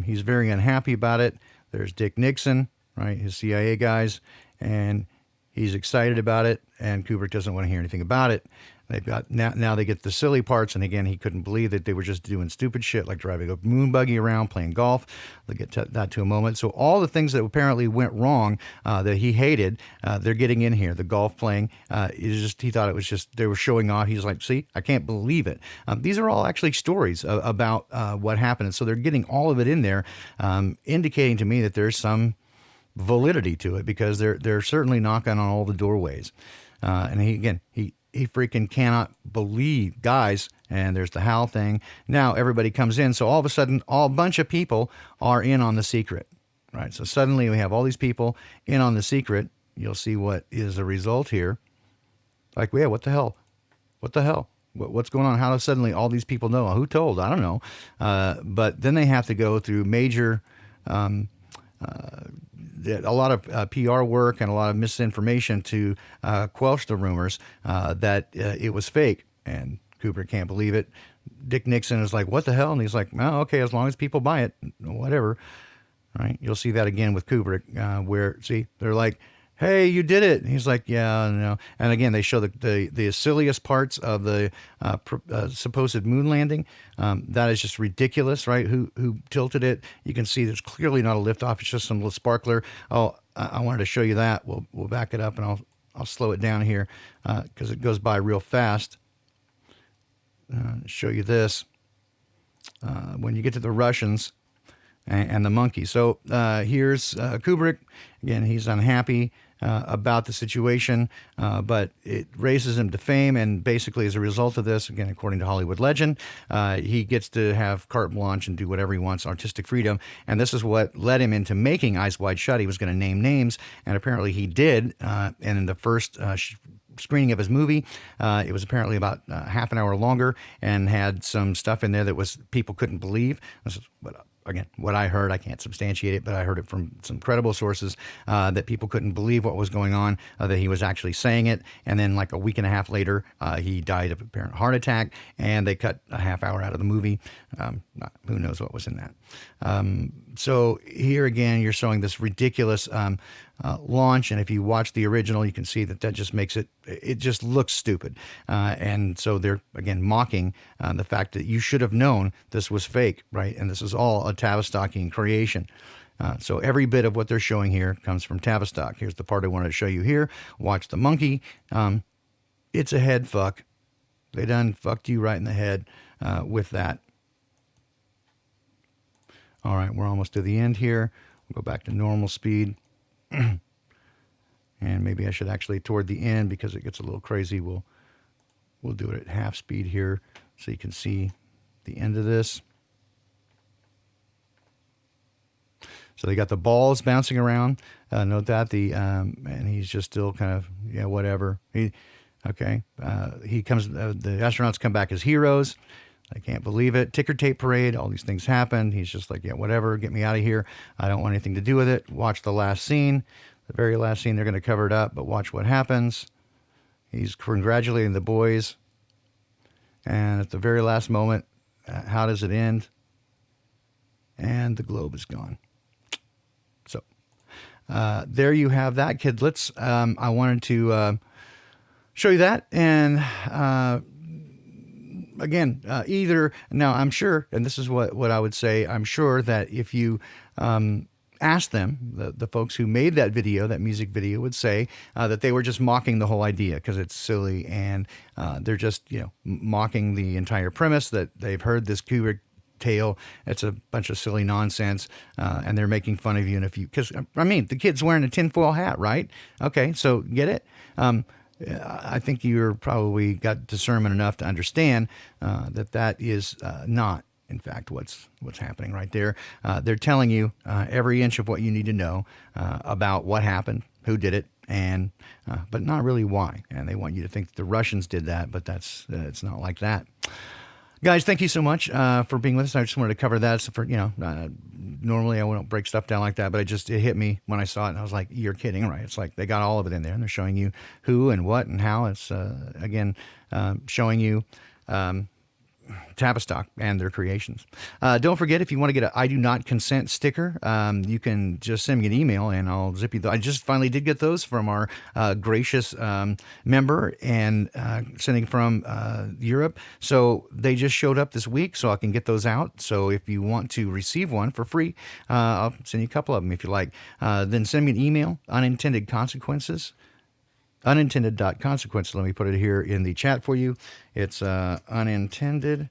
He's very unhappy about it. There's Dick Nixon, right, his CIA guys, and he's excited about it, and Kubrick doesn't want to hear anything about it. They've got now they get the silly parts, and again, he couldn't believe that they were just doing stupid shit like driving a moon buggy around, playing golf. They'll get to that to a moment. So all the things that apparently went wrong that he hated, they're getting in here. The golf playing, he thought it was just they were showing off. He's like, see, I can't believe it. These are all actually stories about what happened, and so they're getting all of it in there, indicating to me that there's some validity to it because they're certainly knocking on all the doorways. And he freaking cannot believe, guys, and there's the Hal thing. Now everybody comes in, so all of a sudden, a bunch of people are in on the secret, right? So suddenly we have all these people in on the secret. You'll see what is the result here. Like, yeah, what the hell? What the hell? What's going on? How does suddenly all these people know? Who told? I don't know. But then they have to go through major a lot of PR work and a lot of misinformation to quench the rumors that it was fake. And Kubrick can't believe it. Dick Nixon is like, what the hell? And he's like, oh, okay, as long as people buy it, whatever. Right? You'll see that again with Kubrick, where, see, they're like, hey, you did it. And he's like, yeah, no. And again, they show the silliest parts of the supposed moon landing. That is just ridiculous, right? Who tilted it? You can see there's clearly not a liftoff. It's just some little sparkler. Oh, I wanted to show you that. We'll back it up, and I'll slow it down here because it goes by real fast. Show you this. When you get to the Russians and the monkey. So here's Kubrick. Again, he's unhappy about the situation, but it raises him to fame. And basically, as a result of this, again, according to Hollywood legend, he gets to have carte blanche and do whatever he wants, artistic freedom. And this is what led him into making Eyes Wide Shut. He was going to name names, and apparently he did. And in the first screening of his movie, it was apparently about half an hour longer and had some stuff in there that was people couldn't believe. This is what I heard. I can't substantiate it, but I heard it from some credible sources that people couldn't believe what was going on, that he was actually saying it. And then like a week and a half later, he died of apparent heart attack, and they cut a half hour out of the movie. Who knows what was in that. So here again, you're showing this ridiculous launch, and if you watch the original, you can see that just makes it just looks stupid. And so they're, again, mocking the fact that you should have known this was fake, right? And this is all a Tavistock creation. So every bit of what they're showing here comes from Tavistock. Here's the part I wanted to show you here. Watch the monkey. It's a head fuck. They done fucked you right in the head with that. All right, we're almost to the end here. We'll go back to normal speed. And maybe I should actually, toward the end, because it gets a little crazy, we'll do it at half speed here so you can see the end of this. So they got the balls bouncing around. Note that and he's just still kind of, yeah, whatever. He comes. The astronauts come back as heroes. I can't believe it. Ticker tape parade. All these things happen. He's just like, yeah, whatever. Get me out of here. I don't want anything to do with it. Watch the last scene. The very last scene, they're going to cover it up, but watch what happens. He's congratulating the boys. And at the very last moment, how does it end? And the globe is gone. So there you have that, kid. I wanted to show you that. And again, now I'm sure, and this is what I would say, I'm sure that if you ask them, the folks who made that video, that music video, would say that they were just mocking the whole idea because it's silly, and they're just, mocking the entire premise that they've heard this Kubrick tale. It's a bunch of silly nonsense, and they're making fun of you. And because the kid's wearing a tinfoil hat, right? Okay, so get it. I think you're probably got discernment enough to understand that is not, in fact, what's happening right there. They're telling you every inch of what you need to know about what happened, who did it, and but not really why. And they want you to think that the Russians did that, but it's not like that. Guys, thank you so much for being with us. I just wanted to cover that. So for normally I wouldn't break stuff down like that, but it hit me when I saw it, and I was like, "You're kidding, right?" It's like they got all of it in there, and they're showing you who and what and how. It's again showing you. Tavistock and their creations. Don't forget, if you want to get a "I do not consent" sticker, you can just send me an email and I'll zip you. I just finally did get those from our gracious member and sending from Europe. So they just showed up this week, so I can get those out. So if you want to receive one for free, I'll send you a couple of them if you like. Then send me an email, Unintended Consequences. Unintended.consequences. Let me put it here in the chat for you. It's unintended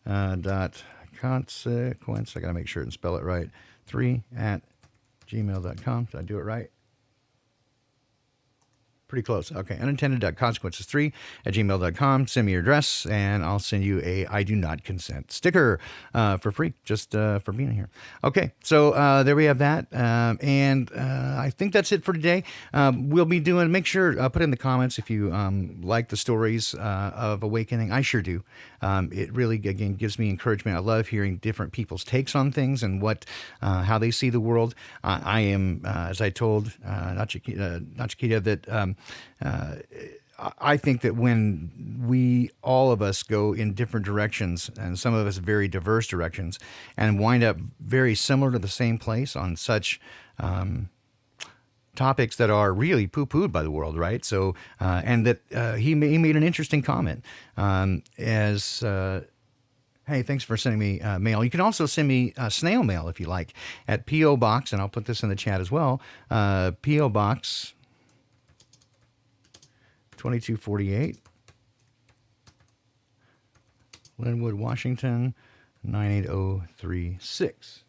dot consequence. I got to make sure and spell it right. 3@gmail.com. Did I do it right? Pretty close. Okay. Unintended.consequences3@gmail.com. Send me your address and I'll send you a "I do not consent" sticker for free, just for being here. Okay. So there we have that. And I think that's it for today. We'll be doing, make sure, put in the comments if you like the stories of awakening. I sure do. It really, again, gives me encouragement. I love hearing different people's takes on things and how they see the world. I am, as I told Nakechita, that I think that when all of us go in different directions, and some of us very diverse directions, and wind up very similar to the same place on such topics that are really poo-pooed by the world, right? So, and that he made an interesting comment as. Hey, thanks for sending me mail. You can also send me snail mail if you like at P.O. Box, and I'll put this in the chat as well. P.O. Box 2248, Linwood, Washington, 98036.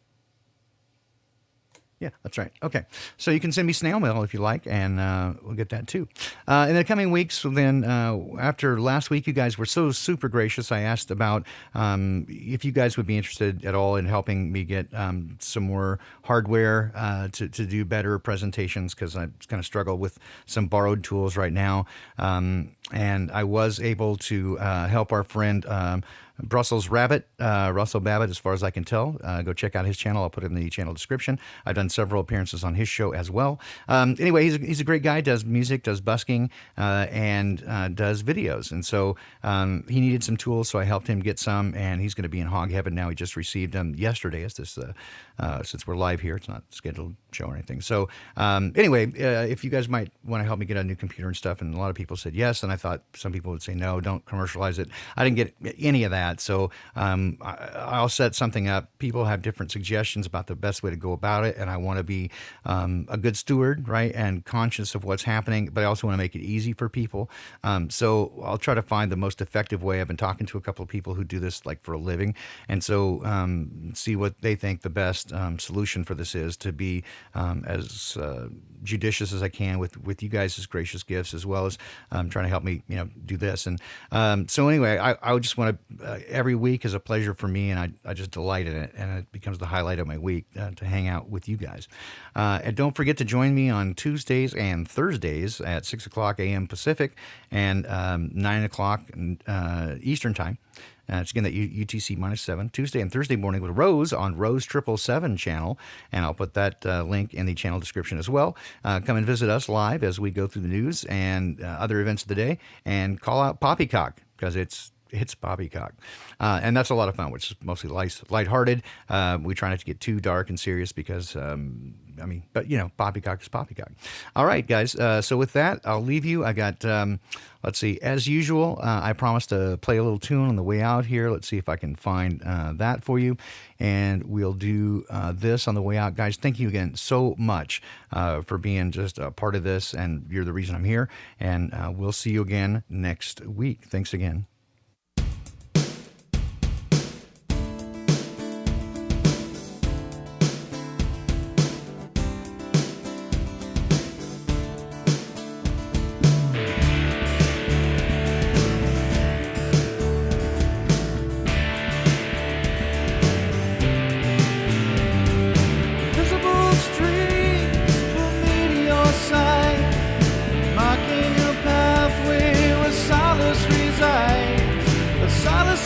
Yeah, that's right. Okay. So you can send me snail mail if you like, and we'll get that too. In the coming weeks, then, after last week, you guys were so super gracious. I asked about if you guys would be interested at all in helping me get some more hardware to do better presentations, because I kind of struggle with some borrowed tools right now. And I was able to help our friend Brussels Rabbit, Russell Babbitt, as far as I can tell. Go check out his channel. I'll put it in the channel description. I've done several appearances on his show as well. Anyway, he's a great guy, does music, does busking, and does videos. And so he needed some tools, so I helped him get some, and he's going to be in hog heaven now. He just received them yesterday, as this, since we're live here. It's not a scheduled show or anything. So anyway, if you guys might want to help me get a new computer and stuff, and a lot of people said yes, and I thought some people would say no, don't commercialize it. I didn't get any of that. So I'll set something up. People have different suggestions about the best way to go about it, and I want to be a good steward, right, and conscious of what's happening, but I also want to make it easy for people. So I'll try to find the most effective way. I've been talking to a couple of people who do this like for a living, and so see what they think the best solution for this is, to be as judicious as I can with you guys' gracious gifts, as well as trying to help me, do this. And so anyway, I would just want to, every week is a pleasure for me, and I just delight in it, and it becomes the highlight of my week to hang out with you guys. And don't forget to join me on Tuesdays and Thursdays at 6 o'clock a.m. Pacific and 9 o'clock Eastern Time. It's again that UTC -7, Tuesday and Thursday morning with Rose on Rose 777 channel, and I'll put that link in the channel description as well. Come and visit us live as we go through the news and other events of the day, and call out Poppycock, because it's poppycock. And that's a lot of fun, which is mostly lighthearted. We try not to get too dark and serious because, but poppycock is poppycock. All right, guys. So with that, I'll leave you. I got, let's see, as usual, I promised to play a little tune on the way out here. Let's see if I can find that for you. And we'll do this on the way out. Guys, thank you again so much for being just a part of this. And you're the reason I'm here. And we'll see you again next week. Thanks again. Invisible streets pull me to your side, marking a pathway where solace resides.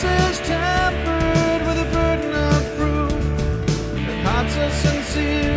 promises tempered with a burden of proof. Their hearts are sincere.